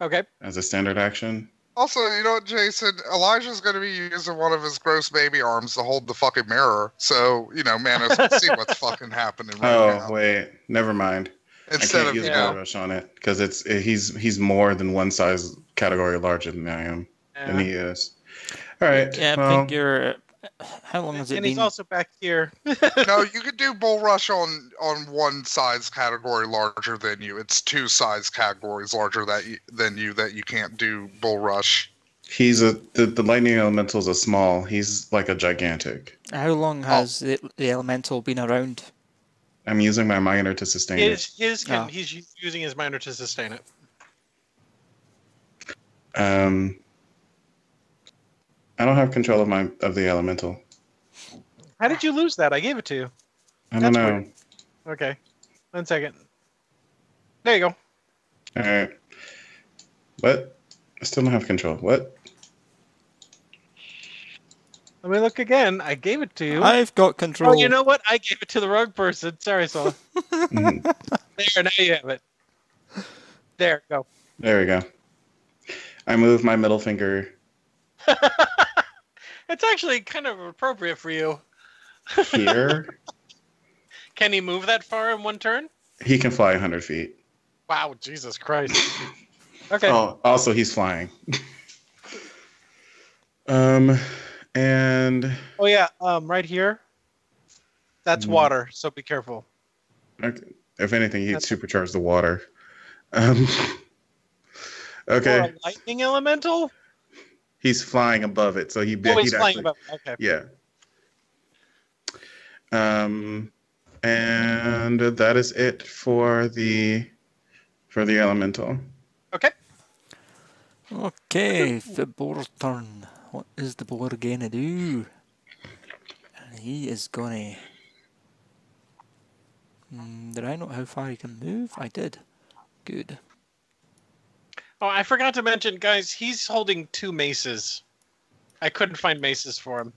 Okay. as a standard action. Also, you know what, Jason? Elijah's going to be using one of his gross baby arms to hold the fucking mirror. So, Manos can see what's fucking happening right now. Oh, wait. Never mind. Instead I of, can't use bull rush on it because he's more than one size category larger than I am. Than he is. All right. Yeah, I think you're. How long has it And been? he's also back here. No, you could do bull rush on one size category larger than you. It's 2 size categories larger than you that you can't do bull rush. He's the lightning elemental is a small. He's like a gigantic. How long has the elemental been around? I'm using my minor to sustain it. He's using his minor to sustain it. I don't have control of the elemental. How did you lose that? I gave it to you. I don't know. Weird. Okay. 1 second. There you go. All right. What? I still don't have control. What? Let me look again. I gave it to you. I've got control. Oh, you know what? I gave it to the wrong person. Sorry, Solas. Mhm. There, now you have it. There, go. There we go. I move my middle finger It's actually kind of appropriate for you. here. Can he move that far in one turn? He can fly 100 feet. Wow, Jesus Christ. Okay. Oh, also he's flying. And Oh yeah, right here. That's water, so be careful. okay, if anything, he'd supercharge the water. Okay. Or a lightning elemental? He's flying above it, so he's flying above. Okay. Yeah. And that is it for the elemental. Okay. Okay, the Boar's turn. What is the Boar gonna do? And he is gonna. Did I know how far he can move? I did. Good. Oh, I forgot to mention, guys, he's holding 2 maces. I couldn't find maces for him.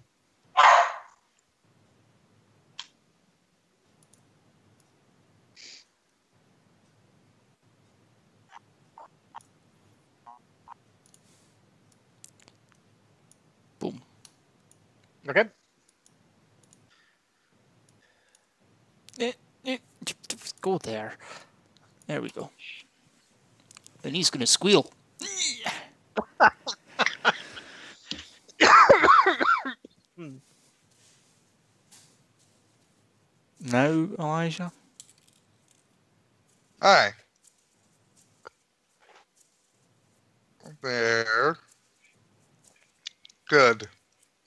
Boom. Okay. Go there. There we go. And he's gonna squeal. Now, Elijah? Alright. There. Good.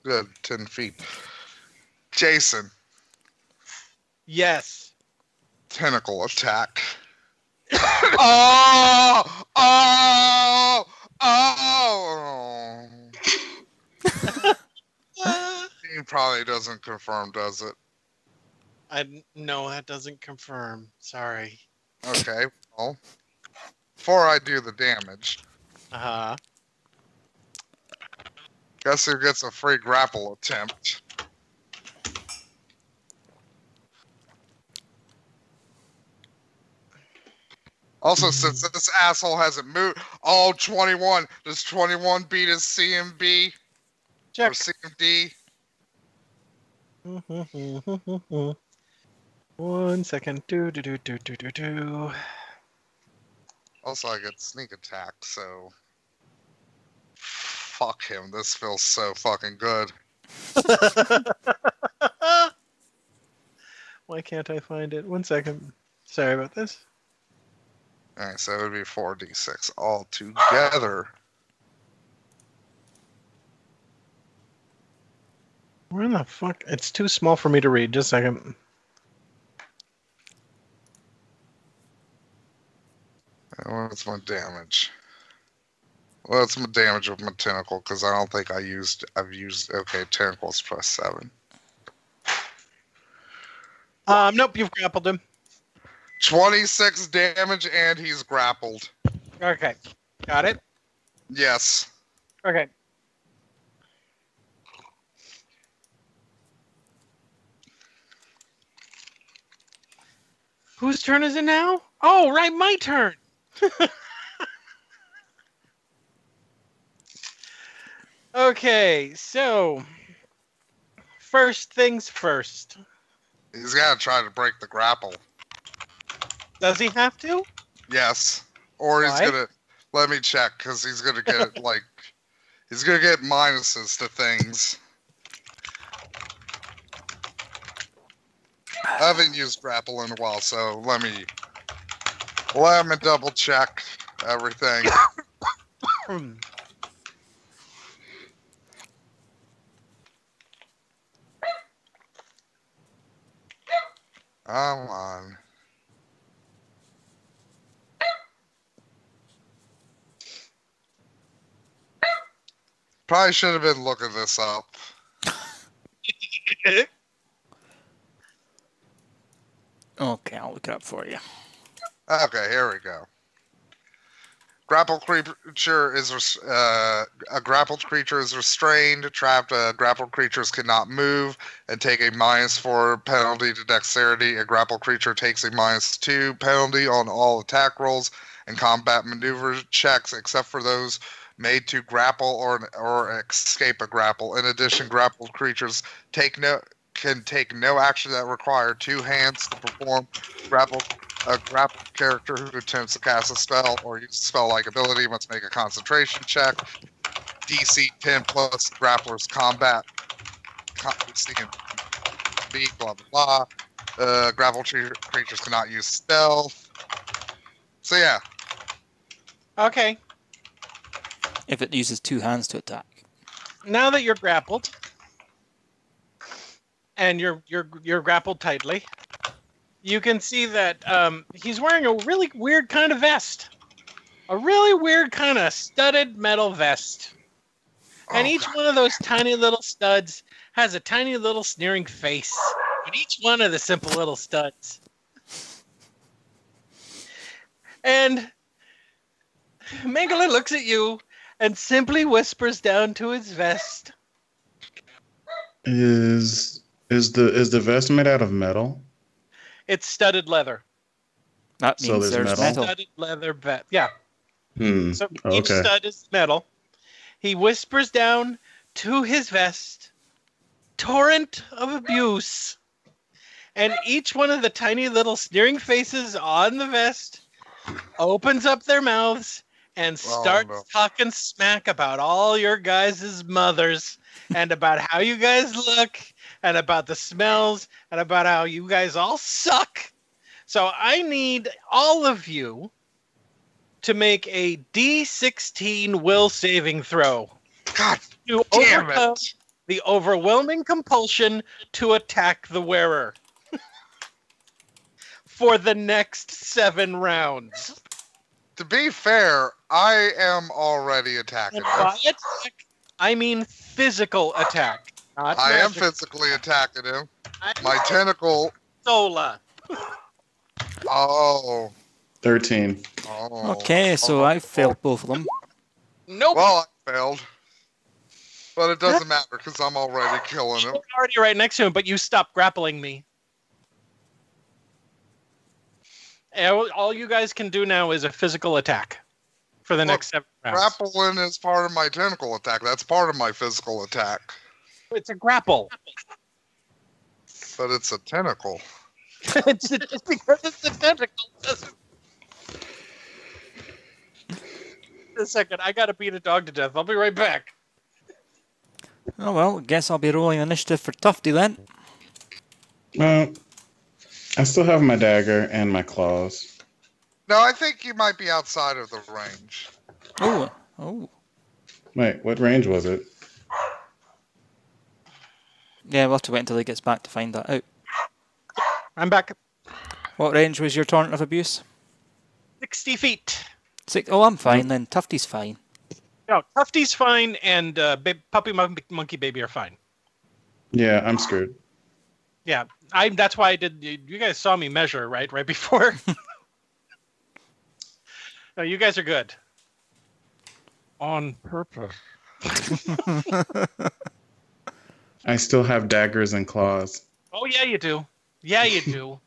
Good. 10 feet. Jason. Yes. Tentacle attack. Oh! Oh! Oh! He probably doesn't confirm, does it? No, that doesn't confirm. Sorry. Okay, well, before I do the damage, Uh-huh. guess who gets a free grapple attempt? Also, since this asshole hasn't moved, 21. Does 21 beat his CMB Check. or CMD? 1 second. Do. Also, I get sneak attack, so fuck him. This feels so fucking good. Why can't I find it? 1 second. Sorry about this. Alright, so it would be 4d6 all together. Where in the fuck? It's too small for me to read. Just a second. What's my damage? Well, it's my damage with my tentacle, because I don't think I've used, okay, tentacles plus 7. Nope, you've grappled him. 26 damage, and he's grappled. Okay. Got it? Yes. Okay. Whose turn is it now? Oh, right, my turn. Okay, so first things first. He's got to try to break the grapple. Does he have to? Yes. Or he's Why? going to, let me check, because he's going to get, like, he's going to get minuses to things. I haven't used grapple in a while, so let me double check everything. Come on. Probably should have been looking this up. Okay, I'll look it up for you. Okay, here we go. Grappled creature is a grappled creature is restrained, trapped. Grappled creatures cannot move and take a -4 penalty to dexterity. A grappled creature takes a -2 penalty on all attack rolls and combat maneuver checks, except for those made to grapple or escape a grapple. In addition, grappled creatures can take no action that require 2 hands to perform a grappled character who attempts to cast a spell or use a spell-like ability must make a concentration check. DC 10 plus grappler's combat. B, blah, blah, blah. Grappled creatures cannot use stealth. So, yeah. Okay. If it uses 2 hands to attack. Now that you're grappled, and you're grappled tightly, you can see that he's wearing a really weird kind of vest. A really weird kind of studded metal vest. And each one of those tiny little studs has a tiny little sneering face on each one of the simple little studs. And Megala looks at you and simply whispers down to his vest. Is the vest made out of metal? It's studded leather. That So means there's there's metal? metal. Studded leather vest. Yeah. Hmm. So each Okay. stud is metal. He whispers down to his vest, torrent of abuse. And each one of the tiny little sneering faces on the vest opens up their mouths and starts talking smack about all your guys' mothers and about how you guys look and about the smells and about how you guys all suck. So I need all of you to make a D16 will saving throw God to damn overcome it! the overwhelming compulsion to attack the wearer for the next 7 rounds. To be fair, I am already attacking And him. by attack, I mean physical attack. Not I am magic. physically attacking him. I My mean tentacle. Sola. Oh. 13. Oh. Okay, so I failed both of them. Nope. Well, I failed. But it doesn't matter because I'm already killing him. I'm already right next to him, but you stopped grappling me. And all you guys can do now is a physical attack for the next 7 rounds. Grappling is part of my tentacle attack. That's part of my physical attack. It's a grapple. But it's a tentacle. It's just because it's a tentacle doesn't. A second, I gotta beat a dog to death. I'll be right back. Oh well, guess I'll be rolling initiative for Tufty then. Well, I still have my dagger and my claws. No, I think you might be outside of the range. Oh. Wait, what range was it? Yeah, we'll have to wait until he gets back to find that out. I'm back. What range was your torrent of abuse? 60 feet. Oh, I'm fine then. Tufty's fine. No, Tufty's fine, and Puppy Monkey Baby are fine. Yeah, I'm screwed. Yeah, that's why I did. You guys saw me measure, right? Right before. No, you guys are good. On purpose. I still have daggers and claws. Oh yeah, you do. Yeah, you do.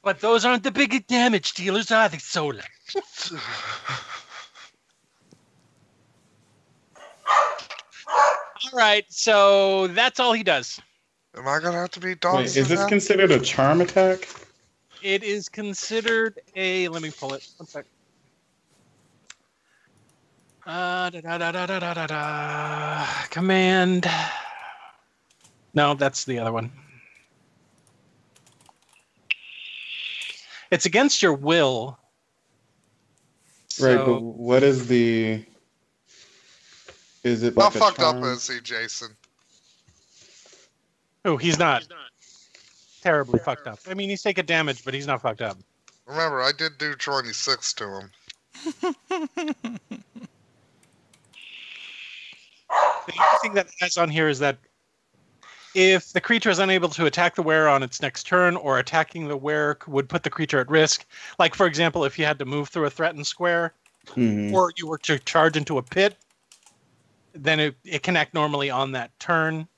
But those aren't the big damage dealers, are they, Sola? All right, so that's all he does. Am I gonna have to beat Wait, dogs? is this considered a charm attack? It is considered a. Let me pull it. One sec. Command. No, that's the other one. It's against your will. Right, So- but what is the... Is it How like a fucked up charm? is he, Jason? Oh, he's not. Terribly fucked up. I mean, he's taking damage, but he's not fucked up. Remember, I did do 26 to him. The only thing that it has on here is that if the creature is unable to attack the wearer on its next turn, or attacking the wearer would put the creature at risk, like, for example, if you had to move through a threatened square, Mhm. or you were to charge into a pit, then it can act normally on that turn.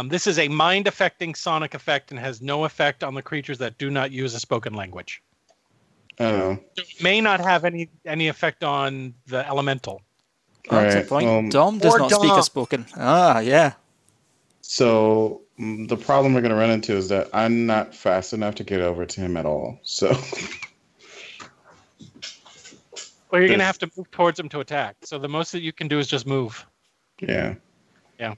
This is a mind-affecting sonic effect and has no effect on the creatures that do not use a spoken language. Oh, It may not have any effect on the elemental. That's a right. point. Well, Dom does Or not speak Dom. a spoken. Ah, yeah. so the problem we're going to run into is that I'm not fast enough to get over to him at all. So Well, you're going to have to move towards him to attack. So the most that you can do is just move. yeah. Yeah.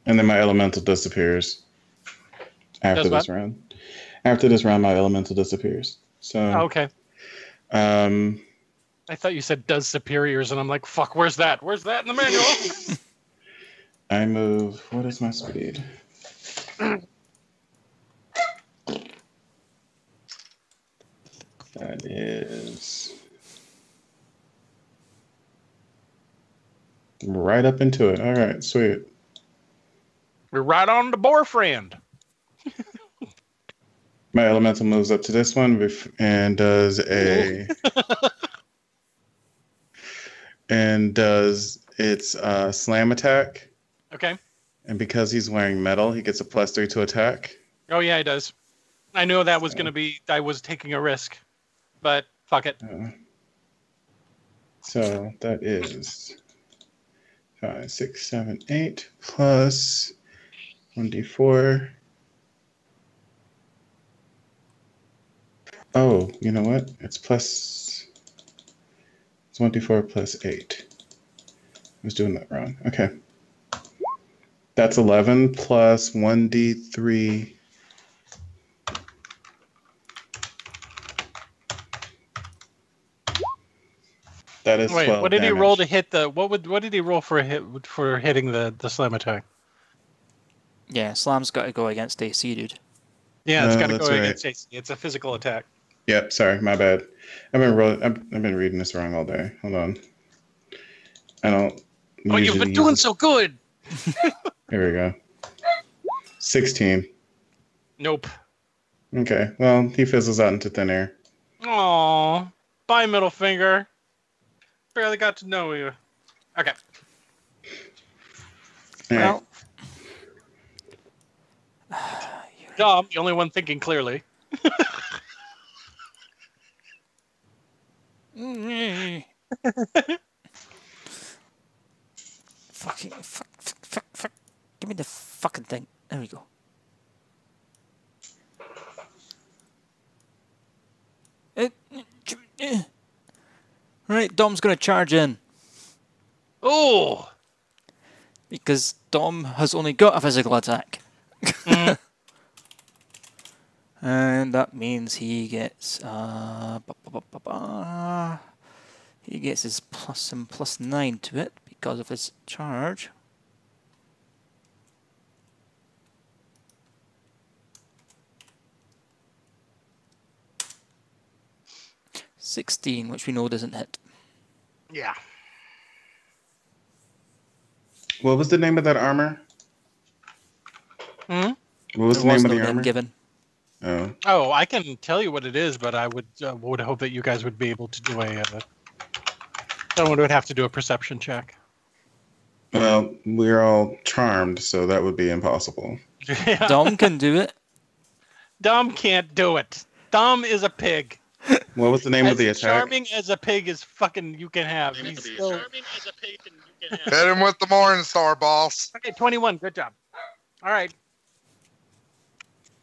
And then my elemental disappears after Does this what? round. After this round, my elemental disappears. So, Oh, okay. um, I thought you said does superiors, and I'm like, fuck, where's that? Where's that in the manual? I move. What is my speed? That is right up into it. All right, sweet. We're right on the boar friend. My elemental moves up to this one and does a and does its slam attack. Okay. And because he's wearing metal, he gets a +3 to attack. Oh, yeah, he does. I knew that was going to be, I was taking a risk. But fuck it. So that is 5, 6, 7, 8 plus 1d4. Oh, you know what? It's 1d4 plus 8. I was doing that wrong. Okay. That's 11 plus 1d3 That is Wait, 12 what did he damage. roll to hit the? What did he roll for a hit for hitting the slam attack? Yeah, slam's got to go against AC, dude. Yeah, it's got to that's go right. against AC. It's a physical attack. Yep, sorry, my bad. I've been reading this wrong all day. Hold on. I don't. Oh, you've been doing so good. Here we go. 16. Nope. Okay, well, he fizzles out into thin air. Aw, bye, middle finger. Barely got to know you. Okay. All right. Well, Dom, the only one thinking clearly. fuck. Give me the fucking thing. There we go. Right, Dom's gonna charge in. Oh. Because Dom has only got a physical attack. And that means he gets he gets his +9 to it because of his charge. $16, which we know doesn't hit. Yeah. What was the name of that armor? Hmm? What was There the name was of no the name armor? given. Oh. Oh, I can tell you what it is, but I would hope that you guys would be able to do someone would have to do a perception check. Well, we're all charmed, so that would be impossible. Yeah. Dom can do it. Dom can't do it. Dom is a pig. What was the name of the As attack? charming as a pig is fucking you can have. He's still... Charming as a pig and you can have. Hit him with the Morningstar, boss. Okay, 21. Good job. All right.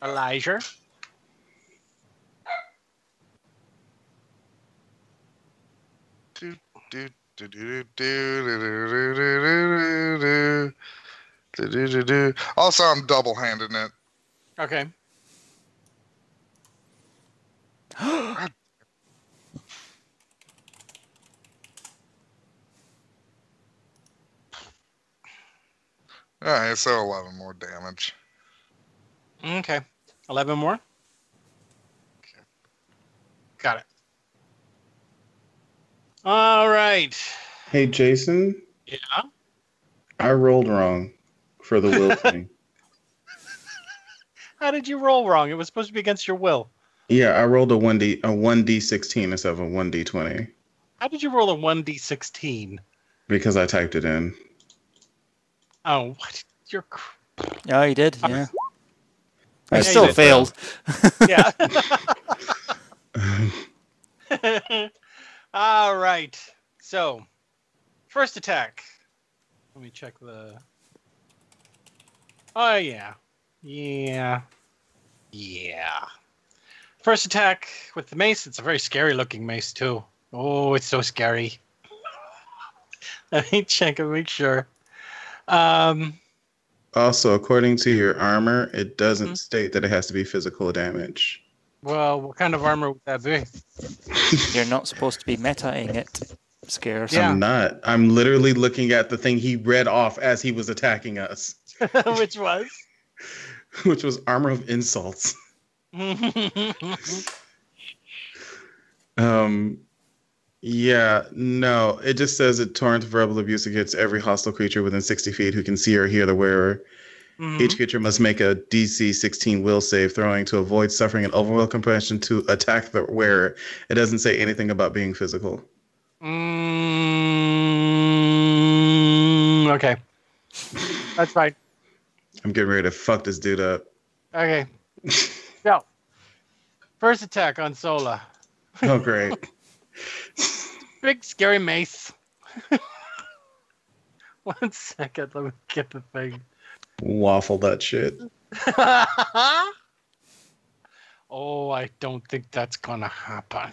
Elijah. Also, I'm double-handing it. Okay. All right, so 11 more damage. Okay. 11 more? Okay. Got it. All right. Hey, Jason, Yeah. I rolled wrong for the will thing. How did you roll wrong? It was supposed to be against your will. Yeah, I rolled a 1d16 instead of a 1d20 How did you roll a 1d16? because I typed it in. Oh, what? You're... Yeah, he did. Yeah. I Yeah, still you did. failed. Yeah. All right. So, first attack. Let me check the... Oh, yeah. Yeah. First attack with the mace. It's a very scary looking mace, too. Oh, it's so scary. Let me check and make sure. Also, according to your armor, it doesn't state that it has to be physical damage. Well, what kind of armor would that be? You're not supposed to be metaing it. Scarce. Yeah. I'm not. I'm literally looking at the thing he read off as he was attacking us, Which was? which was armor of insults. Yeah, no, it just says a torrent of verbal abuse against every hostile creature within 60 feet who can see or hear the wearer. Each creature must make a DC 16 will save throwing to avoid suffering an overwhelming compulsion to attack the wearer. It doesn't say anything about being physical. Okay. That's fine. I'm getting ready to fuck this dude up. Okay. So, first attack on Sola. Oh, great. Big scary mace. 1 second, let me get the thing. Waffle that shit. Oh, I don't think that's gonna happen.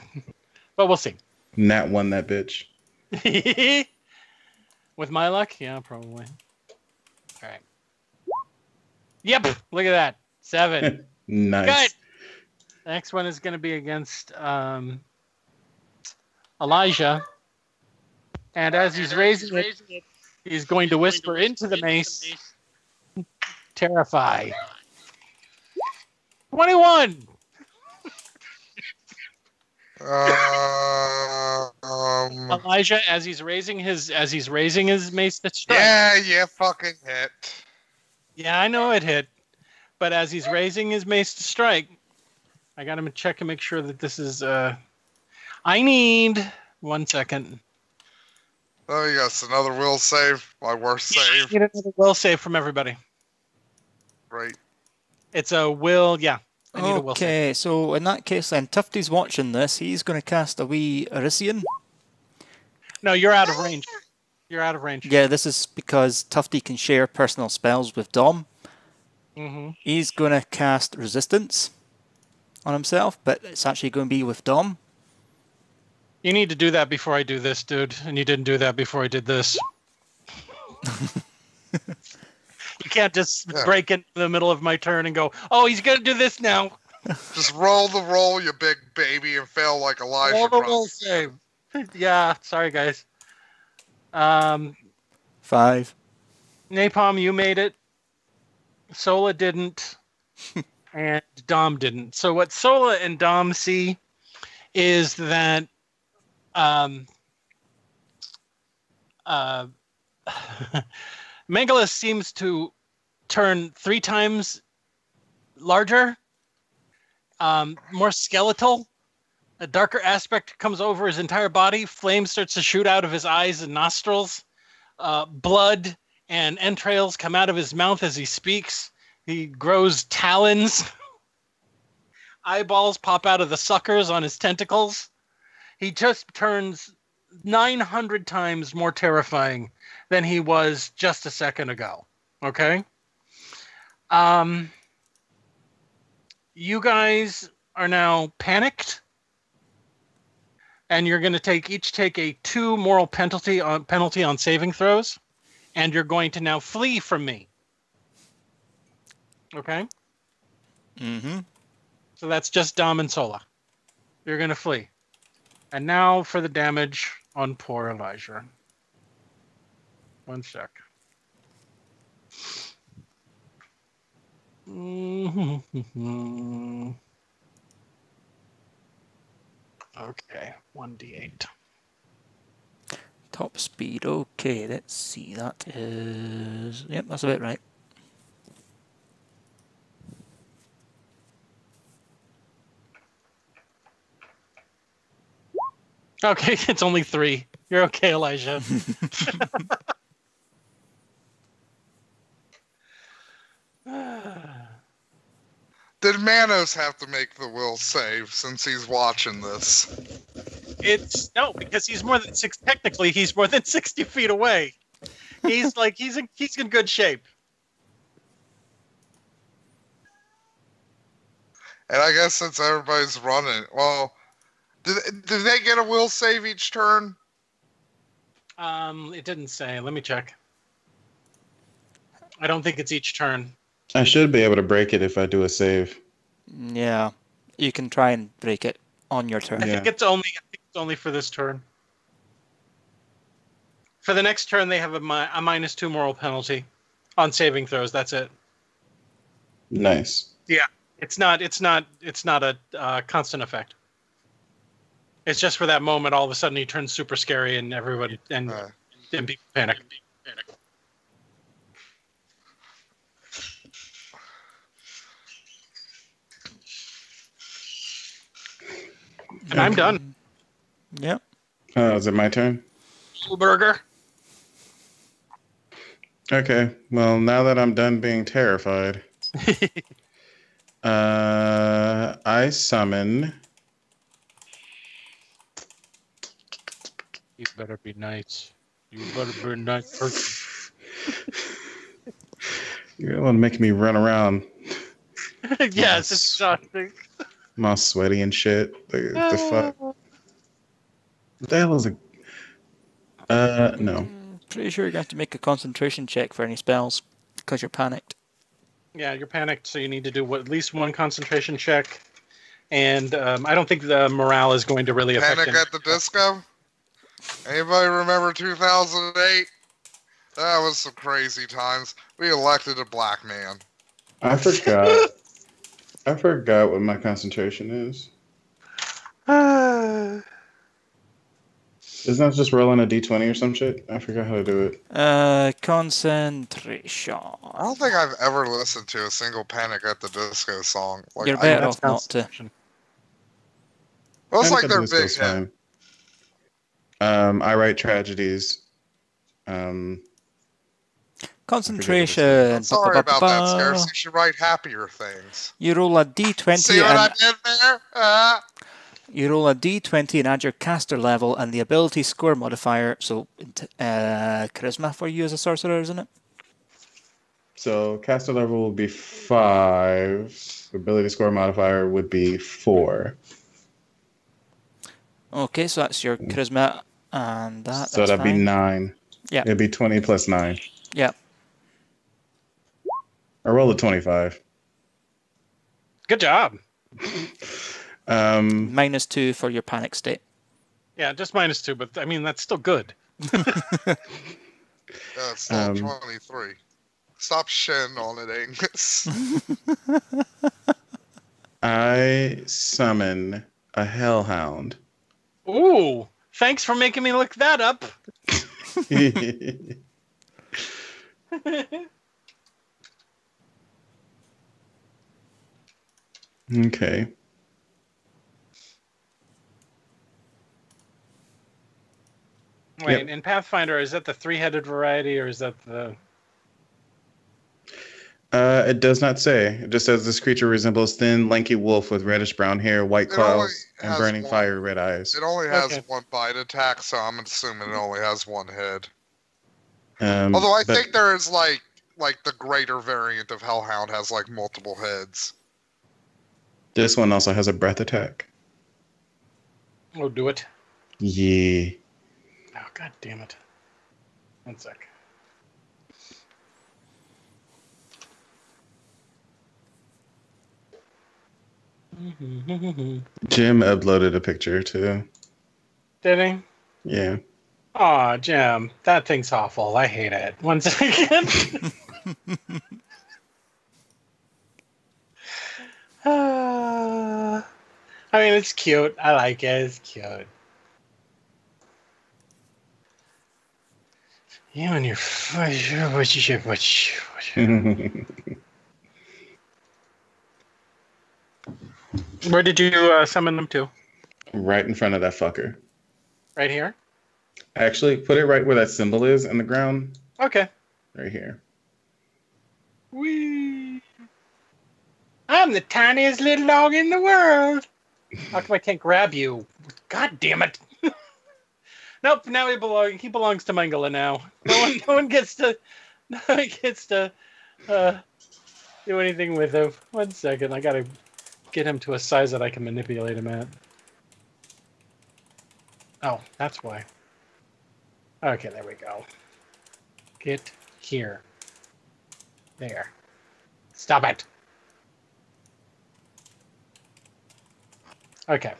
But we'll see. Nat won that bitch. With my luck? Yeah, probably. Alright. Yep, look at that. 7. Nice. Good. Next one is gonna be against Elijah. And as he's raising it, he's going to whisper into the mace, terrify. 21! Elijah, as he's raising his mace to strike. Yeah, you fucking hit. Yeah, I know it hit. But as he's raising his mace to strike, I got to check and make sure that this is... I need 1 second. Oh, yes, another will save. My worst save. Get another will save from everybody. Right. It's a will, yeah. I need a will save. Okay, so in that case then, Tufty's watching this. He's going to cast a wee Arisian. No, you're out of range. You're out of range. Yeah, this is because Tufty can share personal spells with Dom. Mm-hmm. He's going to cast Resistance on himself, but it's actually going to be with Dom. You need to do that before I do this, dude. And you didn't do that before I did this. You can't just break into the middle of my turn and go, oh, he's going to do this now. Just roll the roll, you big baby, and fail like Elijah. Roll the roll save. Yeah, sorry, guys. 5. Napalm, you made it. Sola didn't. And Dom didn't. So what Sola and Dom see is that Megalus seems to turn 3 times larger, more skeletal. A darker aspect comes over his entire body. Flame starts to shoot out of his eyes and nostrils. Blood and entrails come out of his mouth as he speaks. He grows talons. Eyeballs pop out of the suckers on his tentacles. He just turns 900 times more terrifying than he was just a second ago. Okay? You guys are now panicked, and you're going to each take a 2 moral penalty on saving throws, and you're going to now flee from me. Okay? Mm-hmm. So that's just Dom and Sola. You're going to flee. And now for the damage on poor Elijah. 1 sec. Okay, 1d8. Top speed. Okay, let's see. That is... Yep, that's about right. Okay, it's only 3. You're okay, Elijah. Did Manos have to make the will save since he's watching this? It's no, because he's more than 6. Technically, he's more than 60 feet away. He's in good shape. And I guess since everybody's running, well, do they get a will save each turn? It didn't say. Let me check. I don't think it's each turn. I should be able to break it if I do a save. Yeah, you can try and break it on your turn. I think it's only for this turn. For the next turn, they have a -2 moral penalty on saving throws. That's it. Nice. Yeah, it's not a constant effect. It's just for that moment. All of a sudden, he turns super scary, and everybody and people panic. And I'm done. Yep. Is it my turn? Burger. Okay. Well, now that I'm done being terrified, I summon. You better be nice. You better be a nice person. You're want to make me run around. Yes, it's exhausting. I'm all sweaty and shit. The fuck? What the hell is it? No. Pretty sure you're going to have to make a concentration check for any spells because you're panicked. Yeah, you're panicked, so you need to do at least 1 concentration check. And I don't think the morale is going to really affect Panic it. at the disco? Anybody remember 2008? That was some crazy times. We elected a black man. I forgot. I forgot what my concentration is. Isn't that just rolling a d20 or some shit? I forgot how to do it. Concentration. I don't think I've ever listened to a single Panic at the Disco song. Like, You're better That's off not to. concentration. Well, it's Panic like at the their Disco's big hit. fine. I write tragedies. Concentration. I'm sorry about that, Scarce. You should write happier things. You roll a d20 See what I and did there? you roll a d20 and add your caster level and the ability score modifier. So, charisma for you as a sorcerer, isn't it? So caster level will be 5. Ability score modifier would be 4. Okay, so that's your charisma and that. So that'd be 9. Yeah. It'd be 20 plus 9. Yeah. I roll a 25. Good job. -2 for your panic state. Yeah, just -2, but I mean that's still good. It's still 23. Stop shitting on it, Angus. I summon a hellhound. Ooh, thanks for making me look that up. Okay. Wait, in Pathfinder, is that the 3-headed variety, or is that the... It does not say. It just says this creature resembles thin, lanky wolf with reddish-brown hair, white claws, and burning fire red eyes. It only has Okay. one bite attack, so I'm assuming it only has one head. Um, Although I but think there is like the greater variant of Hellhound has like multiple heads. this one also has a breath attack. Oh, do it. Yeah. Oh, god damn it. One sec. Jim uploaded a picture too. Did he? Yeah. Aw, Jim, that thing's awful. I hate it. One second. I mean, it's cute. I like it. It's cute. You and your... Where did you summon them to? Right in front of that fucker. Right here? Actually, put it right where that symbol is in the ground. Okay. Right here. Whee! I'm the tiniest little dog in the world. How come I can't grab you? God damn it! Nope. Now he belongs to Mangala now. No one gets to do anything with him. 1 second. I gotta get him to a size that I can manipulate him at. Oh, that's why. Okay, there we go. Get here. There. Stop it. Okay.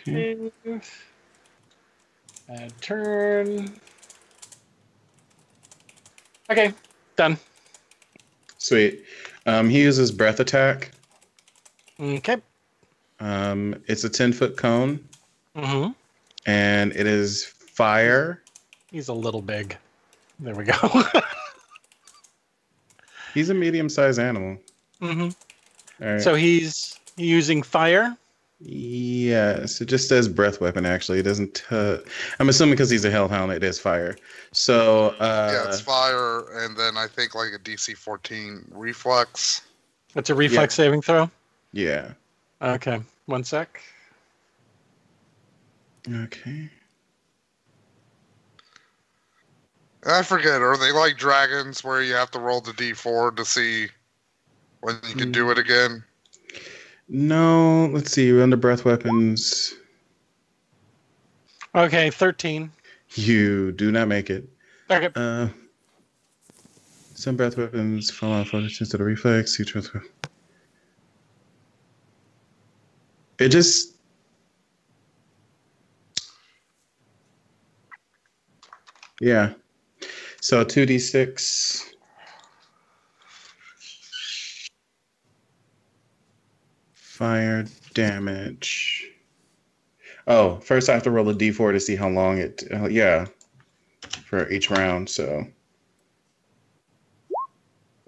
Okay. Add turn. Okay, done. Sweet. He uses breath attack. Okay. It's a 10-foot cone, Mm-hmm. and it is fire. He's a little big. There we go. He's a medium-sized animal. Mm-hmm. All right. So he's using fire. Yes, it just says breath weapon. Actually, it doesn't. I'm assuming because he's a hellhound, it is fire. So Yeah, it's fire, and then I think like a DC 14 reflex. That's a reflex saving throw. yeah. Okay, 1 sec. Okay. I forget, are they like dragons where you have to roll the D4 to see when you can do it again? No, let's see. We're under breath weapons. Okay, 13. You do not make it. Okay. Some breath weapons fall off instead of reflex. It just. Yeah. So 2d6. Fire damage. Oh, first I have to roll a d4 to see how long it. Yeah. For each round, so.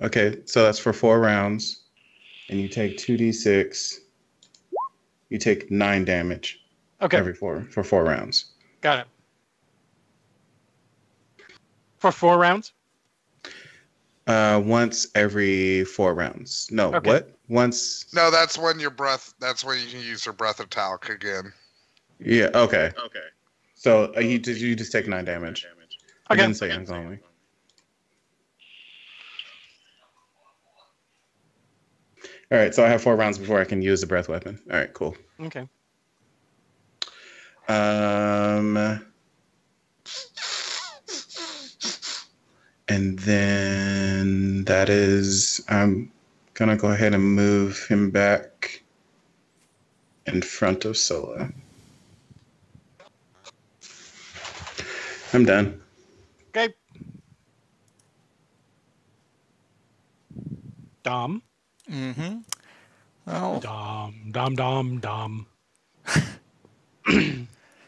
Okay, so that's for 4 rounds. And you take 2d6. You take 9 damage. Okay. Every 4 for 4 rounds. Got it. For 4 rounds? Once every 4 rounds. No, Okay. what? Once. No, that's when your breath. That's when you can use your breath attack again. Yeah. Okay. So you just take 9 damage. I Okay. didn't say only. All right. So I have 4 rounds before I can use the breath weapon. All right. Cool. Okay. And then that is, I'm gonna go ahead and move him back in front of Sola. I'm done. Okay. Dom. Mm-hmm. Well, Dom.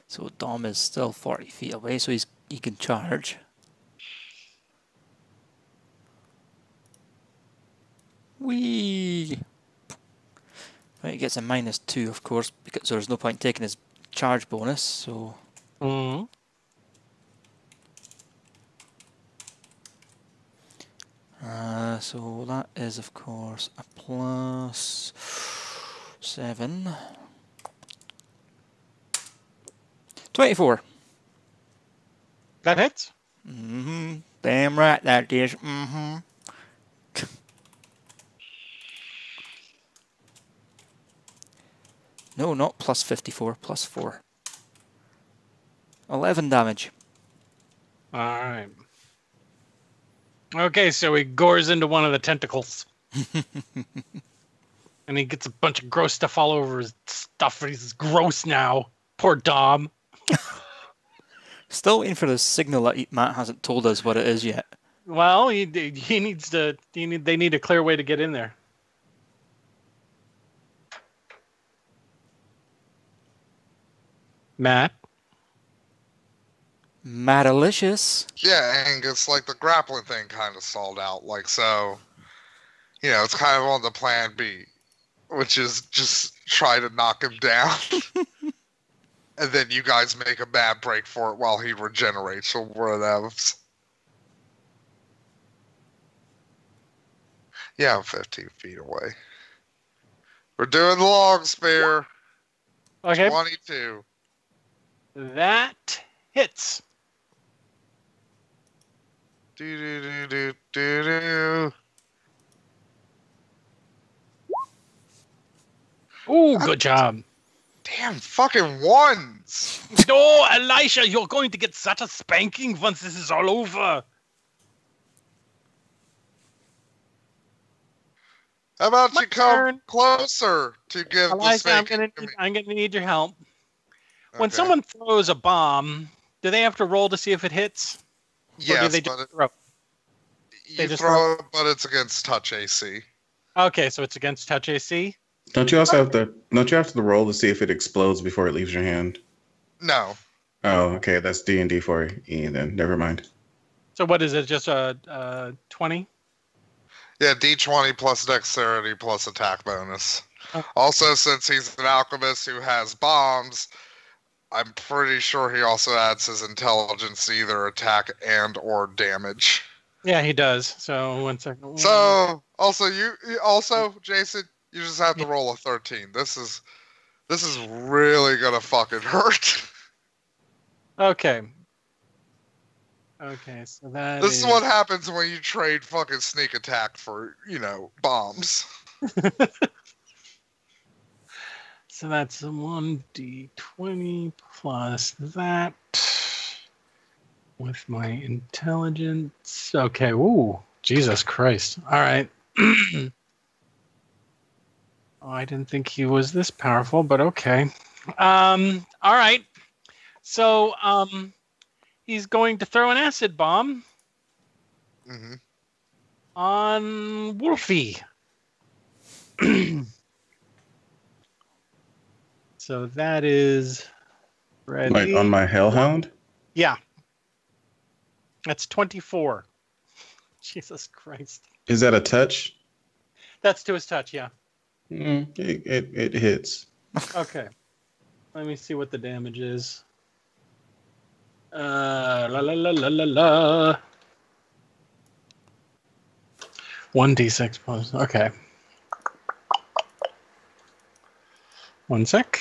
so Dom is still 40 feet away, so he can charge. Whee! Right, he gets a -2, of course, because there's no point taking his charge bonus, so... Mm-hmm. So that is, of course, a +7. 24. That hits? Mm-hmm. Damn right that is. Mm-hmm. No, not +54, +4. 11 damage. All right. Okay, so he gores into one of the tentacles. And he gets a bunch of gross stuff all over his stuff. He's gross now. Poor Dom. Still waiting for the signal that Matt hasn't told us what it is yet. Well, he needs to. They need a clear way to get in there. Matt. Mattalicious. Yeah, Angus, like the grappling thing kind of stalled out. Like, so, it's kind of on the plan B, which is just try to knock him down. And then you guys make a bad break for it while he regenerates or whatevs. Yeah, I'm 15 feet away. We're doing the long spear. Okay. 22. That hits. Do. Ooh, good job. Damn fucking ones. Oh, Elijah, you're going to get such a spanking once this is all over. How about My you come turn. closer to give the Elijah, spanking to me? I'm gonna need your help. When Okay. someone throws a bomb, do they have to roll to see if it hits? Or do Yes, they but just throw? you just throw it, but it's against touch AC. Okay, so it's against touch AC. Don't you have to roll to see if it explodes before it leaves your hand? No. Oh, okay, that's D&D for E then. Never mind. So what is it? Just a 20? Yeah, D20 plus dexterity plus attack bonus. Oh. Also, since he's an alchemist who has bombs, I'm pretty sure he also adds his intelligence to either attack and or damage. Yeah, he does. So 1 second. So, also, Jason, you just have to roll a 13. This is really gonna fucking hurt. Okay. Okay, so This is what happens when you trade fucking sneak attack for, bombs. So that's a 1d20 plus that with my intelligence. Okay, ooh. Jesus Christ. All right. Oh, I didn't think he was this powerful, but okay. All right. So, he's going to throw an acid bomb Mm-hmm. on Wolfie. So that is ready. Like on my Hellhound? Yeah. That's 24. Jesus Christ. Is that a touch? That's to his touch, yeah. It hits. Okay. Let me see what the damage is. La la la la la la. 1d6 plus. Okay. One sec.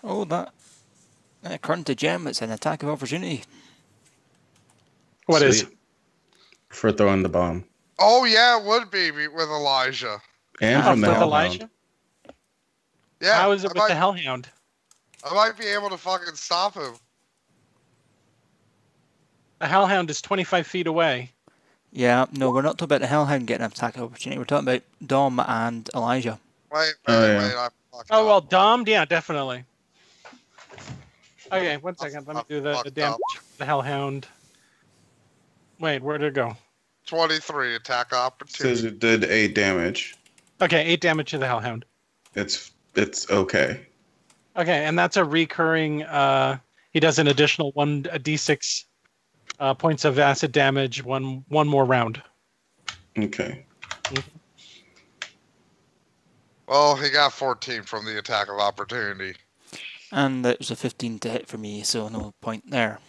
Oh, that. According to Gem, it's an attack of opportunity. What is? Sweet. For throwing the bomb. Oh yeah, it would be with Elijah. And Oh, from the with Hellhound. Elijah? Yeah. How is it I with might, the Hellhound? I might be able to fucking stop him. The Hellhound is 25 feet away. Yeah, no, we're not talking about the Hellhound getting an attack of opportunity. We're talking about Dom and Elijah. Wait, Oh, yeah. I fucked Oh, up. well, Dom? Yeah, definitely. Okay, one second. Let me I do the fucked damage up. for the Hellhound. Wait, where'd it go? 23 attack Says opportunity. it did 8 damage. Okay, 8 damage to the Hellhound. It's okay. Okay, and that's a recurring. He does an additional a d6 points of acid damage one more round. Okay. Well, he got 14 from the attack of opportunity. And it was a 15 to hit for me, so no point there.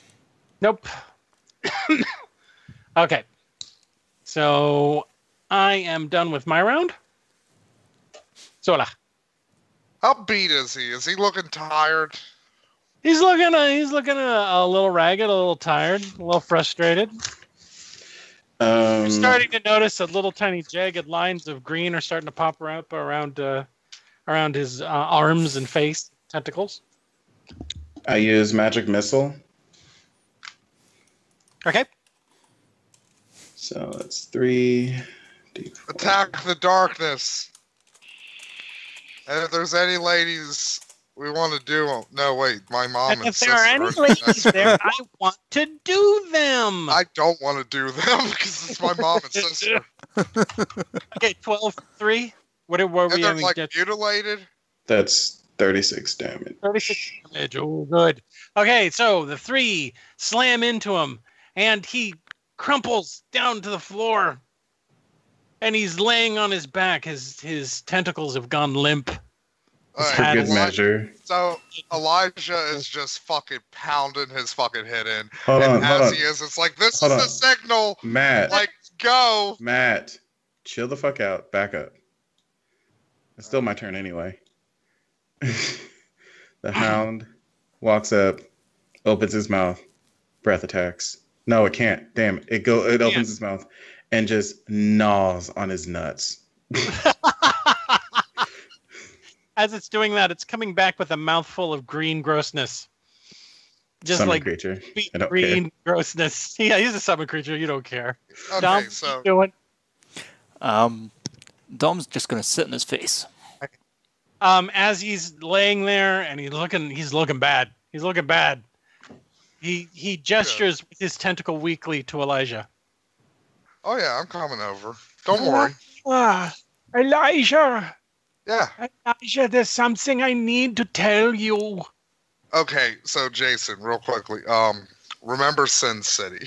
Nope. Okay, so I am done with my round. Sola. How beat is he? Is he looking tired? He's looking a little ragged, a little tired, a little frustrated. You're starting to notice that little tiny jagged lines of green are starting to pop up around his arms and face, tentacles. I use Magic Missile. Okay. So that's 3. Attack the darkness. And if there's any ladies we want to do them. No, wait, my mom And and if there are any sister. ladies there, I want to do them. I don't want to do them because it's my mom and sister. Okay, 12, 3. What were And we they're aiming like at? mutilated. That's 36 damage. 36 damage. Oh, good. Okay, so the 3 slam into him, and he crumples down to the floor. And he's laying on his back. His tentacles have gone limp. All For right, good measure. So Elijah is just fucking pounding his fucking head in. Hold and on, hold as on. he is, it's like, this Hold is on. the signal. Matt, Like, go. Matt, chill the fuck out. Back up. It's still my turn anyway. The hound walks up, opens his mouth, breath attacks. No, it can't. Damn it. It opens its mouth and just gnaws on his nuts. As it's doing that, it's coming back with a mouthful of green grossness. Just Summon like creature. sweet I don't green grossness. Yeah, he's a summon creature. You don't care. Okay, Dom, so what are you doing? Dom's just going to sit in his face. As he's laying there and he's looking bad. He's looking bad. He gestures with his tentacle weakly to Elijah. oh yeah, I'm coming over. Don't worry. Elijah, Yeah. Elijah, there's something I need to tell you. Okay, so Jason, real quickly, remember Sin City.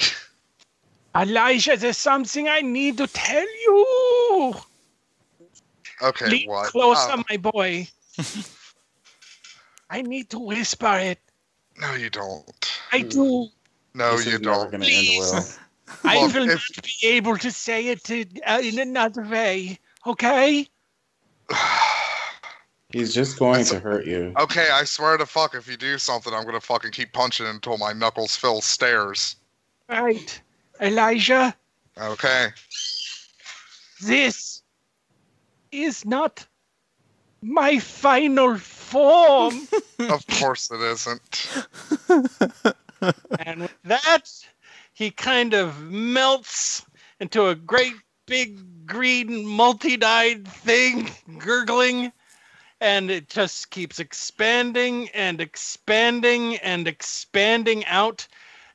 Elijah, there's something I need to tell you. Okay, Lean what? closer, Oh, my boy. I need to whisper it. no, you don't. I do. No, This you is never don't. going to end well. I Look, will if- not be able to say it in another way. Okay? He's just going to hurt you. Okay, I swear to fuck, if you do something, I'm gonna fucking keep punching until my knuckles fill stairs. Right. Elijah, Okay. this is not my final form. Of course it isn't. And with that, he kind of melts into a great big green multi-dyed thing, gurgling, and it just keeps expanding and expanding and expanding out.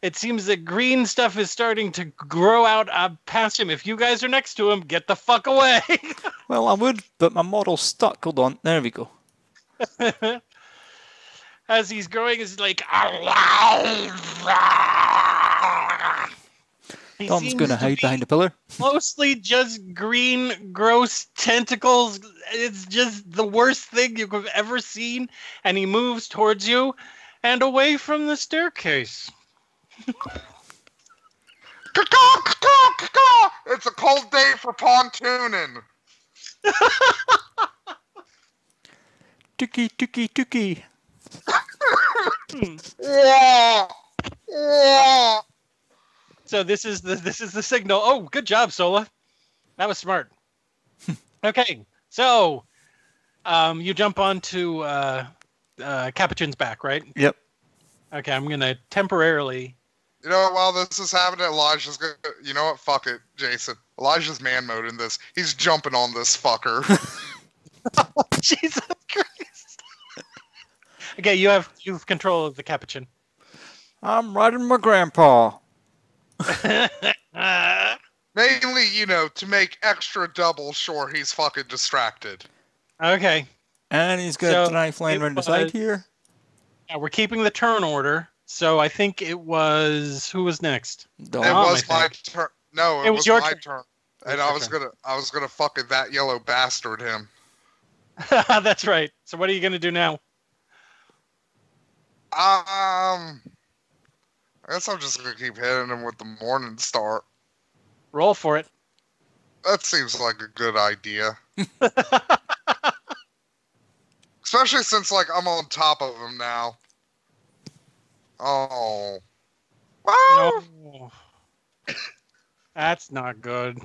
It seems that green stuff is starting to grow out past him. If you guys are next to him, get the fuck away. Well, I would, but my model's stuck. Hold on. There we go. As he's growing, is like, he Tom's seems going to hide behind a pillar. mostly just green, gross tentacles. It's just the worst thing you've ever seen. And he moves towards you and away from the staircase. It's a cold day for pontooning. Tuki, tuki, tuki. Yeah. Yeah. So this is the signal. Oh, good job, Sola. That was smart. Okay, so you jump onto Capuchin's back, right? Yep. Okay, I'm gonna temporarily. You know what, while this is happening, Elijah's gonna... You know what? Fuck it, Jason. Elijah's man mode in this. He's jumping on this fucker. Jesus Christ. Okay, you have control of the Capuchin. I'm riding my grandpa. Mainly, you know, to make extra double sure he's fucking distracted. Okay. And he's got So, a knife laying it around the side was- here. Yeah, we're keeping the turn order. So I think it was who was next? Dom. It Dom, was I my think. turn. No, it It was was your my turn. turn. It And was your I was gonna fucking that yellow bastard him. That's right. So what are you gonna do now? I guess I'm just gonna keep hitting him with the morning star. Roll for it. That seems like a good idea. Especially since, like, I'm on top of him now. Oh. Wow. No. That's not good.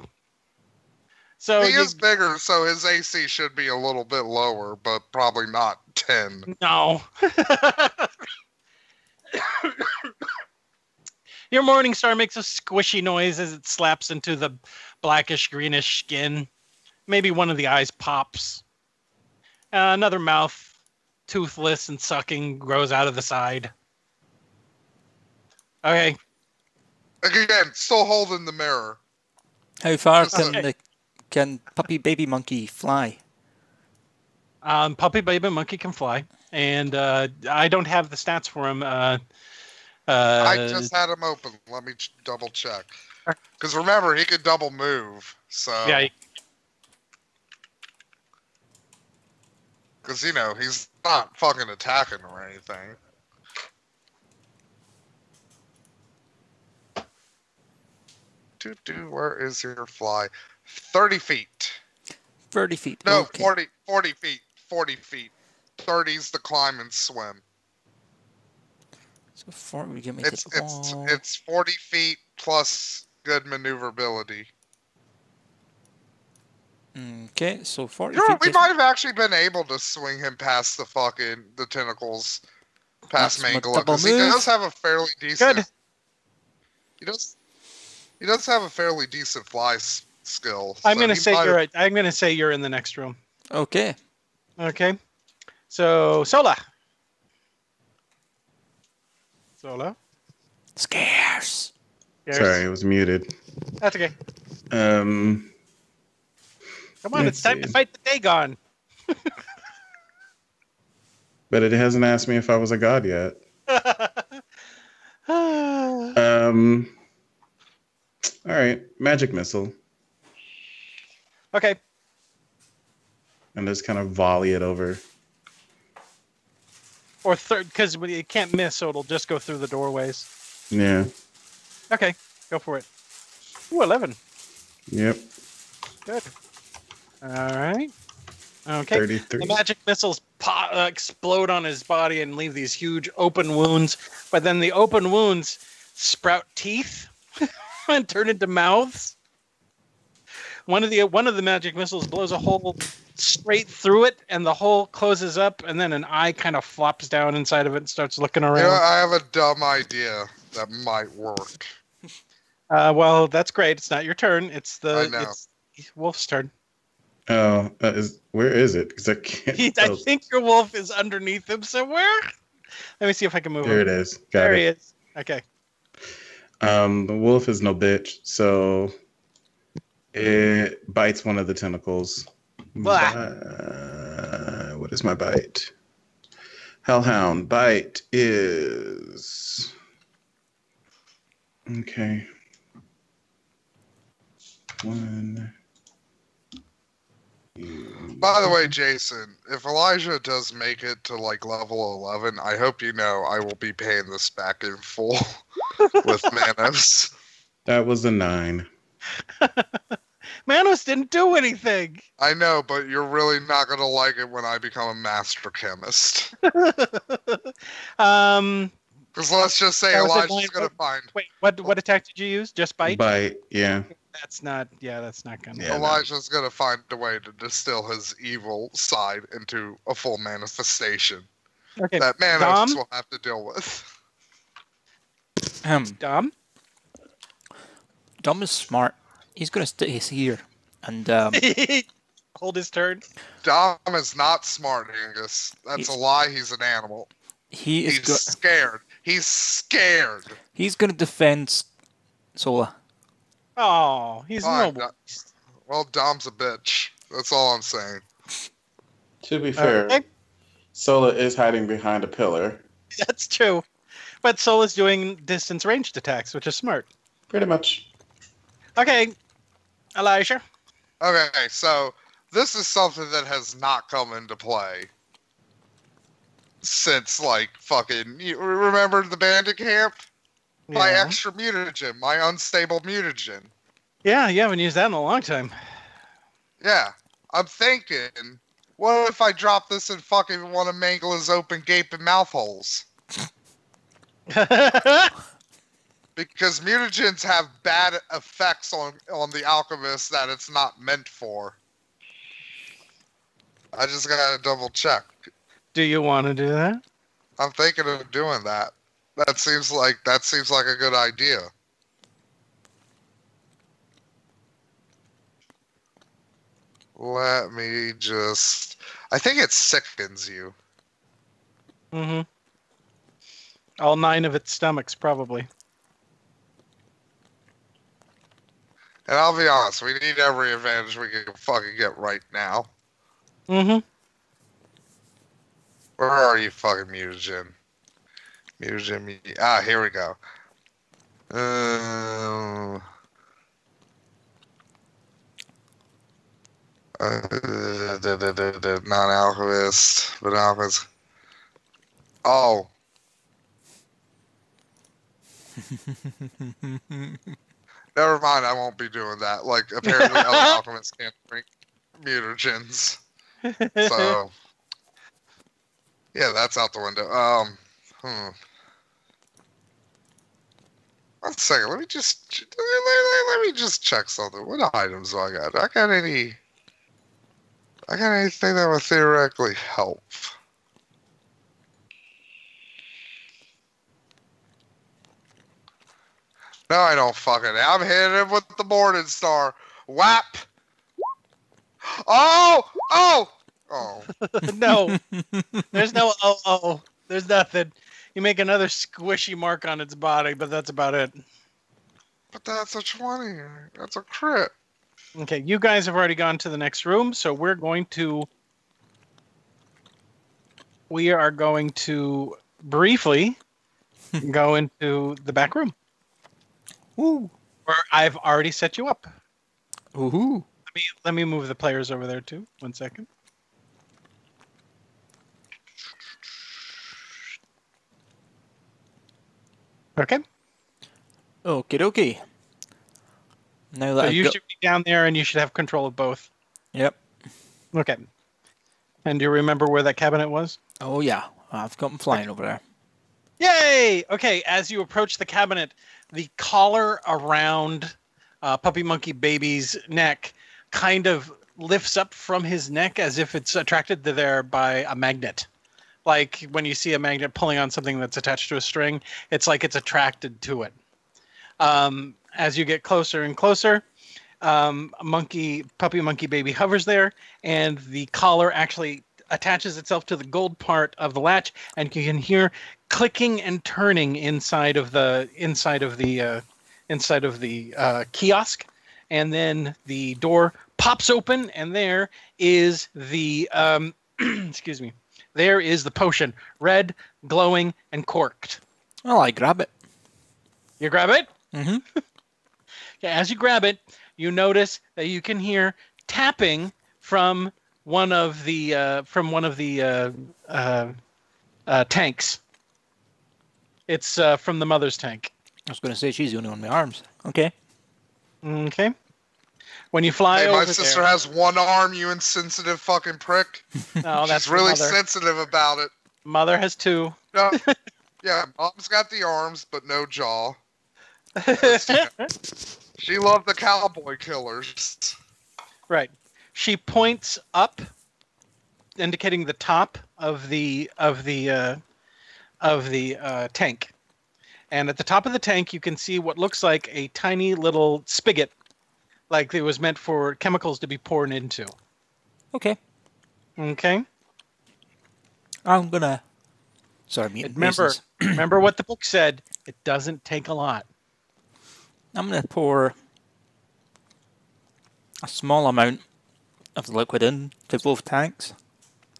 So He you, is bigger, so his AC should be a little bit lower, but probably not 10. no. Your morning star makes a squishy noise as it slaps into the blackish greenish skin. Maybe one of the eyes pops. Another mouth, toothless and sucking, grows out of the side. Okay. Again, still holding the mirror. How far Just can okay. the puppy baby monkey fly? Puppy baby monkey can fly, and I don't have the stats for him. I just had him open. Let me double check. Because remember, he could double move. So yeah. Because, you know, he's not fucking attacking or anything. Where is your fly? 30 feet. 30 feet. No, okay. 40 feet. 40 feet. 30's the climb and swim. So 40, we can make It's 40 feet plus good maneuverability. Okay, so 40 You know feet. what? We gets- might have actually been able to swing him past the tentacles, past That's my Mangala, double because he move. does have a fairly decent. Good. He does have a fairly decent fly skill. I'm so gonna he say might you're. have- I'm gonna say you're in the next room. Okay. Okay. So Sola. Scarce. Yes. Sorry, it was muted. That's okay. Um, Come on, Let's it's time to see. fight the Dagon. but it hasn't asked me if I was a god yet. All right, magic missile, Okay. and just kind of volley it over. Or third, because it can't miss, so it'll just go through the doorways. Yeah. Okay, go for it. Ooh, 11. Yep. Good. All right. Okay. 33. The magic missiles explode on his body and leave these huge open wounds. But then the open wounds sprout teeth and turn into mouths. One of the magic missiles blows a hole straight through it, and the hole closes up, and then an eye kind of flops down inside of it and starts looking You know, around. I have a dumb idea that might work. Well, that's great. It's not your turn. It's I know. it's Wolf's turn. Oh, where is it? Because I can't. I think your wolf is underneath him somewhere. Let me see if I can move There him. it is. Got There it. he is. Okay. The wolf is no bitch, so it bites one of the tentacles. Blah. What is my bite? Hellhound bite is okay. 1. By the way, Jason, if Elijah does make it to like level 11, I hope you know I will be paying this back in full with Manos. That was a 9. Manos didn't do anything. I know, but you're really not going to like it when I become a master chemist. Because let's just say That was a Elijah's blind going to find... Wait, what attack did you use? Just bite? Bite, yeah. That's not gonna. Yeah. Elijah's going to find a way to distill his evil side into a full manifestation Okay. that Manos Dom? will have to deal with. Dom? Dom is smart. He's going to stay here. And Hold his turn. Dom is not smart, Angus. That's a lie. He's an animal. he's scared. He's scared. he's going to defend Sola. Oh, he's Fine, noble. Well, Dom's a bitch. That's all I'm saying. To be fair, Okay. Sola is hiding behind a pillar. That's true. But Sola's doing distance ranged attacks, which is smart. Pretty much. Okay, Elijah. Okay, so this is something that has not come into play since, like, fucking... You remember the bandit camp? My Yeah. extra mutagen. My unstable mutagen. Yeah, you haven't used that in a long time. Yeah. I'm thinking, what if I drop this in fucking one of Mangala's open gaping mouth holes? Because mutagens have bad effects on the alchemist that it's not meant for. I just gotta double check. Do you want to do that? I'm thinking of doing that. That seems like a good idea. Let me just... I think it sickens you. Mm-hmm. All 9 of its stomachs, probably. And I'll be honest, we need every advantage we can fucking get right now. Mm-hmm. Where are you, fucking mutagen? Here we go. Non-alchemist, but alchemist. Oh. Never mind, I won't be doing that. Like, apparently other alchemists can't drink mutagens. So, yeah, that's out the window. One second, let me just check something. What items do I got? I got anything that would theoretically help? No, I don't fucking. I'm hitting him with the morning star. Whap! Oh! No. There's no oh. There's nothing. You make another squishy mark on its body, but that's about it. But that's a 20. That's a crit. Okay, you guys have already gone to the next room, so we are going to briefly go into the back room. Woo. Where I've already set you up. Woohoo. Let me move the players over there too. 1 second. Okay. Okie dokie. Now So that you should be down there and you should have control of both. Yep. Okay. And do you remember where that cabinet was? Oh yeah, I've got them flying over there. Yay! Okay, as you approach the cabinet, the collar around Puppy Monkey Baby's neck kind of lifts up from his neck as if it's attracted to there by a magnet. Like when you see a magnet pulling on something that's attached to a string, it's like it's attracted to it. as you get closer and closer, puppy monkey baby hovers there, and the collar actually attaches itself to the gold part of the latch, and you can hear clicking and turning inside of the kiosk, and then the door pops open, and there is the excuse me, there is the potion, red, glowing, and corked. Well, I grab it. You grab it? Mm-hmm. Yeah, as you grab it, you notice that you can hear tapping from one of the tanks. It's from the mother's tank. I was going to say she's the only one with arms. Okay. Okay. When you fly Hey, over my sister there, has one arm, you insensitive fucking prick. oh, that's She's really the mother. sensitive about it. Mother has two. No, yeah, mom's got the arms, but no jaw. She loved the cowboy killers. Right. She points up, indicating the top of the tank. And at the top of the tank, you can see what looks like a tiny little spigot, like it was meant for chemicals to be poured into. Okay. Okay. I'm going to... Sorry, meat and Remember, raisins. remember what the book said. It doesn't take a lot. I'm going to pour a small amount of the liquid in to both tanks.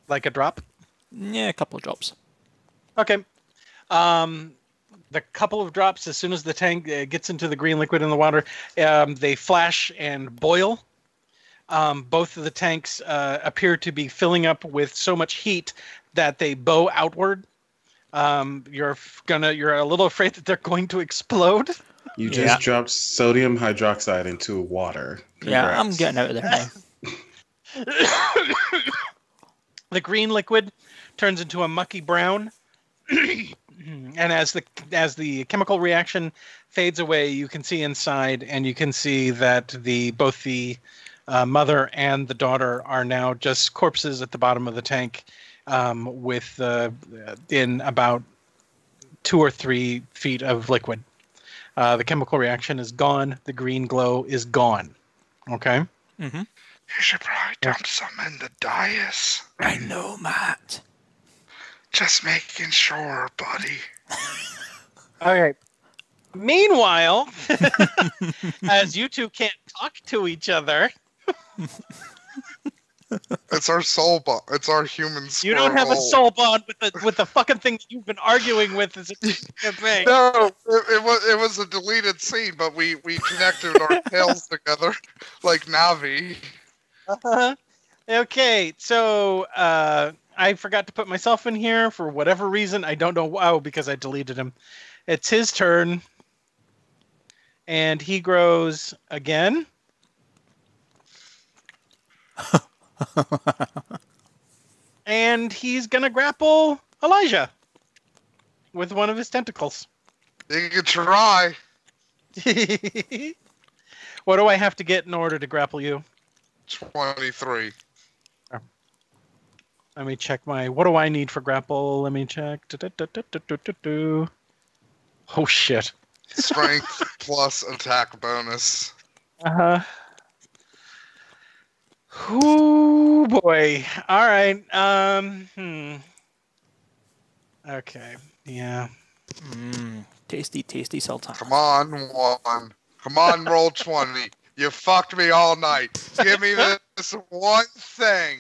Like a drop? Yeah, a couple of drops. Okay. The couple of drops, as soon as the tank gets into the green liquid in the water, they flash and boil. Both of the tanks appear to be filling up with so much heat that they bow outward. You're a little afraid that they're going to explode. You just dropped sodium hydroxide into water. Congrats. Yeah, I'm getting out of there now. The green liquid turns into a mucky brown. And as the chemical reaction fades away, you can see inside, and you can see that both the mother and the daughter are now just corpses at the bottom of the tank, with in about 2 or 3 feet of liquid. The chemical reaction is gone. The green glow is gone. Okay. Mm-hmm. You should probably dump some in the dais. I know, Matt. Just making sure, buddy. Okay. Meanwhile, as you two can't talk to each other, It's our soul bond. It's our human you don't have a squirrel. soul bond with the fucking thing that you've been arguing with. Is a thing. No, it was a deleted scene, but we connected our tails together like Navi. Okay, so I forgot to put myself in here for whatever reason. I don't know. Oh, because I deleted him. It's his turn. And he grows again. And he's going to grapple Elijah with one of his tentacles. You can try. What do I have to get in order to grapple you? 23. Let me check what do I need for grapple? Let me check. Oh, shit. Strength plus attack bonus. Uh-huh. Ooh, boy. All right. Okay. Yeah. Tasty, tasty sultan. Come on, one. Come on, roll 20. You fucked me all night. Give me this one thing.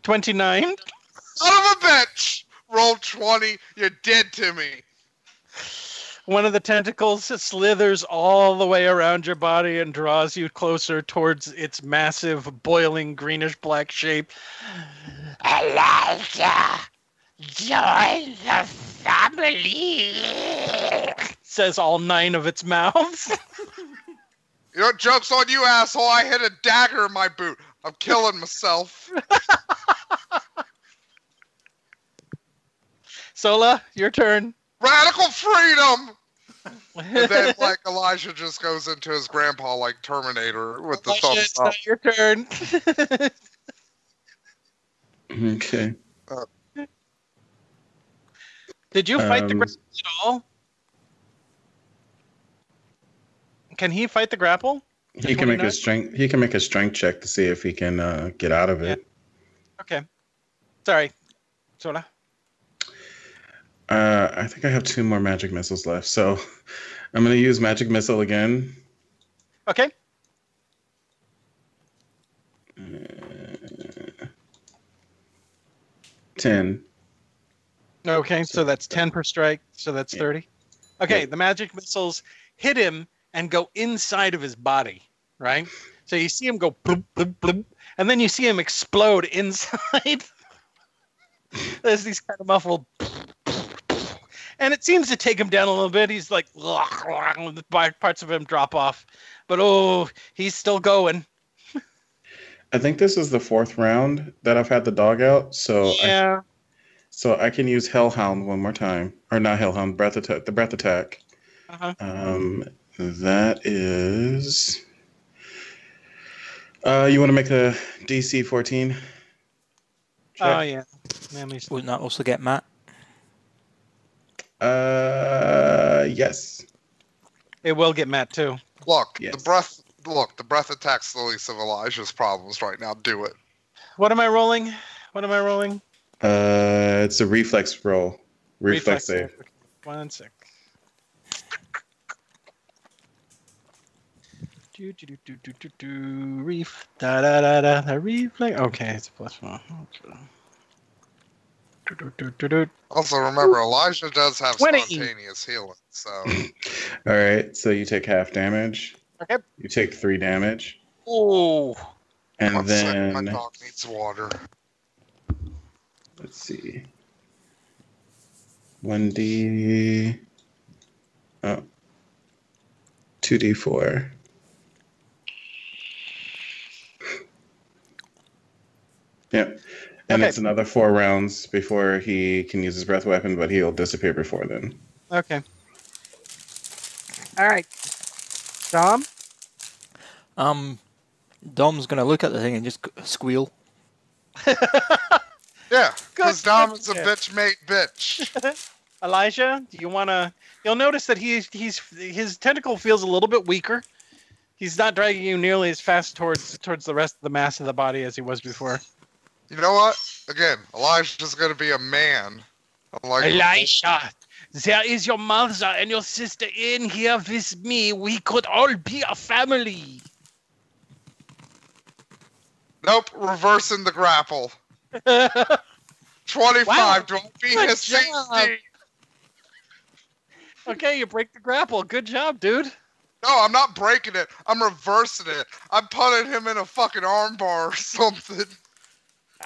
29. Son of a bitch! Roll 20. You're dead to me. One of the tentacles slithers all the way around your body and draws you closer towards its massive, boiling, greenish-black shape. Elijah, join the family, says all 9 of its mouths. You know, joke's on you, asshole. I hit a dagger in my boot. I'm killing myself. Sola, your turn. Radical freedom! And then, like, Elijah just goes into his grandpa like Terminator with the Elijah, thumbs it's up. not your turn. Okay. Did you fight the grapple at all? Can he fight the grapple? He can make a strength. He can make a strength check to see if he can get out of it. Okay. Sorry, Sola. I think I have 2 more magic missiles left, so I'm gonna use magic missile again. Okay. 10. Okay, so that's 10 per strike, so that's 30. Okay, Yeah. the magic missiles hit him and go inside of his body, right? So you see him go bloop, bloop, bloop, and then you see him explode inside. There's these kind of muffled, and it seems to take him down a little bit. He's like, parts of him drop off, but he's still going. I think this is the 4th round that I've had the dog out, so Yeah. I can use Hellhound one more time, or not Hellhound, the breath attack. Uh-huh. That is. You want to make a DC 14? Oh yeah. Man, Wouldn't that also get Matt? Yes. it will get Matt too. Look, Yes. the breath attack's the least of Elijah's problems right now. Do it. What am I rolling? It's a reflex roll. Reflex save. Okay. 1 sec. Reflex. Okay, it's a +1. Also, remember, Elijah does have 20. spontaneous healing, so All right, so you take half damage. Okay. You take 3 damage, Oh. and one second, my then dog needs water. let's see. 1d. Oh. 2d4. Yep. And Okay. it's another 4 rounds before he can use his breath weapon, but he'll disappear before then. Okay. All right. Dom? Dom's gonna look at the thing and just squeal. Yeah, because Good Dom is a shit. bitch mate bitch. Elijah, do you want to... You'll notice that his tentacle feels a little bit weaker. He's not dragging you nearly as fast towards the rest of the mass of the body as he was before. You know what? Again, Elijah's gonna be a man. Elijah, there is your mother and your sister in here with me. We could all be a family. Nope, reversing the grapple. 25. Wow, Don't be good his safety. Okay, you break the grapple. Good job, dude. No, I'm not breaking it. I'm reversing it. I'm putting him in a fucking armbar or something.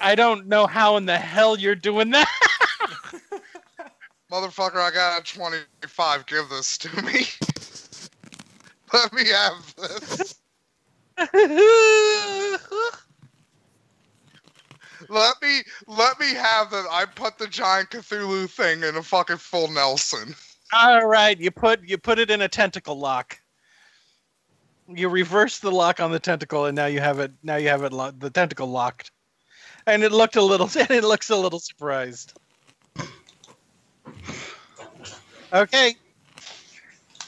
I don't know how in the hell you're doing that. Motherfucker, I got a 25. Give this to me. Let me have this. Let me have that. I put the giant Cthulhu thing in a fucking full Nelson. All right, you put it in a tentacle lock. You reverse the lock on the tentacle, and now you have it. The tentacle locked, and it looks a little surprised. Okay,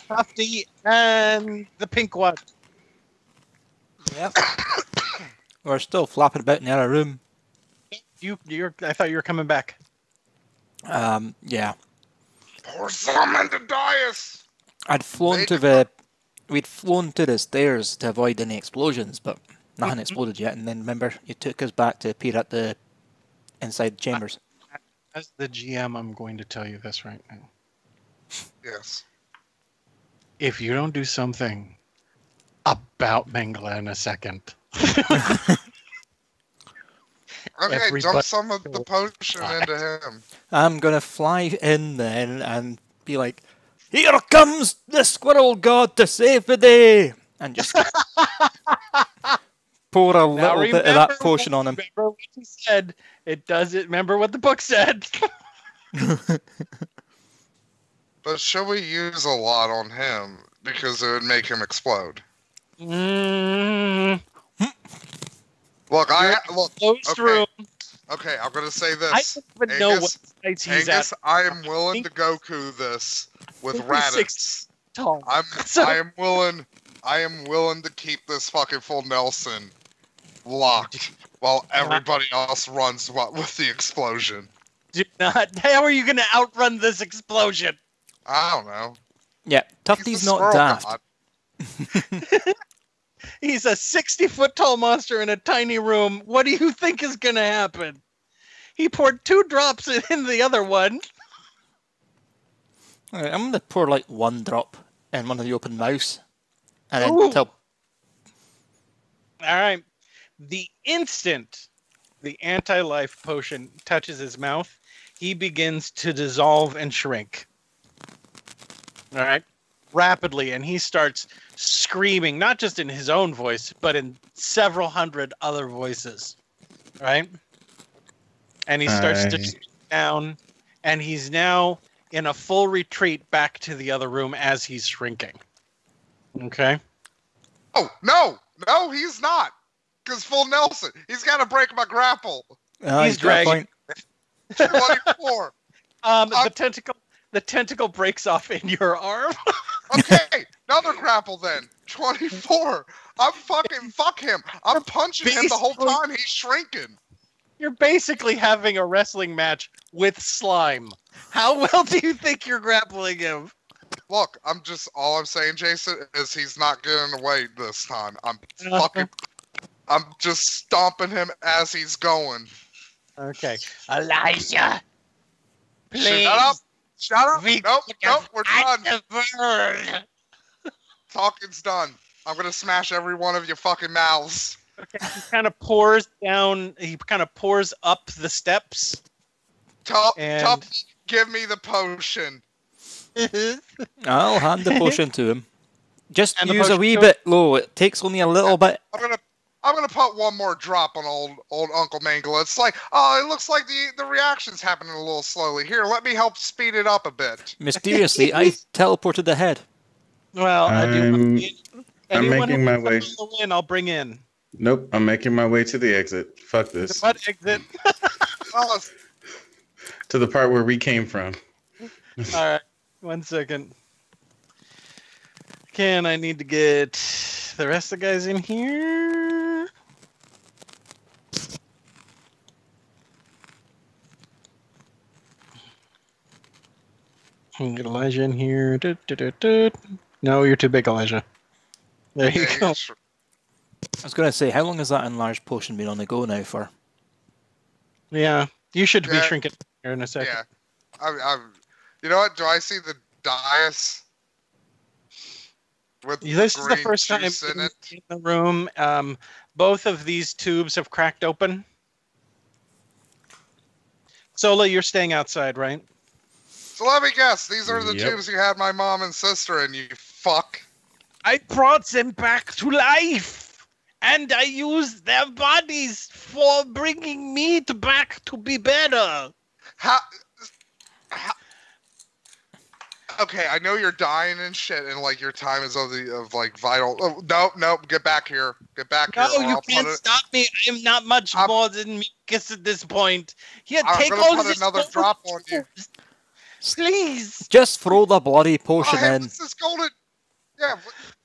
Tufty and the pink one. Yep. We're still flapping about in the other room. I thought you were coming back. Yeah. Pour some into Dias. We'd flown to the stairs to avoid any explosions, but nothing exploded yet. And then remember, you took us back to peer at the inside chambers. As the GM, I'm going to tell you this right now. Yes. If you don't do something about Mengele in a second. Okay, Everybody- dump some of the potion into him. I'm gonna fly in then and be like, "Here comes the squirrel god to save the day!" And just pour a little bit of that potion on him. Remember what he said. It does it. Remember what the book said. But should we use a lot on him because it would make him explode? Mm, Look, closed okay. room. Okay, I'm gonna say I this. don't even know what size he's Angus, at. I am willing to Goku this with He's Raditz. 6 tall. I So- am willing to keep this fucking full Nelson locked while everybody else runs with the explosion. Do not. How are you going to outrun this explosion? I don't know. Yeah, He's Tufty's the not squirrel daft. god. He's a 60-foot tall monster in a tiny room. What do you think is going to happen? He poured 2 drops in the other one. Alright, I'm gonna pour like 1 drop in one of the open mouths, and then Ooh. tell. All right. The instant the anti-life potion touches his mouth, he begins to dissolve and shrink. All right. Rapidly, and he starts screaming, not just in his own voice, but in several hundred other voices. Right? And he starts to shrink down, and he's now in a full retreat back to the other room as he's shrinking. Okay? Oh, no, he's not. Because full Nelson, he's got to break my grapple. He's dragging. 24. The tentacle breaks off in your arm. Okay, another grapple then. 24. Fuck him. I'm punching him the whole time he's shrinking. You're basically having a wrestling match with slime. How well do you think you're grappling him? Look, all I'm saying, Jason, is he's not getting away this time. I'm just stomping him as he's going. Okay. Elijah! Please! Shut up! We Nope, we're done. the bird. Talking's done. I'm gonna smash every one of your fucking mouths. Okay, he kind of pours up the steps. Tufty, give me the potion. I'll hand the potion to him. Just And the use a potion wee goes- bit low. It takes only a little bit. I'm gonna put one more drop on old Uncle Mangala. It's like, it looks like the reaction's happening a little slowly. Here, let me help speed it up a bit. Mysteriously, I teleported ahead. Well, I do. I'm making my way. I'll bring in. Nope, I'm making my way to the exit. Fuck this. What exit? To the part where we came from. All right, 1 second. I need to get the rest of the guys in here. Get Elijah in here. No, you're too big, Elijah. There you go. I was going to say, how long has that enlarged potion been on the go now for? Yeah, you should be shrinking here in a second. Yeah, you know what? Do I see the dais with This is the green first time juice in it? in the room. Both of these tubes have cracked open. Sola, you're staying outside, right? So let me guess. These are the Yep. tubes you had my mom and sister in. You fuck. I brought them back to life, and I used their bodies for bringing me back to be better. How? Okay, I know you're dying and shit, and like your time is of vital. Oh, nope, get back here, get back here. No, or you I'll can't put it- stop me. I'm not much more than mucus at this point. Here, I'm take gonna all put this another golden drop on you. tubes. Please. Just throw the bloody Oh, potion hey, in. what's this golden? Yeah,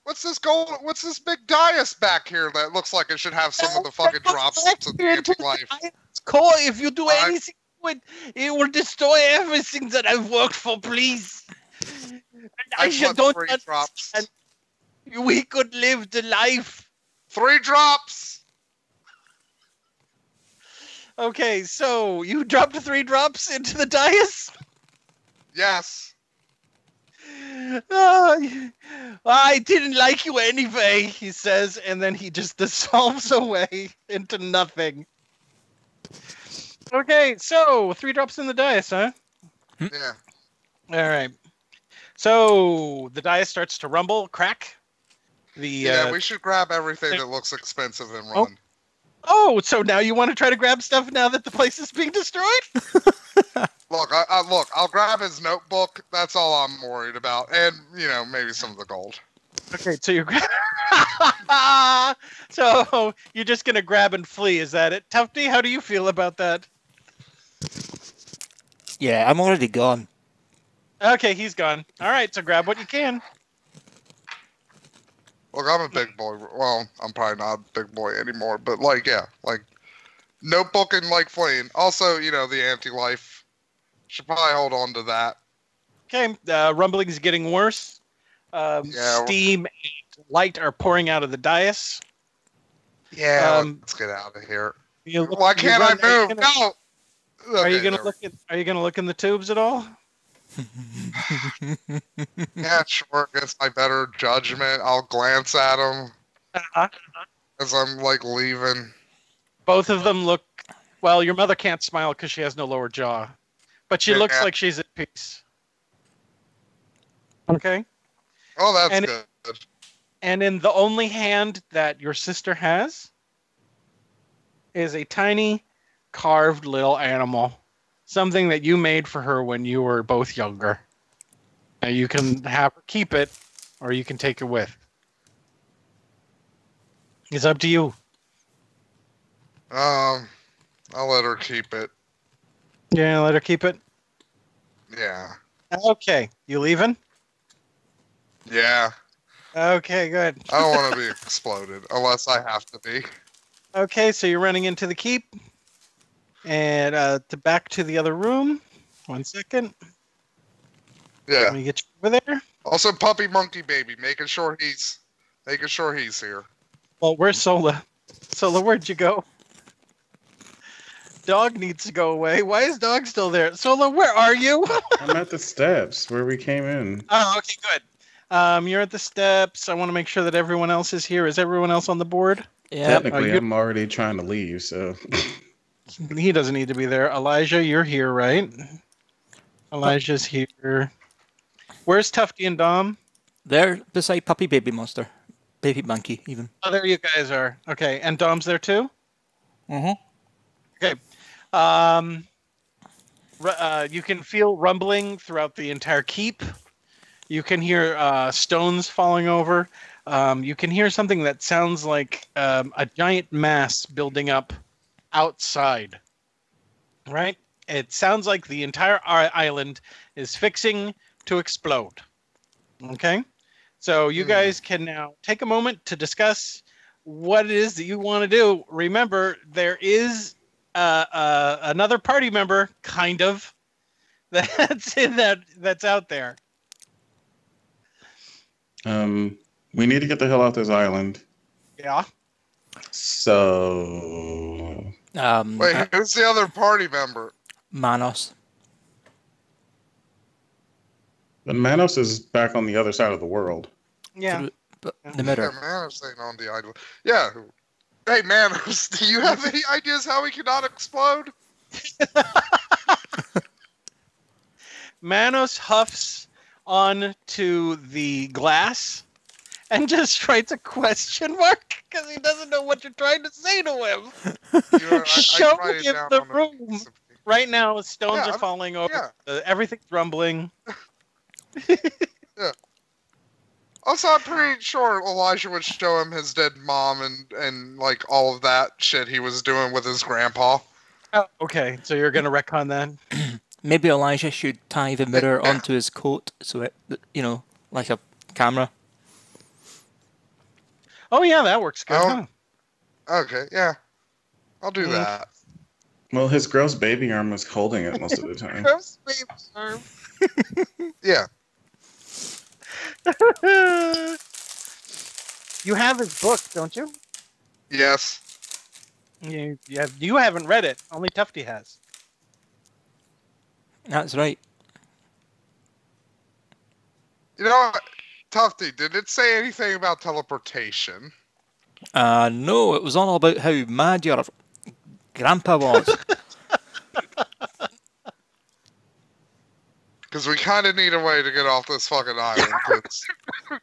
what's this gold? What's this big dais back here that looks like it should have some of the fucking drops to the anti-life? Core, if you do Alright. anything to it will destroy everything that I've worked for, please. And I should put 3 drops. understand. We could live the life. 3 drops. Okay, so you dropped 3 drops into the dais? Yes. I didn't like you anyway, he says, and then he just dissolves away into nothing. Okay, so 3 drops in the dais, huh? Yeah. All right. So the dais starts to rumble, crack. Yeah, we should grab everything that looks expensive and run. Oh, so now you want to try to grab stuff now that the place is being destroyed? Look, I'll grab his notebook. That's all I'm worried about, and maybe some of the gold. Okay, so you're so you're just gonna grab and flee. Is that it, Tufty? How do you feel about that? Yeah, I'm already gone. Okay, he's gone. All right, so grab what you can. Look, I'm a big boy. Well, I'm probably not a big boy anymore, but like, yeah, like notebook and like flame. Also, the anti-life. Should probably hold on to that. Okay, rumbling is getting worse. Steam and light are pouring out of the dais. Yeah, let's get out of here. Why You can't run- I move? No. Are you Okay, gonna look at? Are you gonna look in the tubes at all? Yeah, sure. Against my better judgment, I'll glance at them as I'm like leaving. Both of them look. Well, your mother can't smile because she has no lower jaw, but she looks like she's at peace. Okay. Oh, that's And- good. And in the only hand that your sister has is a tiny carved little animal. Something that you made for her when you were both younger. Now you can have her keep it, or you can take it with. It's up to you. I'll let her keep it. Yeah, let her keep it. Yeah. Okay, you leaving? Yeah. Okay, good. I don't want to be exploded unless I have to be. Okay, so you're running into the keep. And back to the other room. 1 second. Yeah. Let me get you over there. Also, puppy monkey baby, making sure he's here. Well, where's Sola? Sola, where'd you go? Dog needs to go away. Why is Dog still there? Sola, where are you? I'm at the steps where we came in. Oh, okay, good. You're at the steps. I want to make sure that everyone else is here. Is everyone else on the board? Yeah. Technically, you- I'm already trying to leave, so. He doesn't need to be there. Elijah, you're here, right? Elijah's here. Where's Tufty and Dom? They're beside Puppy Baby Monster. Baby Monkey, even. Oh, there you guys are. Okay, and Dom's there too? Mm-hmm. Okay. You can feel rumbling throughout the entire keep. You can hear stones falling over. You can hear something that sounds like a giant mass building up outside. Right? It sounds like the entire island is fixing to explode. Okay? So you guys can now take a moment to discuss what it is that you want to do. Remember, there is another party member, kind of, that's out there. We need to get the hell off this island. Yeah. So. Wait, who's the other party member? Manos. But Manos is back on the other side of the world. Yeah. But the Yeah, mirror. Manos ain't on the island. Yeah. Hey, Manos, do you have any ideas how we cannot explode? Manos huffs onto the glass and just writes a question mark because he doesn't know what you're trying to say to him. Show write it him down the on a room. piece of paper. Right now, stones Yeah, are I'm- falling over. yeah. Everything's rumbling. Also, I'm pretty sure Elijah would show him his dead mom and like all of that shit he was doing with his grandpa. Oh, okay, so you're gonna retcon that. Maybe Elijah should tie the mirror onto his coat so it, like a camera. Oh yeah, that works good. Oh. Huh? Okay, yeah. I'll do that. Well, his gross baby arm was holding it most of the time. Gross baby arm. Yeah. You have his book, don't you? Yes. You haven't read it. Only Tufty has. That's right. You know what? Tufty, did it say anything about teleportation? No, it was all about how mad your grandpa was. Because we kind of need a way to get off this fucking island. 'Cause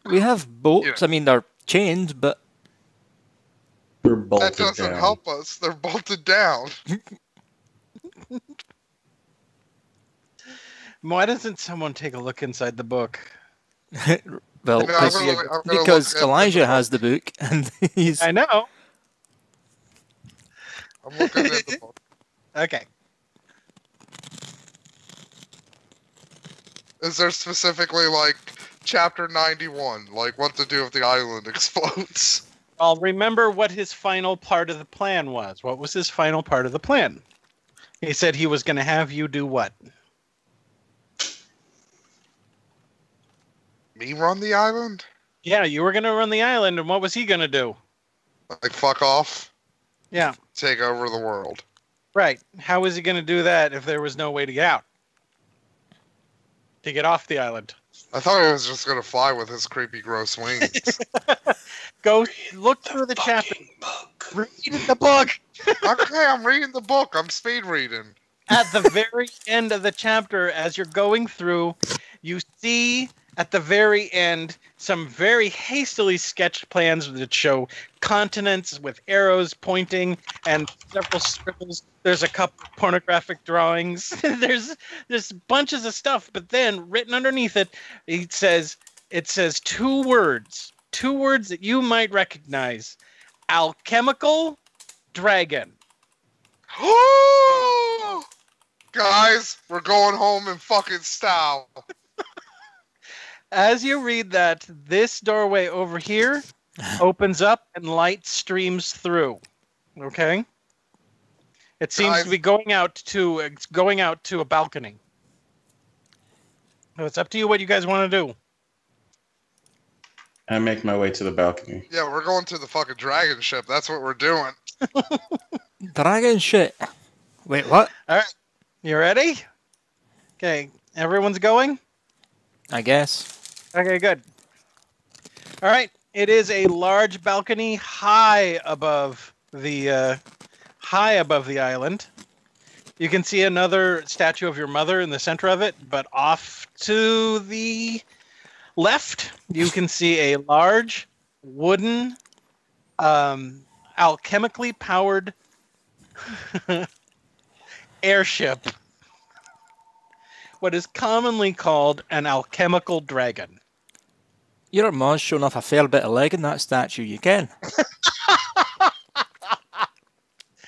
We have boats. Yeah. I mean, they're chained, but We're that bolted doesn't down. help us. They're bolted down. Why doesn't someone take a look inside the book? well, No, because, I'm gonna because look at Elijah the has the book and he's. I know. I'm looking at the book. Okay. Is there specifically like chapter 91, like what to do if the island explodes? I'll remember what his final part of the plan was. What was his final part of the plan? He said he was going to have you do what? Me run the island? Yeah, you were going to run the island, and what was he going to do? Like fuck off? Yeah, Take over the world. right. How was he going to do that if there was no way to get out? To get off the island? I thought he was just gonna fly with his creepy, gross wings. Go look through the chapter. Read the book. Okay, I'm reading the book. I'm speed reading. At the very end of the chapter, as you're going through, you see at the very end some very hastily sketched plans that show continents with arrows pointing and several scribbles. There's a couple of pornographic drawings. There's bunches of stuff, but then written underneath it, it says two words that you might recognize: alchemical dragon. Guys, we're going home in fucking style. As you read that, this doorway over here opens up and light streams through. Okay? It seems to be going out to a balcony. So it's up to you what you guys want to do. I make my way to the balcony. Yeah, we're going to the fucking dragon ship. That's what we're doing. Dragon shit. Wait, what? All right. You ready? Okay. Everyone's going? I guess. Okay, good. All right. It is a large balcony high above the island. You can see another statue of your mother in the center of it, but off to the left, you can see a large wooden, alchemically powered airship. What is commonly called an alchemical dragon. Your mom's showing off a fair bit of leg in that statue, you can.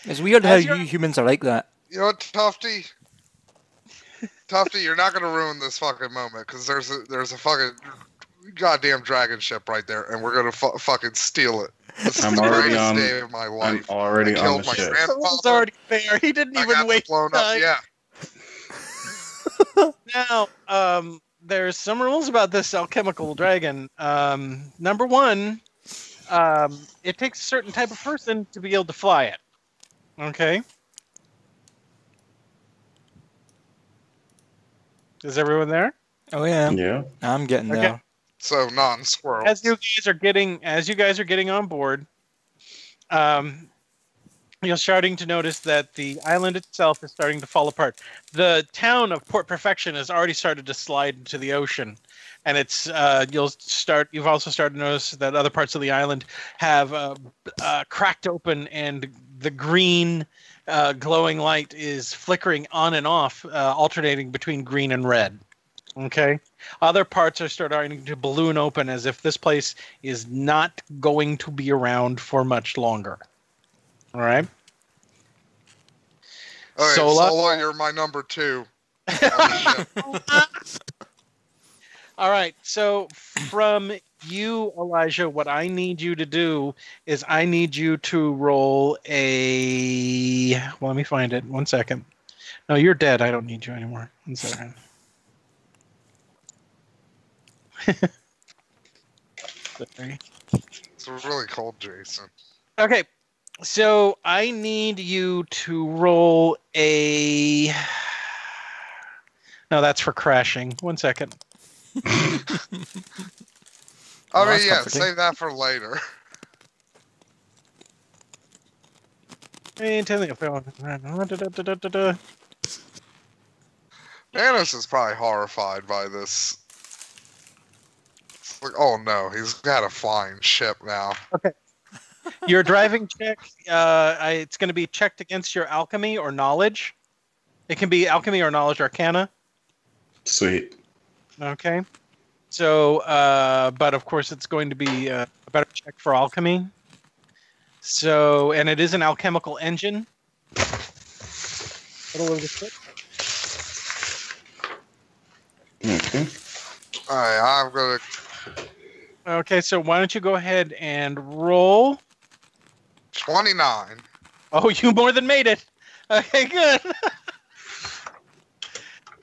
It's weird how you humans are like that. You know what, Tufty? Tufty, you're not gonna ruin this fucking moment because there's a fucking goddamn dragon ship right there, and we're gonna fucking steal it. This is I'm the already greatest on. day of my life. I'm already I on killed the my ship. grandfather. Someone's already there. He didn't I even got waste blown time. up. Yeah. Now, there's some rules about this alchemical dragon. Number one, it takes a certain type of person to be able to fly it. Okay. Is everyone there? Oh yeah. Yeah. I'm getting Okay. there. So non-squirrel. As you guys are getting on board, you're starting to notice that the island itself is starting to fall apart. The town of Port Perfection has already started to slide into the ocean, and it's you've also started to notice that other parts of the island have cracked open, and the green glowing light is flickering on and off, alternating between green and red. Okay. Other parts are starting to balloon open as if this place is not going to be around for much longer. All right. Okay, Sola? Sola, you're my number 2. All right. So from you, Elijah, what I need you to do is I need you to roll a... Well, let me find it. 1 second. No, you're dead. I don't need you anymore. 1 second. Sorry. It's really cold, Jason. Okay, so I need you to roll a... No, that's for crashing. 1 second. I Well, mean, that's yeah, comforting. save that for later. Thanos is probably horrified by this. It's like, oh no, he's got a flying ship now. Your driving check, it's going to be checked against your alchemy or knowledge. It can be alchemy or knowledge arcana. Sweet. Okay. So, but of course, it's going to be a better check for alchemy. So, and it is an alchemical engine. Middle of the ship. All right, I'm gonna. Okay, so why don't you go ahead and roll? 29. Oh, you more than made it. Okay, good.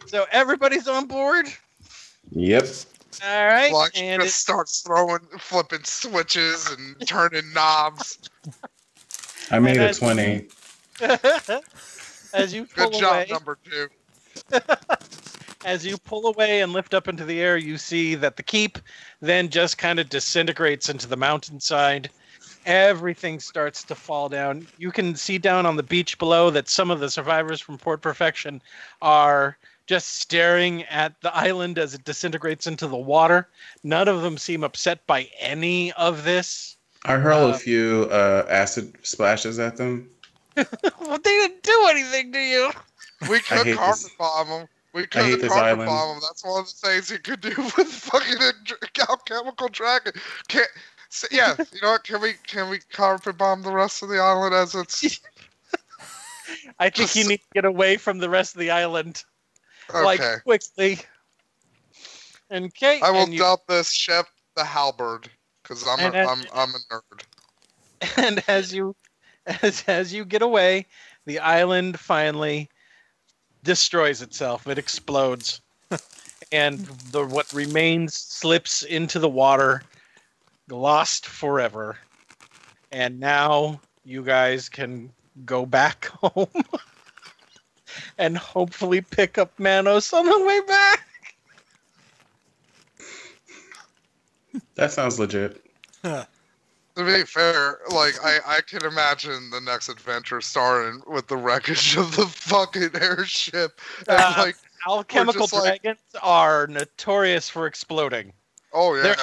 So everybody's on board. Yep. All right, Like, and just starts flipping switches and turning knobs. I made And a 20. as you Good pull job, away, number 2. as you pull away and lift up into the air, you see that the keep then just kind of disintegrates into the mountainside. Everything starts to fall down. You can see down on the beach below that some of the survivors from Port Perfection are just staring at the island as it disintegrates into the water. None of them seem upset by any of this. I hurl a few acid splashes at them. Well, they didn't do anything to you. We I could hate carpet this. bomb them. We I hate could this carpet island. bomb them. That's one of the things you could do with fucking alchemical dragon. Yeah, you know what? Can we carpet bomb the rest of the island as it's I think you need to get away from the rest of the island, okay? like quickly. Okay. I will and you- dub this ship the halberd because I'm And a nerd. And as you get away, the island finally destroys itself. It explodes, and what remains slips into the water, lost forever. And now you guys can go back home and hopefully pick up Manos on the way back. That sounds legit. To be fair, like I can imagine the next adventure starting with the wreckage of the fucking airship, and like Alchemical just like- dragons are notorious for exploding. oh yeah, They're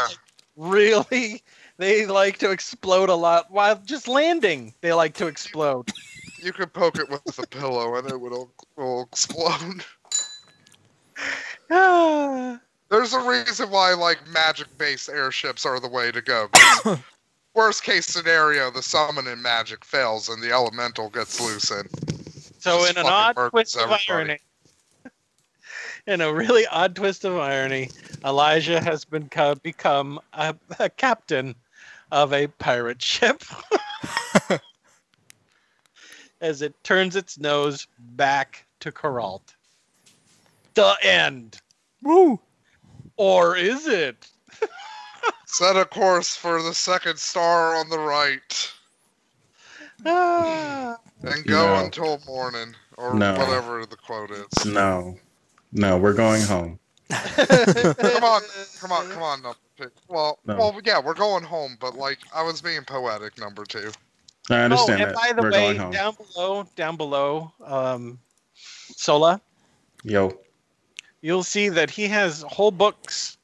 really, they like to explode a lot while just landing. They like to explode. you could poke it with a pillow and it will explode. There's a reason why like magic-based airships are the way to go. 'Cause worst case scenario, the summoning magic fails and the elemental gets loose and So just in an fucking odd murders twist of everybody. irony, in a really odd twist of irony, Elijah has become a captain of a pirate ship as it turns its nose back to Corralt. The end. Woo! Or is it? Set a course for the second star on the right Ah. and go No. until morning or No. whatever the quote is. No, we're going home. Come on, number 2. No. Well, yeah, we're going home, but like I was being poetic, number 2. I understand and that. by the We're way, going home. down below, Sola, Yo, you'll see that he has whole books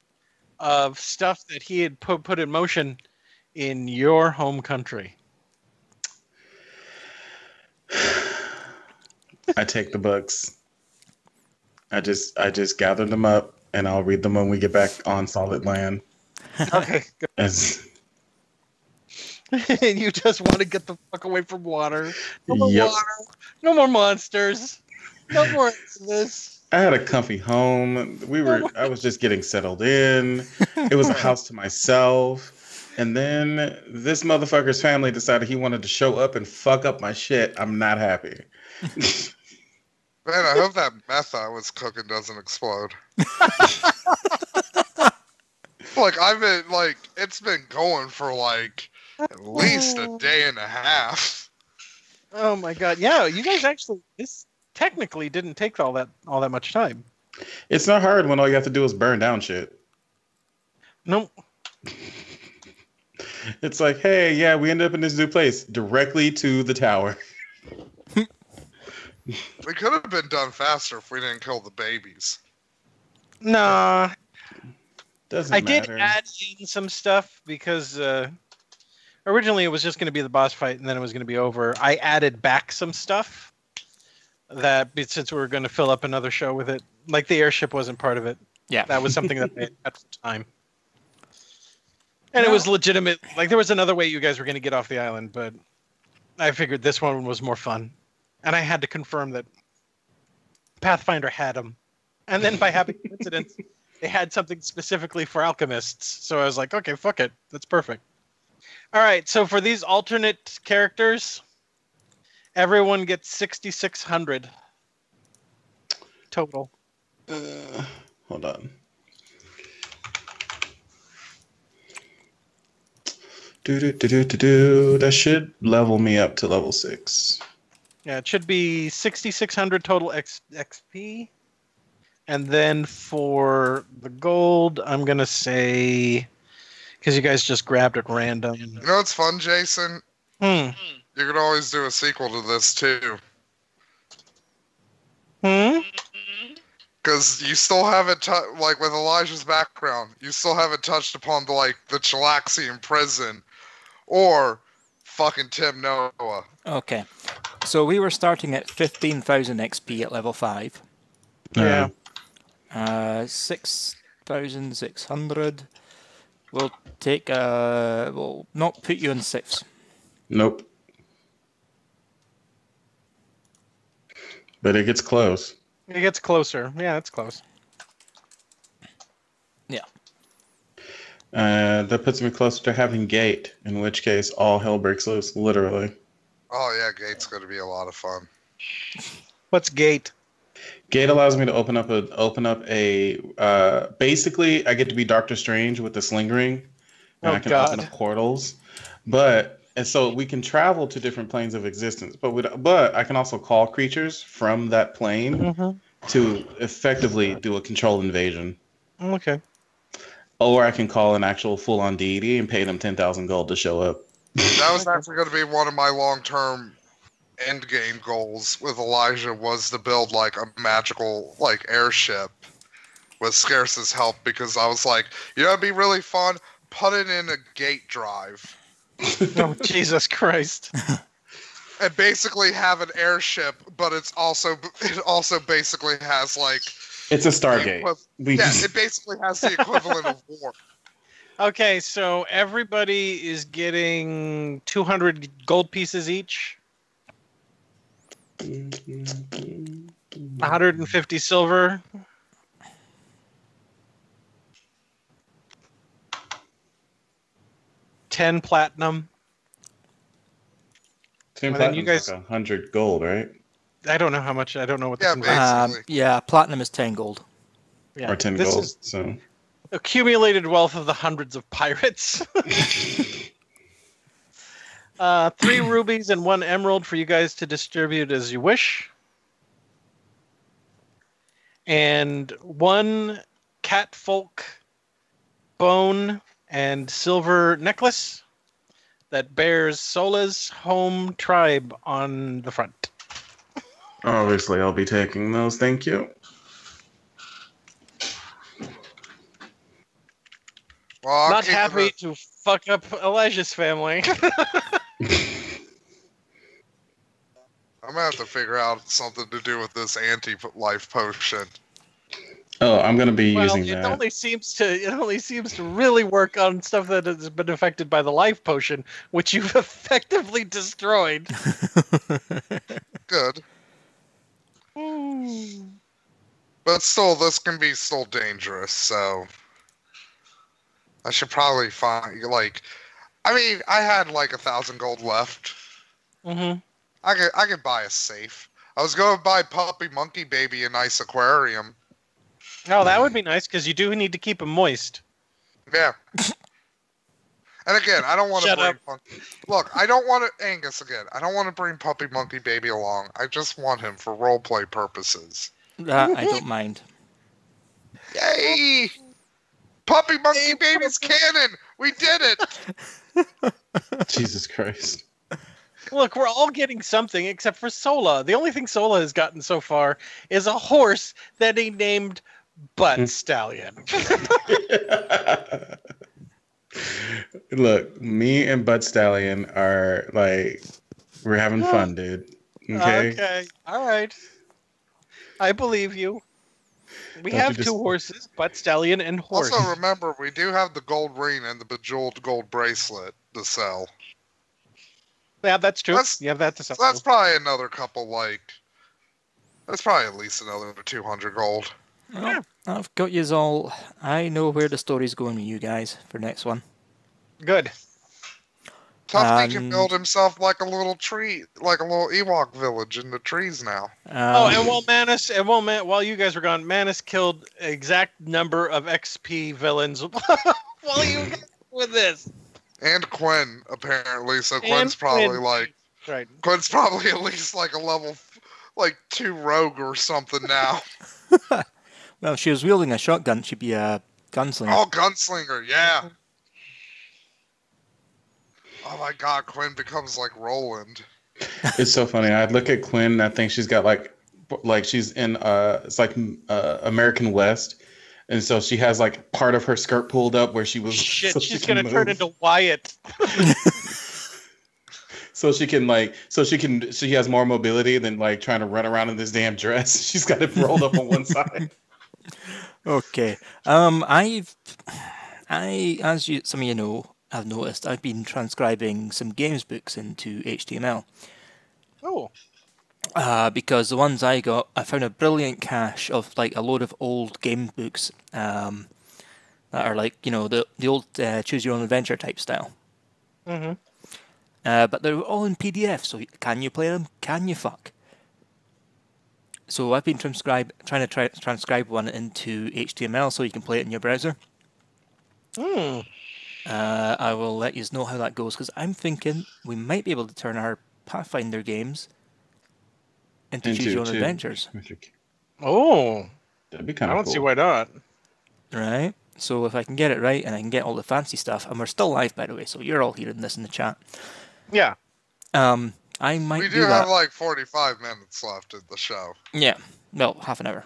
of stuff that he had put in motion in your home country. I take the books. I just gather them up, and I'll read them when we get back on solid land. Okay, As, good. You just want to get the fuck away from water. No more Yep. water. No more monsters. No more of this. I had a comfy home. I was just getting settled in. It was a house to myself. And then this motherfucker's family decided he wanted to show up and fuck up my shit. I'm not happy. Man, I hope that meth I was cooking doesn't explode. Like it's been going for like at least a day and a half. Oh my god. Yeah, you guys actually this technically didn't take all that much time. It's not hard when all you have to do is burn down shit. Nope. It's like, hey, yeah, we ended up in this new place directly to the tower. We could have been done faster if we didn't kill the babies. Nah. Doesn't I matter. did add in some stuff because originally it was just going to be the boss fight and then it was going to be over. I added back some stuff that since we were going to fill up another show with it, like the airship wasn't part of it. Yeah. That was something that I had for time. And it was legitimate. Like there was another way you guys were going to get off the island, but I figured this one was more fun. And I had to confirm that Pathfinder had them. And then by happy coincidence, they had something specifically for alchemists. So I was like, okay, fuck it. That's perfect. All right, so for these alternate characters, everyone gets 6,600 total. Hold on. That should level me up to level 6. Yeah, it should be 6,600 total XP. And then for the gold, I'm going to say, because you guys just grabbed at random. You know what's fun, Jason? You could always do a sequel to this, too. Because you still haven't, like, with Elijah's background, you still haven't touched upon, the Chilaxian prison. Or fucking Tim Noah. Okay. So we were starting at 15,000 XP at level 5. Yeah. 6,600. We'll take we'll not put you in 6th. Nope. But it gets close. It gets closer. Yeah, it's close. Yeah. That puts me closer to having Gate, in which case all hell breaks loose, literally. Oh yeah, Gate's going to be a lot of fun. What's Gate? Gate allows me to open up a basically I get to be Doctor Strange with the sling ring, and I can open up portals. And so we can travel to different planes of existence, but I can also call creatures from that plane to effectively do a control invasion. Okay. Or I can call an actual full-on deity and pay them 10,000 gold to show up. That was actually going to be one of my long-term end game goals with Elijah, was to build like a magical airship with Scarce's help, because I was like, it'd be really fun, put it in a gate drive. Oh, Jesus Christ. And basically have an airship, but it also basically has it's a Stargate. It basically has the equivalent of war. Okay, so everybody is getting 200 gold pieces each. 150 silver. $10 platinum. 10 And then platinum you guys- like 100 gold, right? I don't know how much. I don't know what this Yeah, involves. basically. Yeah, platinum is 10 gold. Yeah, Or 10 this gold. is So accumulated wealth of the hundreds of pirates. 3 rubies and 1 emerald for you guys to distribute as you wish. And 1 catfolk bone and silver necklace that bears Solas' home tribe on the front. obviously I'll be taking those. Thank you. Well, I'll Not keep happy it- to fuck up Elijah's family. I'm gonna have to figure out something to do with this anti-life potion. Oh, I'm gonna be Well, using it that. only seems to really work on stuff that has been affected by the life potion, which you've effectively destroyed. Good. But still, this can be still dangerous, so I should probably find I had 1,000 gold left. Mm-hmm. I could buy a safe. I was going to buy Puppy Monkey Baby a nice aquarium. Oh, that would be nice because you do need to keep them moist. Yeah. And again, I don't want to Shut bring up. Look, I don't want to Angus again. I don't want to bring Puppy Monkey Baby along. I just want him for roleplay purposes. That I don't mind. Yay! Puppy Monkey Baby's canon. We did it. Jesus Christ. Look, we're all getting something except for Sola. The only thing Sola has gotten so far is a horse that he named Butt Stallion. Look, me and Bud Stallion are we're having fun, dude. Okay. Okay. All right. I believe you. We Don't have you just- 2 horses, Butt Stallion and horse. Also, remember, we do have the gold ring and the bejeweled gold bracelet to sell. Yeah, that's true. That's- You have that to sell. So that's probably another couple, that's probably at least another 200 gold. Well, I've got yous all. I know where the story's going with you guys for next one. Good. Tufty can And- build himself like a little tree, like a little Ewok village in the trees now. Oh, and while you guys were gone, Manus killed exact number of XP villains while you guys were with this. And Quinn, apparently. So And Quinn's probably Quinn. like, Right. Quinn's probably at least like a level, like 2 rogue or something now. Well, if she was wielding a shotgun, she'd be a gunslinger. Oh, gunslinger, yeah. Oh my god, Quinn becomes like Roland. It's so funny. I look at Quinn and I think she's got like she's in it's like American West, and so she has like part of her skirt pulled up where she was. Shit, so she's she can gonna turn move. into Wyatt. So she has more mobility than like trying to run around in this damn dress. She's got it rolled up on one side. Okay. As some of you know, I've noticed I've been transcribing some games books into HTML. Oh. Because the ones I got, I found a brilliant cache of like a load of old game books that are like, you know, the old choose your own adventure type style. Mm-hmm. But they're all in PDF, so can you play them? Can you fuck? So I've been trying to transcribe one into HTML so you can play it in your browser. Hmm. I will let you know how that goes, because I'm thinking we might be able to turn our Pathfinder games into choose your own adventures. Oh. That'd be kind I of don't cool. see why not. Right? So if I can get it right and I can get all the fancy stuff, and we're still live, by the way, so you're all hearing this in the chat. Yeah. I might We do do that. have like 45 minutes left in the show. Yeah, well, half an hour.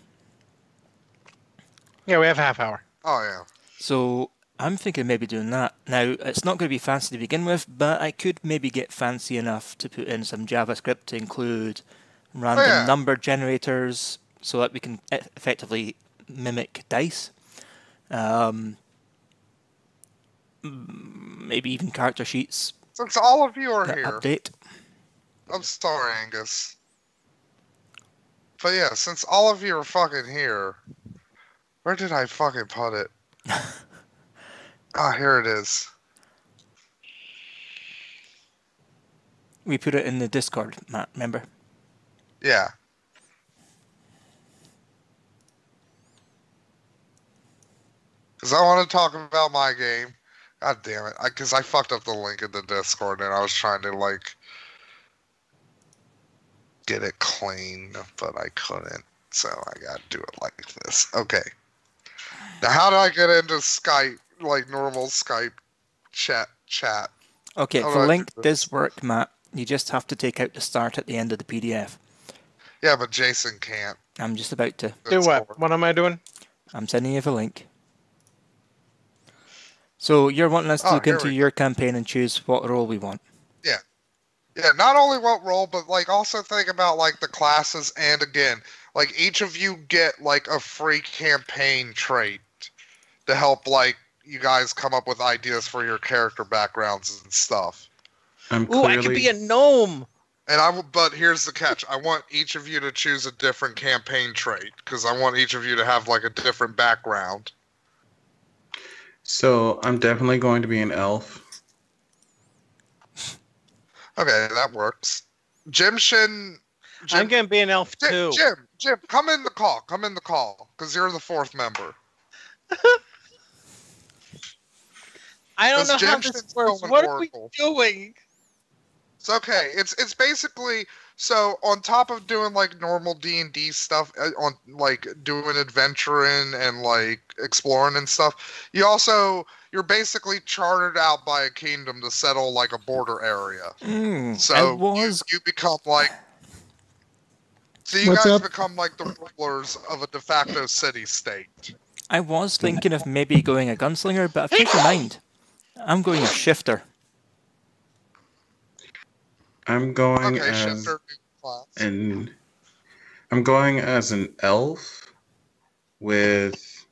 Yeah, we have half hour. Oh yeah. So I'm thinking maybe doing that. Now, it's not going to be fancy to begin with, but I could maybe get fancy enough to put in some JavaScript to include random yeah. number generators so that we can effectively mimic dice. Maybe even character sheets Since all of you are that here, update. I'm sorry, Angus. But yeah, since all of you are fucking here, where did I fucking put it? Ah, here it is. We put it in the Discord, Matt, remember? Yeah. Because I want to talk about my game. God damn it. Because I fucked up the link in the Discord and I was trying to, like, get it clean, but I couldn't. So I got to do it like this. Okay. Now, how do I get into Skype, like normal Skype chat? Okay, How the do I link do does work, Matt. You just have to take out the start at the end of the PDF. Yeah, but Jason can't. I'm just about to. Do what? Discord. What am I doing? I'm sending you the link. So you're wanting us to Oh, look here into we your campaign and choose what role we want. Yeah, not only what role, but like also think about like the classes, and again, like each of you get like a free campaign trait to help like you guys come up with ideas for your character backgrounds and stuff. Ooh, I could be a gnome. And but here's the catch: I want each of you to choose a different campaign trait because I want each of you to have like a different background. So I'm definitely going to be an elf. Okay, that works. Jim, I'm gonna be an elf too. Jim, come in the call. Come in the call, because you're the fourth member. I don't know Because how Jim this should works. go in What are we Oracle. doing? It's okay. It's basically so on top of doing like normal D&D stuff, on like doing adventuring and like exploring and stuff. You're basically chartered out by a kingdom to settle like a border area. So you become like. So you What's guys up? become like the rulers of a de facto city-state. I was thinking of maybe going a gunslinger, but I've changed my mind. I'm going a shifter. I'm going Okay, as shifter class. I'm going as an elf with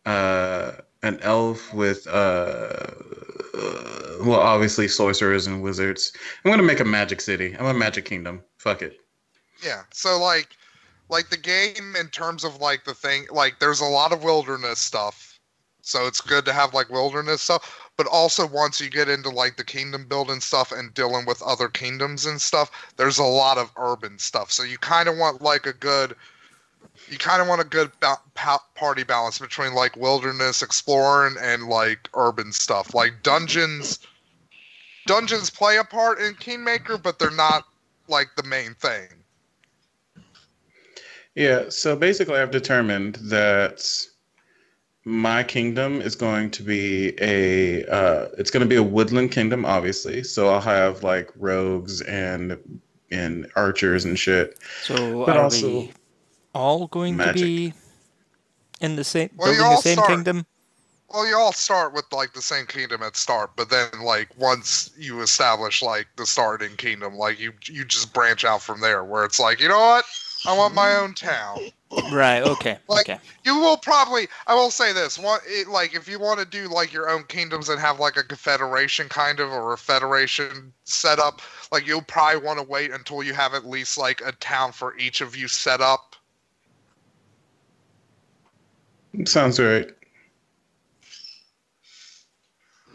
well, obviously sorcerers and wizards. I'm gonna make a magic city. I'm a magic kingdom. Fuck it. Yeah. So like like the game in terms of like the thing, like there's a lot of wilderness stuff, so it's good to have like wilderness stuff. But also once you get into like the kingdom building stuff and dealing with other kingdoms and stuff, there's a lot of urban stuff. So you kind of want like a good party balance between like wilderness exploring and like urban stuff. Like dungeons play a part in Kingmaker, but they're not like the main thing. Yeah, so basically I've determined that my kingdom is going to be it's going to be a woodland kingdom, obviously. So I'll have like rogues and archers and shit. So But are also we all going magic. to be in the same Well, you building the all same start- kingdom? Well, you all start with like the same kingdom at start, but then like once you establish like the starting kingdom, like you just branch out from there. Where it's like, you know what, I want my own town. Right. Okay. Like, okay. You will probably. I will say this: like if you want to do like your own kingdoms and have like a confederation kind of or a federation set up, like you'll probably want to wait until you have at least like a town for each of you set up. sounds right.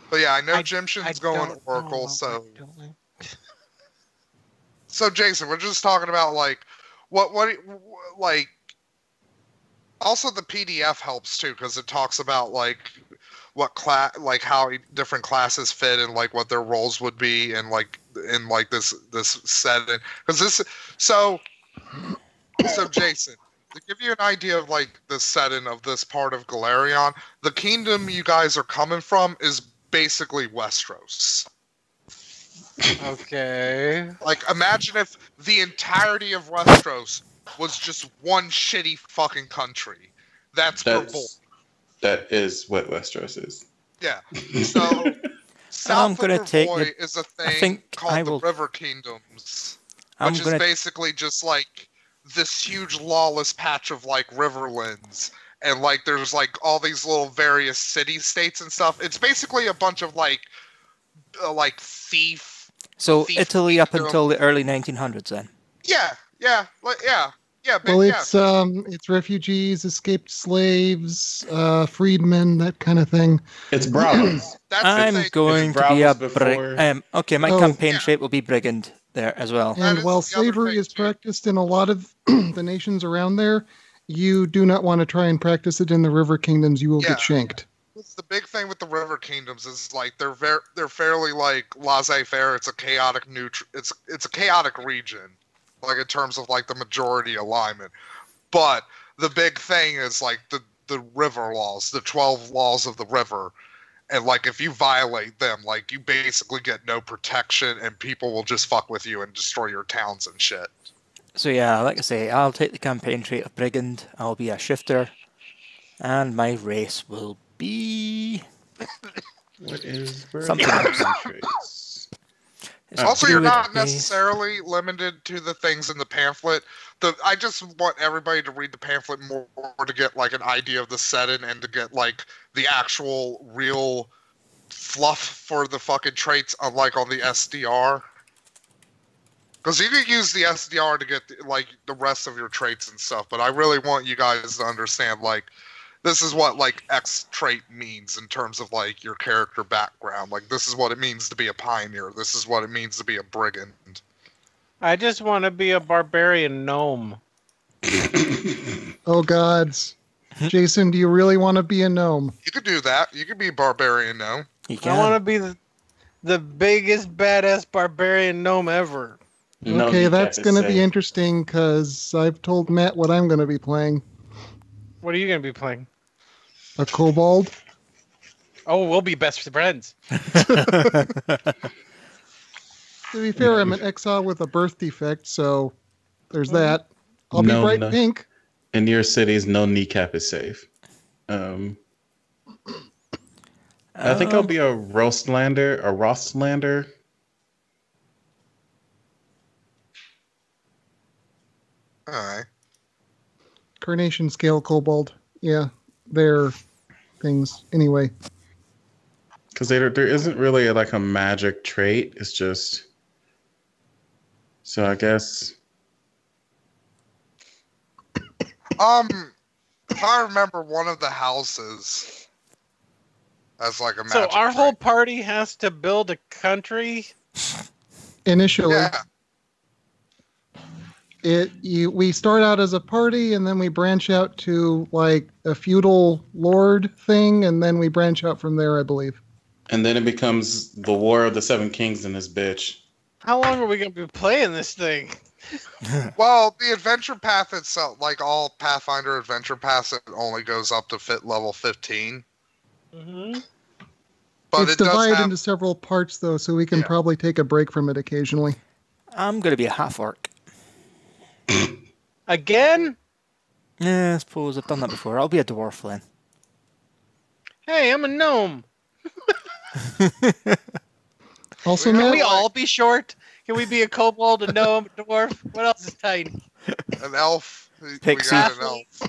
But yeah, I know I Jimshin's don't going know Oracle, what so. we're doing. So Jason, we're just talking about like what like. Also, the PDF helps too because it talks about like what like how different classes fit and like what their roles would be and like in like this setting. Because this so Jason, to give you an idea of like the setting of this part of Galarion, the kingdom you guys are coming from is basically Westeros. Okay. Like, imagine if the entirety of Westeros was just one shitty fucking country. That's Corralt. That is what Westeros is. Yeah. So, south gonna of take Ravoy the- is a I thing think called I the will- River Kingdoms, I'm which is gonna basically just like this huge lawless patch of like riverlands. And like there's like all these little various city states and stuff. It's basically a bunch of like thief. So thief Italy up kingdom. until the early 1900s then. Yeah. Well, it's refugees, escaped slaves, freedmen, that kind of thing. It's Bravos. That's the I'm thing. going It's to be a Bravos before- okay, my Oh. campaign Yeah. trait will be brigand there as well. That And is while the other slavery thing, is too. practiced in a lot of the nations around there, you do not want to try and practice it in the river kingdoms. You will Yeah. get shanked. It's the big thing with the River Kingdoms is like they're fairly like laissez-faire. It's a chaotic it's a chaotic region, like in terms of like the majority alignment. But the big thing is like the river laws, the 12 laws of the river, and like if you violate them, like you basically get no protection, and people will just fuck with you and destroy your towns and shit. So yeah, like I say, I'll take the campaign trait of brigand. I'll be a shifter, and my race will be What is Something else? it's Also, you're druid not based. necessarily limited to the things in the pamphlet. I just want everybody to read the pamphlet more to get like an idea of the setting and to get like the actual real fluff for the fucking traits, unlike on the SDR. Because you could use the SDR to get like the rest of your traits and stuff, but I really want you guys to understand like this is what like X trait means in terms of like your character background. Like this is what it means to be a pioneer. This is what it means to be a brigand. I just want to be a barbarian gnome. Oh, gods. Jason, do you really want to be a gnome? You could do that. You could be a barbarian now. You I want to can. be the biggest badass barbarian gnome ever. No, Okay, you that's can't going to say. be interesting because I've told Matt what I'm going to be playing. What are you gonna be playing? A kobold. Oh, we'll be best friends. To be fair, I'm an exile with a birth defect, so there's that. I'll be No, bright no. pink. In your cities, no kneecap is safe. I think I'll be a Rostlander. Alright. Carnation scale kobold. Yeah, they're things. Anyway, Because there isn't really like a magic trait. It's just. So I guess. If I remember, one of the houses as like a magic So our trick. whole party has to build a country. Initially, Yeah. we start out as a party, and then we branch out to like a feudal lord thing, and then we branch out from there, I believe. And then it becomes the War of the Seven Kings in this bitch. How long are we going to be playing this thing? Well, the adventure path itself, like all Pathfinder adventure paths, it only goes up to level 15. Mm-hmm. But It's it does divided have, into several parts, though, so we can Yeah. probably take a break from it occasionally. I'm going to be a half-orc. Again? Yeah, I suppose I've done that before. I'll be a dwarf then. Hey, I'm a gnome. Also, We Can Matt, we all be short? Can we be a kobold, a gnome, a dwarf? What else is tiny? an elf. We Pixie. got an elf.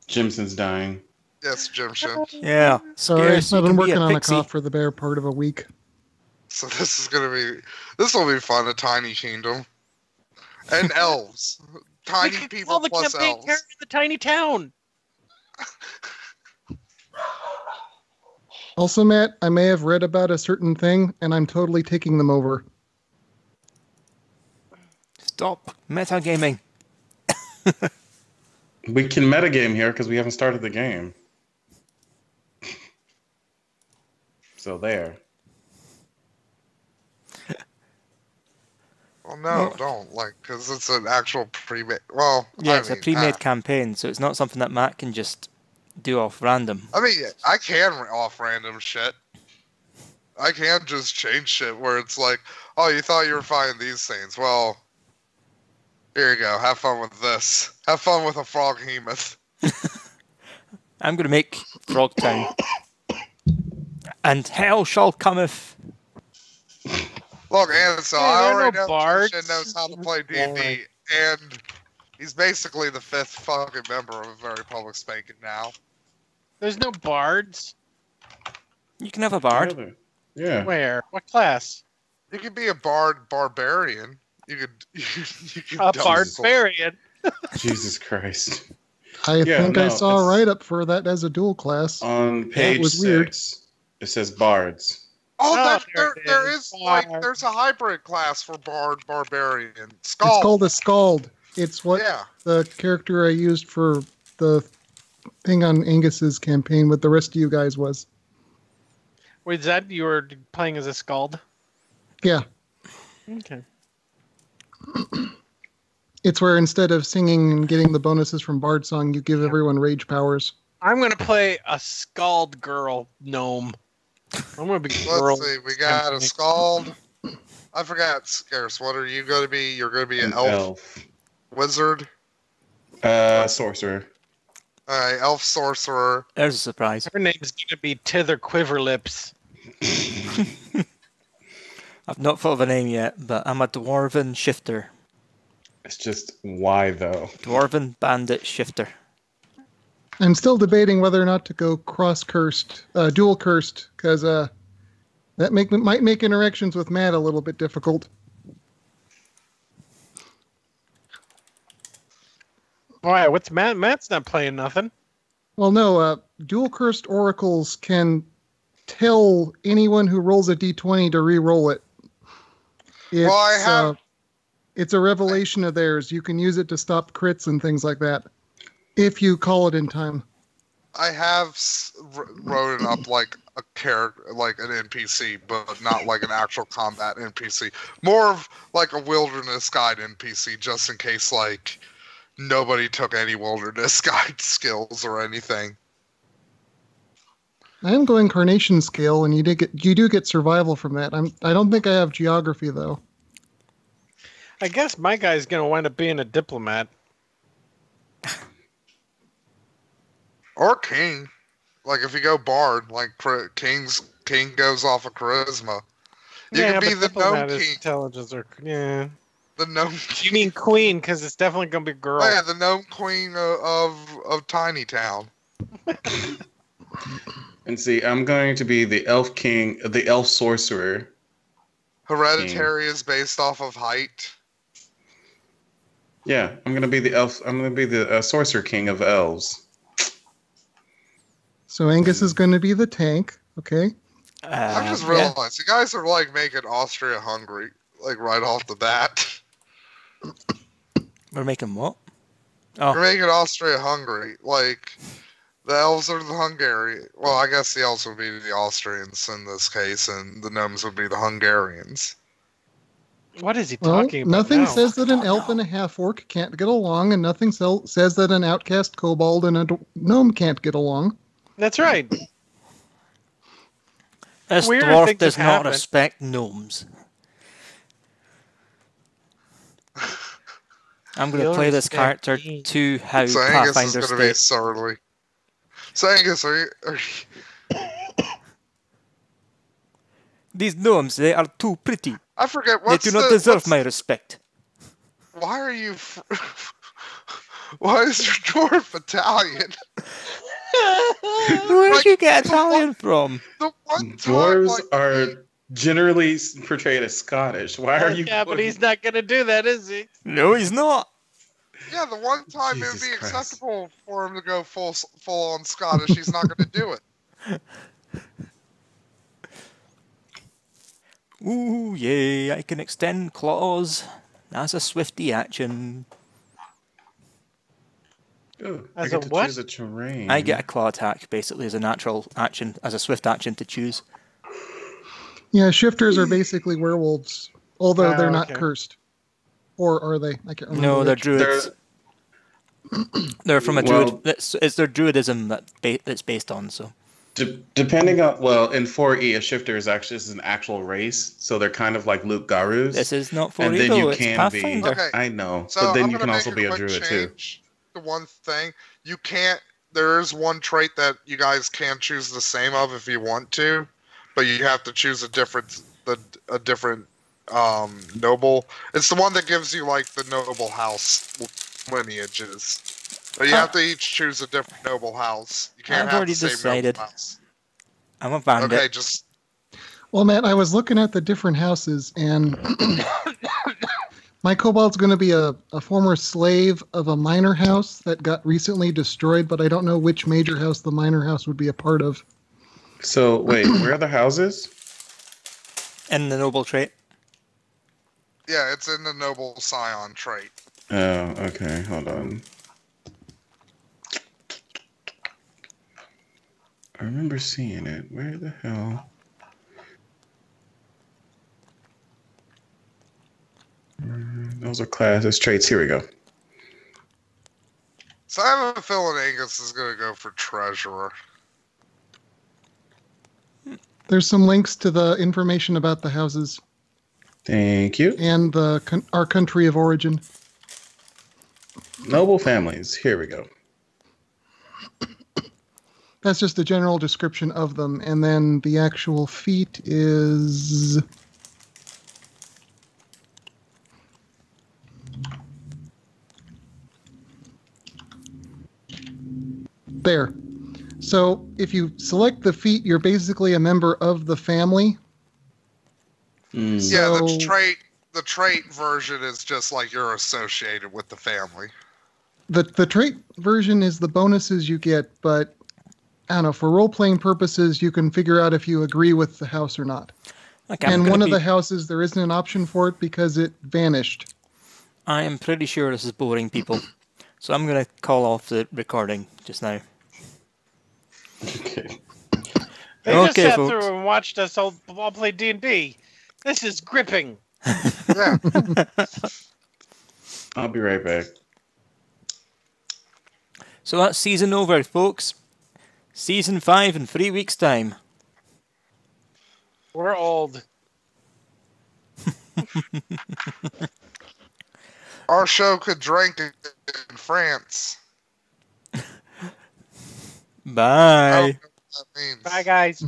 Jimson's dying. Yes, Jim Shin. Yeah. sorry, Scarce, you I've been can be working a on a pixie. cough for the better part of a week. So this will be fun, a tiny kingdom. And elves. We Tiny could people call the plus campaign elves. character the tiny town. Also, Matt, I may have read about a certain thing, and I'm totally taking them over. Stop metagaming. We can metagame here because we haven't started the game. So there. Well, no, don't. Like, because it's an actual pre-made... Well, Yeah, it's a pre-made campaign, so it's not something that Matt can just do off random. I mean, I can off random shit. I can just change shit where it's like, oh, you thought you were finding these things. Well, here you go. Have fun with this. Have fun with a frog hemoth. I'm going to make Frogtown. And hell shall cometh. Look, and so Hey, I there are already no know bards. Jim knows how to play D&D, and he's basically the 5th fucking member of a very public spanking now. There's no bards. You can have a bard. Yeah. Where? What class? You could be a barbarian. You could A double- barbarian. Jesus Christ. I think I saw a it's write-up for that as a dual class. on page was 6. weird. It says bards. Oh, Oh, there is like Bard. there's a hybrid class for barbarian. It's Skull. called a Scald. It's what Yeah. the character I used for the thing on Angus's campaign with the rest of you guys was. Wait, is that you were playing as a scald? Yeah. Okay. It's where instead of singing and getting the bonuses from Bard Song, you give everyone rage powers. I'm gonna play a scald girl gnome. I'm gonna be girl. Let's see. We got a Scald. I forgot, Scarce. What are you going to be? You're going to be an elf. Wizard. Sorcerer. Alright, elf sorcerer. There's a surprise. Her name's gonna be Tither Quiverlips. I've not thought of a name yet, but I'm a dwarven shifter. It's just why though? Dwarven bandit shifter. I'm still debating whether or not to go cross-cursed, dual-cursed, because that might make interactions with Matt a little bit difficult. Why? What's Matt? Matt's not playing nothing. Well, no, dual-cursed oracles can tell anyone who rolls a d20 to re-roll it. It's, Well, I have- it's a revelation of theirs. You can use it to stop crits and things like that, if you call it in time. I have wrote it up like a character, like an NPC, but not like an actual combat NPC. More of like a wilderness guide NPC, just in case like nobody took any wilderness guide skills or anything. I am going carnation scale, and you do get survival from that. I don't think I have geography though. I guess my guy's gonna wind up being a diplomat. Or king. Like if you go bard, like king goes off of charisma. You yeah, can be but the diplomat gnome is king. intelligence or yeah. The gnome You king. mean queen? Because it's definitely gonna be girl. Oh, yeah, the gnome queen of Tiny Town. And see, I'm going to be the elf king, the elf sorcerer. Hereditary is based off of height. Yeah, I'm gonna be the elf. I'm gonna be the sorcerer king of elves. So Angus is going to be the tank. Okay. I just Yeah. realized you guys are like making Austria hungry, like right off the bat. We're making what? You're Oh, making Austria hungry. Like the elves are the Hungarian. Well, I guess the elves would be the Austrians in this case, and the gnomes would be the Hungarians. What is he Well, talking about nothing now? says that an don't elf know. and a half-orc can't get along, and nothing says that an outcast kobold and a gnome can't get along. That's right. this Weird dwarf things does have not happened. respect gnomes. I'm going to You'll play this respect character me. to how So Angus is Pathfinder going to be states. surly. So Angus, are you These gnomes, they are too pretty. I forget They what's do not the deserve what's, my respect. why are you why is your dwarf Italian? Where Like, did you get the one- Italian from? The one time Dwarves like are generally portrayed as Scottish. Why are you? Yeah, but he's not going to do that, is he? No, he's not. yeah, the one time it would Jesus be Christ. acceptable for him to go full on Scottish, he's not going to do it. Ooh, yay, I can extend claws. That's a swifty action. Ooh, As I a get to what? choose a terrain. I get a claw attack, basically, as a natural action, as a swift action to choose. Yeah, shifters are basically werewolves, although they're not okay. cursed. Or are they? I can't remember. No, they're which. druids. They're from a Well- druid. It's their druidism that's based on, so. Depending on, well, in 4E, a shifter is actually an actual race, so they're kind of like Luke Garus. This is not for and then though, you it's can Pathfinder. Okay. I know, So but then I'm you gonna can also make be a quick druid too. change to one thing. You can't. There is one trait that you guys can choose the same of if you want to, but you have to choose a different noble. It's the one that gives you like the noble house lineages. But you have to each choose a different noble house. You can't I've have already the same decided. noble house. I'm a bandit. Okay, just Well, Matt, I was looking at the different houses, and my kobold's going to be a former slave of a minor house that got recently destroyed, but I don't know which major house the minor house would be a part of. So wait, where are the houses? In the noble trait. yeah, it's in the noble scion trait. Oh, okay, hold on. I remember seeing it. Where the hell? Those are classes, traits. Here we go. So I have a feeling Angus is going to go for treasurer. There's some links to the information about the houses Thank you. and our country of origin. Noble families. Here we go. That's just a general description of them, and then the actual feat is... there. So if you select the feat, you're basically a member of the family. Mm. Yeah, So- the trait version is just like you're associated with the family. The trait version is the bonuses you get, but I don't know, for role-playing purposes, you can figure out if you agree with the house or not. Okay, I'm And gonna one of be- the houses, there isn't an option for it because it vanished. I am pretty sure this is boring people. So I'm going to call off the recording just now. Okay. They just Okay, sat folks. through and watched us all play D&D. This is gripping. Yeah. I'll be right back. So that's season over, folks. Season 5 in 3 weeks' time. We're old. Our show could drink in France. I don't Bye. know what that means. Bye, guys.